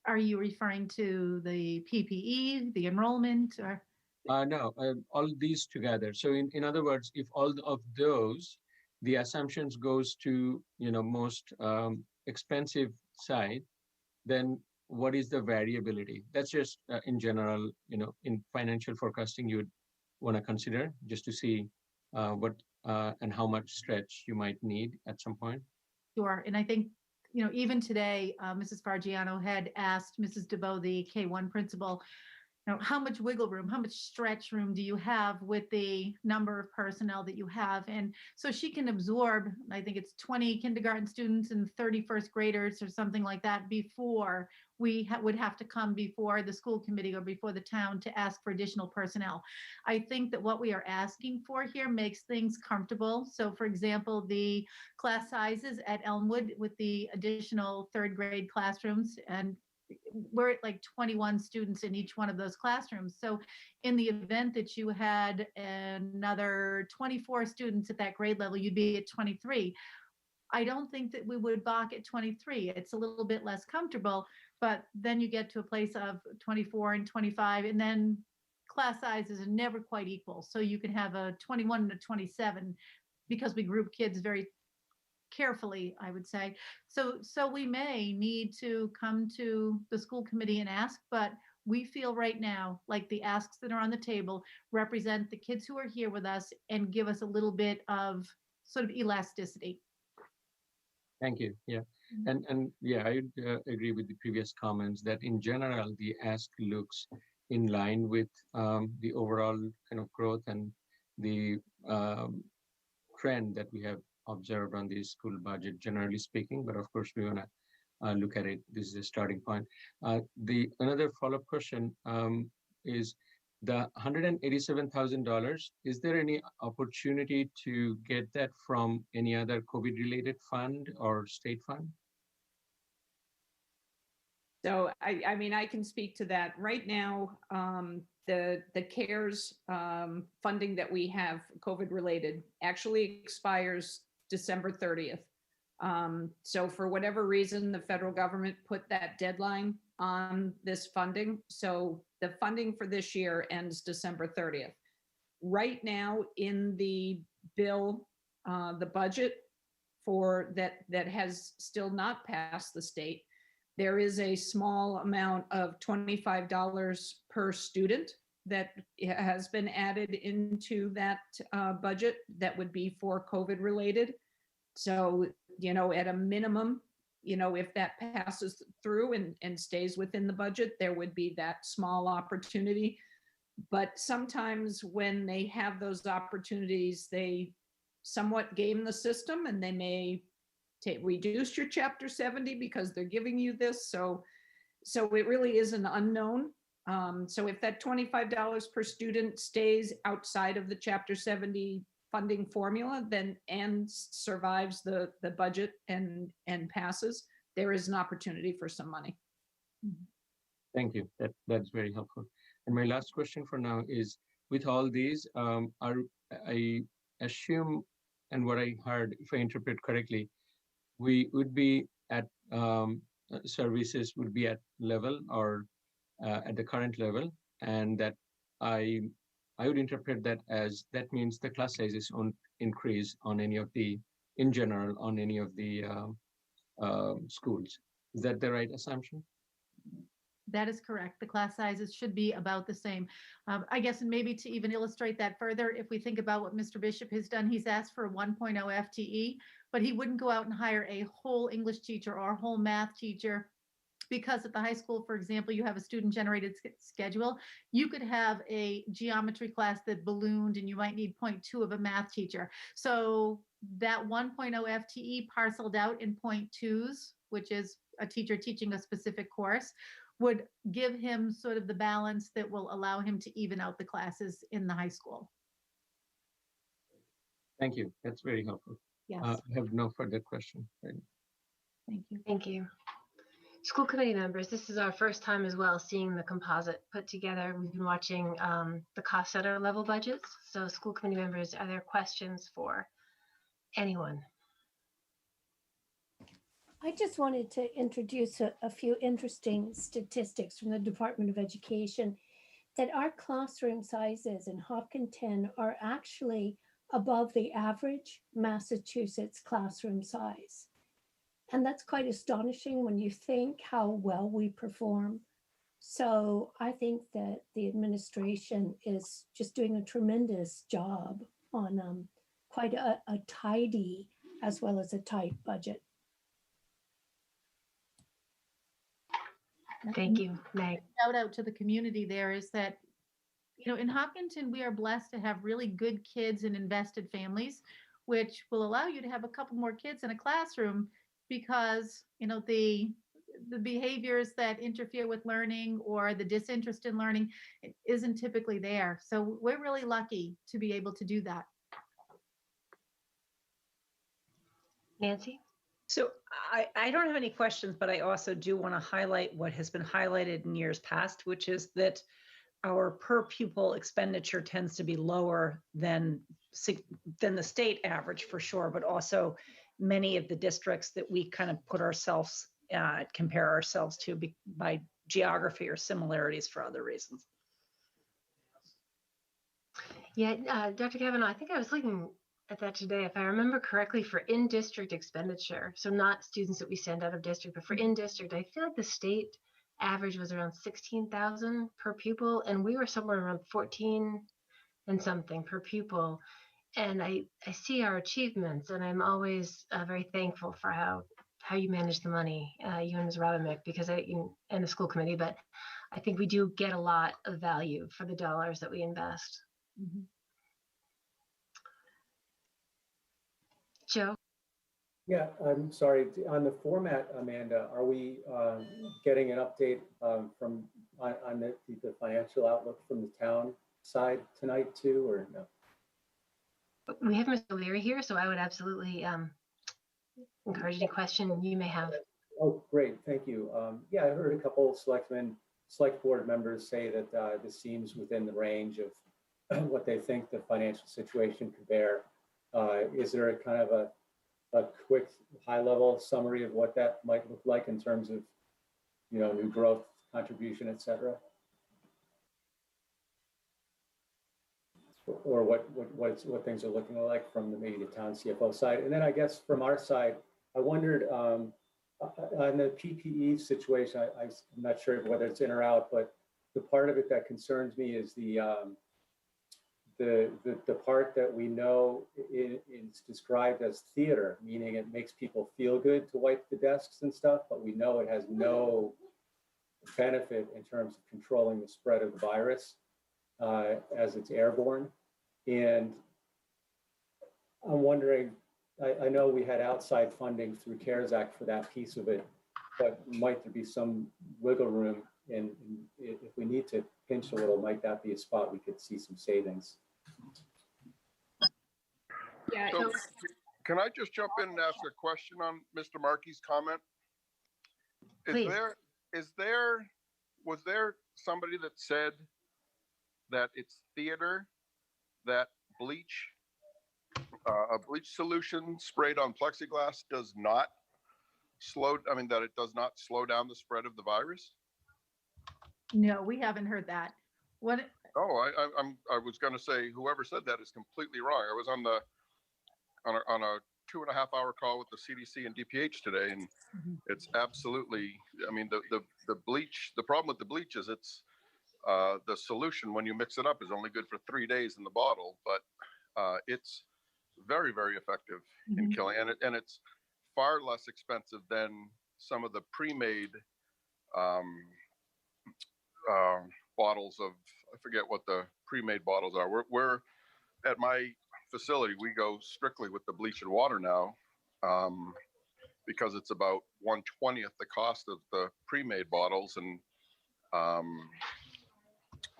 Are you referring to the PPE, the enrollment, or? No, all these together. So in other words, if all of those, the assumptions goes to most expensive side, then what is the variability? That's just in general, in financial forecasting, you would want to consider just to see what and how much stretch you might need at some point. Sure. And I think, even today, Mrs. Fargiano had asked Mrs. DeBow, the K1 principal, how much wiggle room, how much stretch room do you have with the number of personnel that you have? And so she can absorb, I think it's 20 kindergarten students and 30 first graders or something like that before we would have to come before the school committee or before the town to ask for additional personnel. I think that what we are asking for here makes things comfortable. So for example, the class sizes at Elmwood with the additional 3rd grade classrooms, and we're at like 21 students in each one of those classrooms. So in the event that you had another 24 students at that grade level, you'd be at 23. I don't think that we would balk at 23. It's a little bit less comfortable, but then you get to a place of 24 and 25, and then class sizes are never quite equal. So you can have a 21 and a 27 because we group kids very carefully, I would say. So we may need to come to the school committee and ask, but we feel right now like the asks that are on the table represent the kids who are here with us and give us a little bit of sort of elasticity. Thank you. Yeah. And yeah, I agree with the previous comments that in general, the ask looks in line with the overall kind of growth and the trend that we have observed on the school budget, generally speaking. But of course, we want to look at it. This is a starting point. The another follow-up question is the $187,000. Is there any opportunity to get that from any other COVID-related fund or state fund? So I mean, I can speak to that. Right now, the CARES funding that we have COVID related actually expires December 30th. So for whatever reason, the federal government put that deadline on this funding. So the funding for this year ends December 30th. Right now in the bill, the budget for that has still not passed the state, there is a small amount of $25 per student that has been added into that budget that would be for COVID related. So, you know, at a minimum, you know, if that passes through and stays within the budget, there would be that small opportunity. But sometimes when they have those opportunities, they somewhat game the system and they may reduce your chapter 70 because they're giving you this. So it really is an unknown. So if that $25 per student stays outside of the chapter 70 funding formula, then and survives the budget and passes, there is an opportunity for some money. Thank you. That's very helpful. And my last question for now is, with all these, I assume, and what I heard, if I interpret correctly, we would be at services would be at level or at the current level, and that I would interpret that as that means the class sizes won't increase on any of the, in general, on any of the schools. Is that the right assumption? That is correct. The class sizes should be about the same. I guess, and maybe to even illustrate that further, if we think about what Mr. Bishop has done, he's asked for a 1.0 FTE, but he wouldn't go out and hire a whole English teacher or a whole math teacher, because at the high school, for example, you have a student-generated schedule. You could have a geometry class that ballooned and you might need 0.2 of a math teacher. So that 1.0 FTE parceled out in 0.2s, which is a teacher teaching a specific course, would give him sort of the balance that will allow him to even out the classes in the high school. Thank you. That's very helpful. Yes. I have no further question. Thank you. Thank you. School committee members, this is our first time as well seeing the composite put together. We've been watching the cost center level budgets. So school committee members, are there questions for anyone? I just wanted to introduce a few interesting statistics from the Department of Education, that our classroom sizes in Hopkinton are actually above the average Massachusetts classroom size. And that's quite astonishing when you think how well we perform. So I think that the administration is just doing a tremendous job on quite a tidy as well as a tight budget. Thank you, Meg. Shout out to the community there is that, you know, in Hopkinton, we are blessed to have really good kids and invested families, which will allow you to have a couple more kids in a classroom because, you know, the behaviors that interfere with learning or the disinterest in learning isn't typically there. So we're really lucky to be able to do that. Nancy? So I don't have any questions, but I also do want to highlight what has been highlighted in years past, which is that our per pupil expenditure tends to be lower than the state average for sure, but also many of the districts that we kind of put ourselves, compare ourselves to by geography or similarities for other reasons. Yeah, Dr. Cavanaugh, I think I was looking at that today. If I remember correctly, for in-district expenditure, so not students that we send out of district, but for in-district, I feel like the state average was around 16,000 per pupil, and we were somewhere around 14 and something per pupil. And I see our achievements, and I'm always very thankful for how you manage the money, you and Ms. Robinick, because and the school committee, but I think we do get a lot of value for the dollars that we invest. Mm-hmm. Joe? Yeah, I'm sorry. On the format, Amanda, are we getting an update on the financial outlook from the town side tonight too, or no? We have Mr. Leary here, so I would absolutely encourage any question you may have. Oh, great. Thank you. Yeah, I heard a couple of select board members say that this seems within the range of what they think the financial situation could bear. Is there a kind of a quick high-level summary of what that might look like in terms of, new growth, contribution, et cetera? Or what things are looking like from maybe the town CFO side. And then I guess from our side, I wondered on the PPE situation, I'm not sure whether it's in or out, but the part of it that concerns me is the part that we know is described as theater, meaning it makes people feel good to wipe the desks and stuff, but we know it has no benefit in terms of controlling the spread of the virus as it's airborne. And I'm wondering, I know we had outside funding through CARES Act for that piece of it, but might there be some wiggle room in if we need to pinch a little, might that be a spot we could see some savings? Yeah. So can I just jump in and ask a question on Mr. Markey's comment? Please. Was there somebody that said that it's theater, that bleach, a bleach solution sprayed on plexiglass does not that it does not slow down the spread of the virus? No, we haven't heard that. What? Oh, I was going to say whoever said that is completely wrong. I was on a 2.5 hour call with the CDC and DPH today, and it's absolutely. I mean, the bleach. The problem with the bleach is it's the solution when you mix it up is only good for 3 days in the bottle, but it's very, very effective in killing, and it's far less expensive than some of the pre-made bottles of, I forget what the pre-made bottles are. We're at my facility, we go strictly with the bleach and water now because it's about 1/20th the cost of the pre-made bottles. And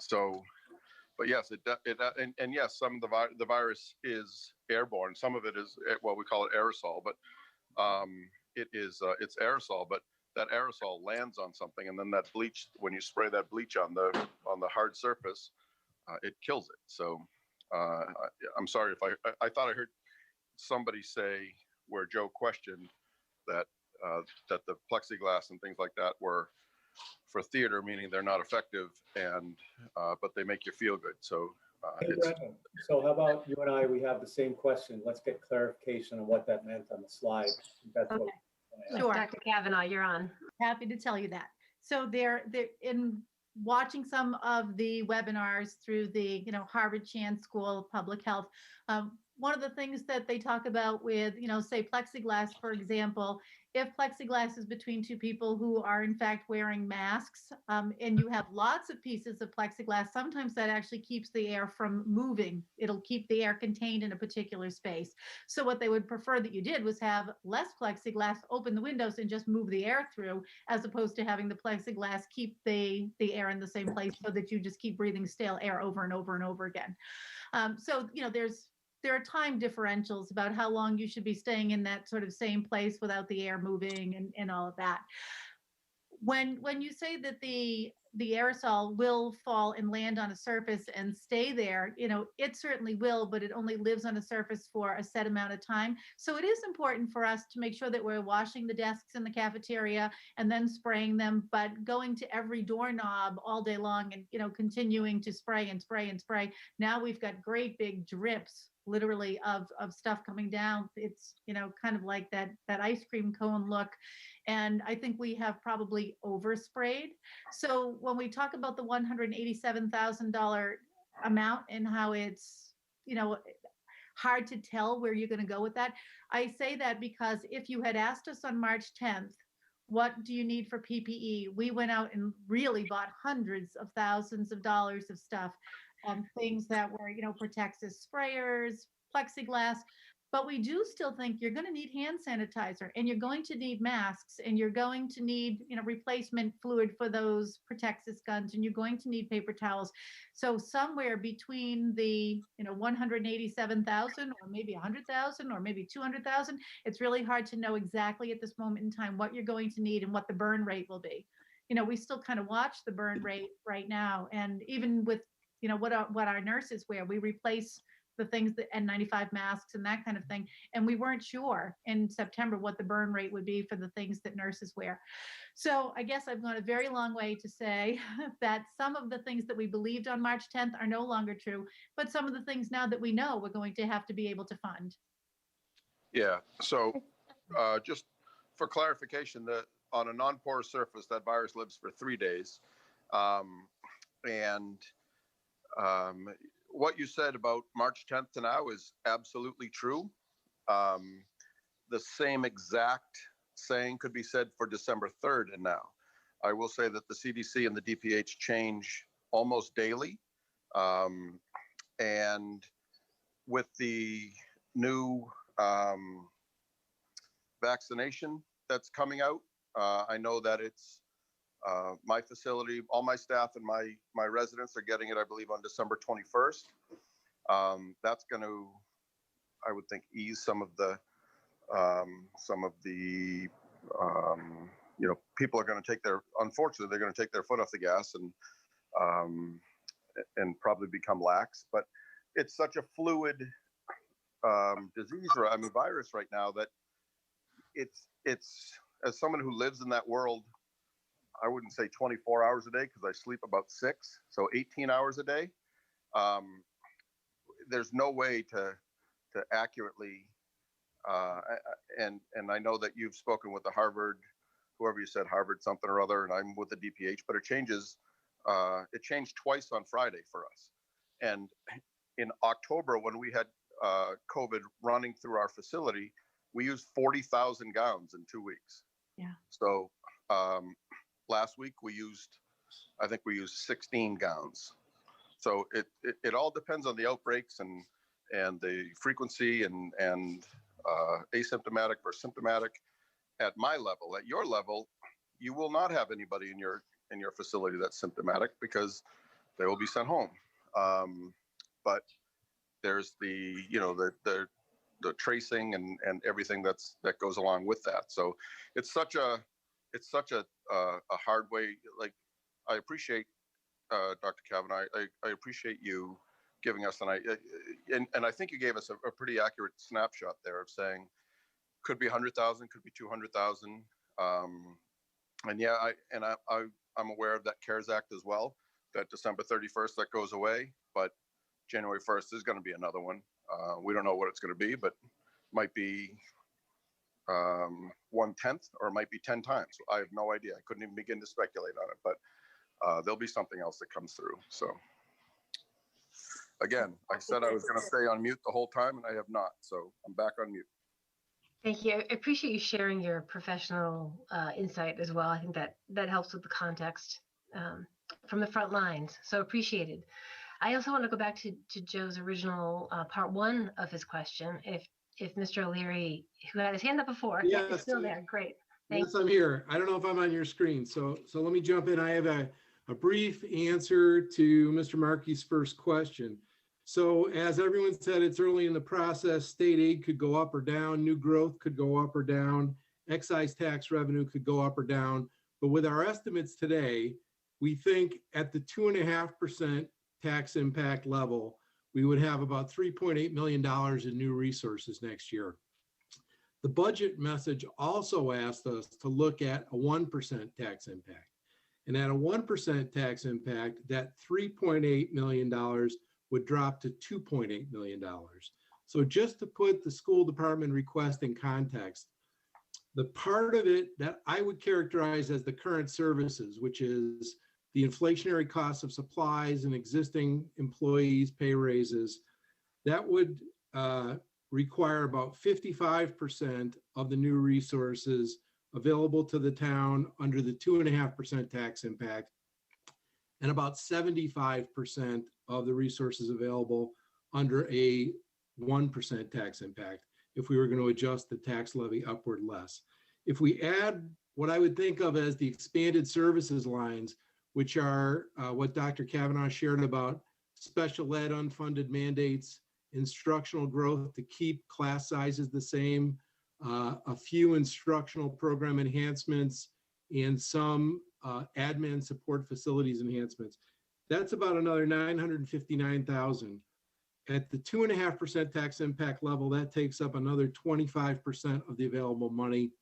so, but yes, and yes, some of the virus is airborne. Some of it is, well, we call it aerosol, but it's aerosol, but that aerosol lands on something, and then that bleach, when you spray that bleach on the hard surface, it kills it. So I'm sorry if I thought I heard somebody say where Joe questioned that that the plexiglass and things like that were for theater, meaning they're not effective, and but they make you feel good. So so how about you and I? We have the same question. Let's get clarification on what that meant on the slide. That's okay. Sure. Dr. Cavanaugh, you're on. Happy to tell you that. So they're in watching some of the webinars through the Harvard Chan School of Public Health. One of the things that they talk about with, say plexiglass, for example, if plexiglass is between two people who are in fact wearing masks, and you have lots of pieces of plexiglass, sometimes that actually keeps the air from moving. It'll keep the air contained in a particular space. So what they would prefer that you did was have less plexiglass, open the windows and just move the air through, as opposed to having the plexiglass keep the air in the same place so that you just keep breathing stale air over and over and over again. So, there are time differentials about how long you should be staying in that sort of same place without the air moving and all of that. When you say that the aerosol will fall and land on a surface and stay there, it certainly will, but it only lives on a surface for a set amount of time. So it is important for us to make sure that we're washing the desks in the cafeteria and then spraying them, but going to every doorknob all day long and, continuing to spray and spray and spray. Now we've got great big drips literally of stuff coming down. It's, kind of like that ice cream cone look. And I think we have probably oversprayed. So when we talk about the $187,000 amount and how it's, hard to tell where you're going to go with that, I say that because if you had asked us on March 10th, what do you need for PPE? We went out and really bought hundreds of thousands of dollars of stuff, things that were, Protexis sprayers, plexiglass. But we do still think you're going to need hand sanitizer, and you're going to need masks, and you're going to need, replacement fluid for those Protexis guns, and you're going to need paper towels. So somewhere between the, 187,000 or maybe 100,000 or maybe 200,000, it's really hard to know exactly at this moment in time what you're going to need and what the burn rate will be. We still kind of watch the burn rate right now, and even with, what our nurses wear, we replace the things that N95 masks and that kind of thing. And we weren't sure in September what the burn rate would be for the things that nurses wear. So I guess I've gone a very long way to say that some of the things that we believed on March 10th are no longer true, but some of the things now that we know we're going to have to be able to fund. Yeah, so just for clarification, on a non-porous surface, that virus lives for 3 days. What you said about March 10th to now is absolutely true. The same exact saying could be said for December 3rd and now. I will say that the CDC and the DPH change almost daily. And with the new vaccination that's coming out, I know that it's my facility, all my staff and my residents are getting it, I believe, on December 21st. That's going to, I would think, ease some of the people are going to unfortunately, they're going to take their foot off the gas and probably become lax. But it's such a fluid disease, virus right now that it's as someone who lives in that world, I wouldn't say 24 hours a day because I sleep about 6, so 18 hours a day. There's no way to accurately, and I know that you've spoken with the Harvard, whoever you said, Harvard something or other, and I'm with the DPH, but it changed twice on Friday for us. And in October, when we had COVID running through our facility, we used 40,000 gowns in 2 weeks. Yeah. So last week I think we used 16 gowns. So it all depends on the outbreaks and the frequency and asymptomatic or symptomatic. At my level, at your level, you will not have anybody in your facility that's symptomatic because they will be sent home. But there's the tracing and everything that goes along with that. So it's such a hard way. Like, I appreciate Dr. Cavanaugh. I appreciate you giving us and I think you gave us a pretty accurate snapshot there of saying could be 100,000, could be 200,000. And yeah, I'm aware of that CARES Act as well. That December 31st that goes away, but January 1st is going to be another one. We don't know what it's going to be, but might be 1/10 or it might be 10 times. I have no idea. I couldn't even begin to speculate on it, but there'll be something else that comes through. So again, I said I was going to stay on mute the whole time and I have not. So I'm back on mute. Thank you. I appreciate you sharing your professional insight as well. I think that helps with the context from the front lines. So appreciated. I also want to go back to Joe's original part one of his question. If Mr. O'Leary, who had his hand up before, is still there, great. Yes, I'm here. I don't know if I'm on your screen, so let me jump in. I have a brief answer to Mr. Markey's first question. So as everyone said, it's early in the process. State aid could go up or down, new growth could go up or down, excise tax revenue could go up or down. But with our estimates today, we think at the 2.5% tax impact level, we would have about $3.8 million in new resources next year. The budget message also asked us to look at a 1% tax impact. And at a 1% tax impact, that $3.8 million would drop to $2.8 million. So just to put the school department request in context, the part of it that I would characterize as the current services, which is the inflationary costs of supplies and existing employees' pay raises, that would require about 55% of the new resources available to the town under the 2.5% tax impact, and about 75% of the resources available under a 1% tax impact if we were going to adjust the tax levy upward less. If we add what I would think of as the expanded services lines, which are what Dr. Cavanaugh shared about special ed unfunded mandates, instructional growth to keep class sizes the same, a few instructional program enhancements, and some admin support facilities enhancements. That's about another $959,000. At the 2.5% tax impact level, that takes up another 25% of the available money.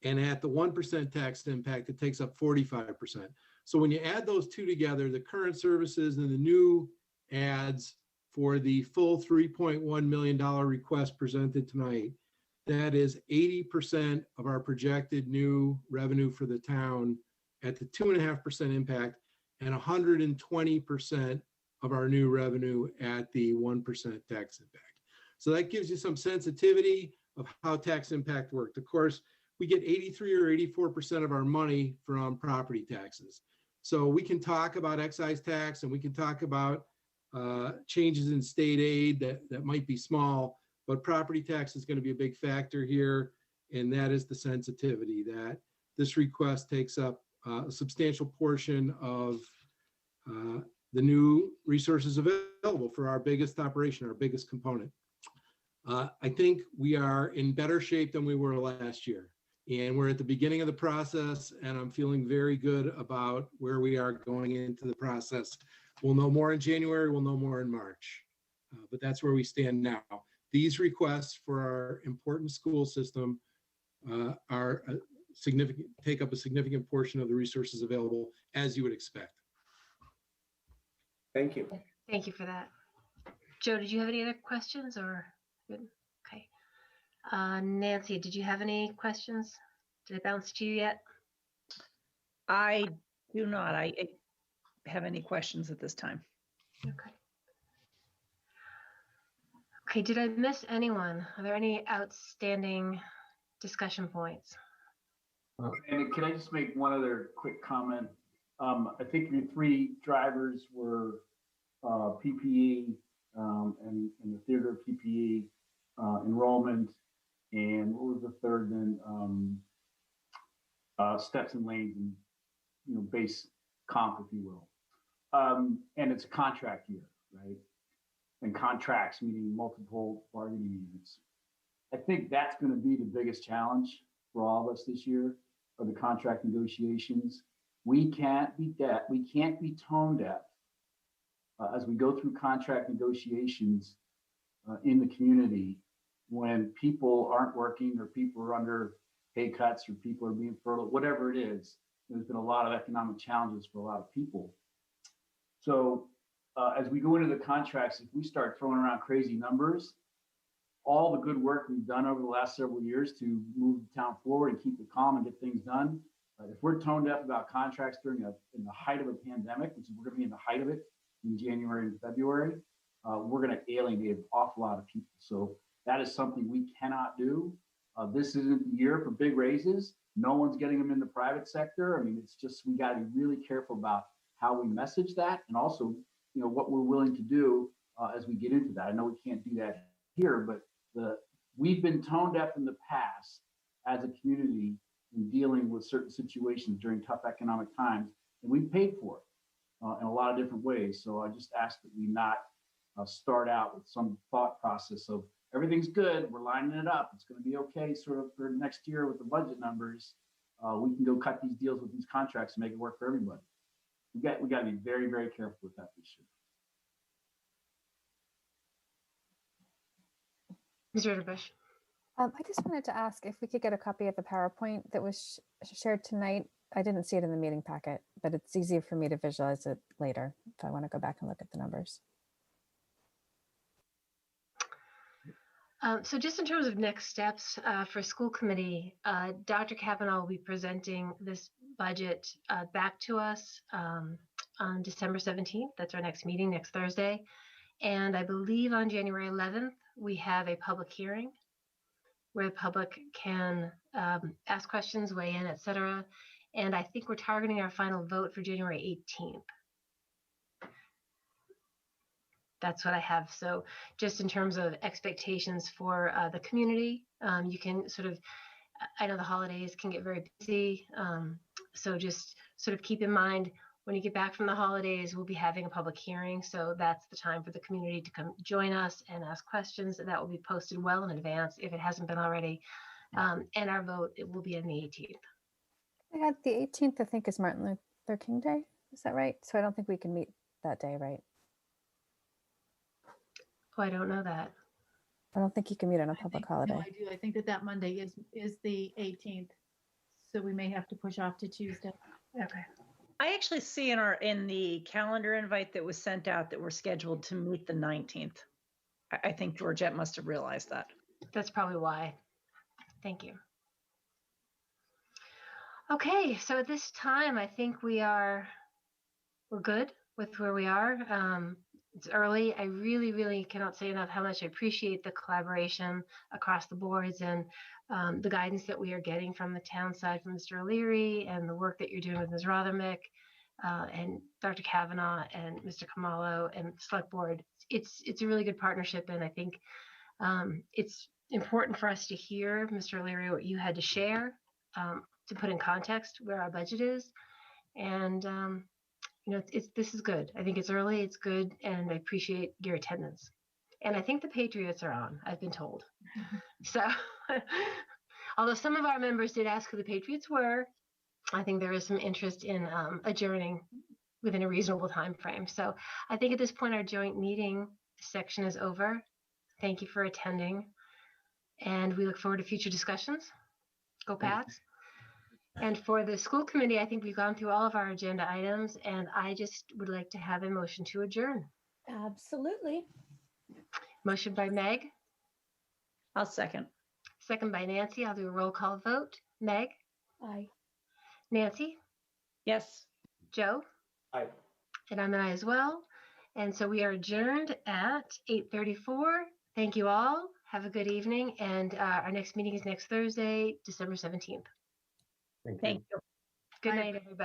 And at the 1% tax impact, it takes up 45%. So when you add those two together, the current services and the new adds for the full $3.1 million request presented tonight, that is 80% of our projected new revenue for the town at the 2.5% impact, and 120% of our new revenue at the 1% tax impact. So that gives you some sensitivity of how tax impact worked. Of course, we get 83 or 84% of our money from property taxes. So we can talk about excise tax and we can talk about changes in state aid that might be small, but property tax is going to be a big factor here. And that is the sensitivity that this request takes up a substantial portion of the new resources available for our biggest operation, our biggest component. I think we are in better shape than we were last year. And we're at the beginning of the process, and I'm feeling very good about where we are going into the process. We'll know more in January, we'll know more in March, but that's where we stand now. These requests for our important school system are significant, take up a significant portion of the resources available, as you would expect. Thank you. Thank you for that. Joe, did you have any other questions or? Good. Okay. Nancy, did you have any questions? Did it bounce to you yet? I do not. I have any questions at this time. Okay. Okay, did I miss anyone? Are there any outstanding discussion points? And can I just make one other quick comment? I think your three drivers were PPE and the theater PPE, enrollment, and what was the third then? Steps and lanes and base comp, if you will. And it's a contract year, right? And contracts meaning multiple bargaining units. I think that's going to be the biggest challenge for all of us this year, are the contract negotiations. We can't be deaf. We can't be tone deaf as we go through contract negotiations in the community when people aren't working or people are under pay cuts or people are being furloughed, whatever it is. There's been a lot of economic challenges for a lot of people. So as we go into the contracts, if we start throwing around crazy numbers, all the good work we've done over the last several years to move the town forward and keep it calm and get things done, if we're tone deaf about contracts in the height of a pandemic, which is we're going to be in the height of it in January and February, we're going to alienate an awful lot of people. So that is something we cannot do. This isn't the year for big raises. No one's getting them in the private sector. I mean, it's just, we got to be really careful about how we message that, and also, what we're willing to do as we get into that. I know we can't do that here, but we've been tone deaf in the past as a community in dealing with certain situations during tough economic times, and we paid for it in a lot of different ways. So I just ask that we not start out with some thought process of everything's good, we're lining it up, it's going to be okay sort of for next year with the budget numbers. We can go cut these deals with these contracts and make it work for everybody. We got to be very, very careful with that this year. Ms. Ritterbusch. I just wanted to ask if we could get a copy of the PowerPoint that was shared tonight. I didn't see it in the meeting packet, but it's easier for me to visualize it later if I want to go back and look at the numbers. So just in terms of next steps for school committee, Dr. Cavanaugh will be presenting this budget back to us on December 17th. That's our next meeting next Thursday. And I believe on January 11th, we have a public hearing where the public can ask questions, weigh in, et cetera. And I think we're targeting our final vote for January 18th. That's what I have. So just in terms of expectations for the community, you can sort of, I know the holidays can get very busy. So just sort of keep in mind when you get back from the holidays, we'll be having a public hearing. So that's the time for the community to come join us and ask questions. That will be posted well in advance if it hasn't been already. And our vote, it will be on the 18th. I had the 18th, I think, is Martin Luther King Day. Is that right? So I don't think we can meet that day, right? Oh, I don't know that. I don't think you can meet on a public holiday. No, I do. I think that Monday is the 18th. So we may have to push off to Tuesday. Okay. I actually see in the calendar invite that was sent out that we're scheduled to meet the 19th. I think Georgette must have realized that. That's probably why. Thank you. Okay, so at this time, I think we're good with where we are. It's early. I really, really cannot say enough how much I appreciate the collaboration across the boards and the guidance that we are getting from the town side from Mr. O'Leary and the work that you're doing with Ms. Rothermick and Dr. Cavanaugh and Mr. Kamalo and Select Board. It's a really good partnership, and I think it's important for us to hear, Mr. O'Leary, what you had to share to put in context where our budget is. And you know, this is good. I think it's early, it's good, and I appreciate your attendance. And I think the Patriots are on, I've been told. So, although some of our members did ask who the Patriots were, I think there is some interest in adjourning within a reasonable time frame. So I think at this point, our joint meeting section is over. Thank you for attending. And we look forward to future discussions. Go Pats. And for the school committee, I think we've gone through all of our agenda items, and I just would like to have a motion to adjourn. Absolutely. Motion by Meg. I'll second. Second by Nancy. I'll do a roll call vote. Meg? Aye. Nancy? Yes. Joe? Aye. And I'm an aye as well. And so we are adjourned at 8:34. Thank you all. Have a good evening. And our next meeting is next Thursday, December 17th. Thank you. Good night, everybody.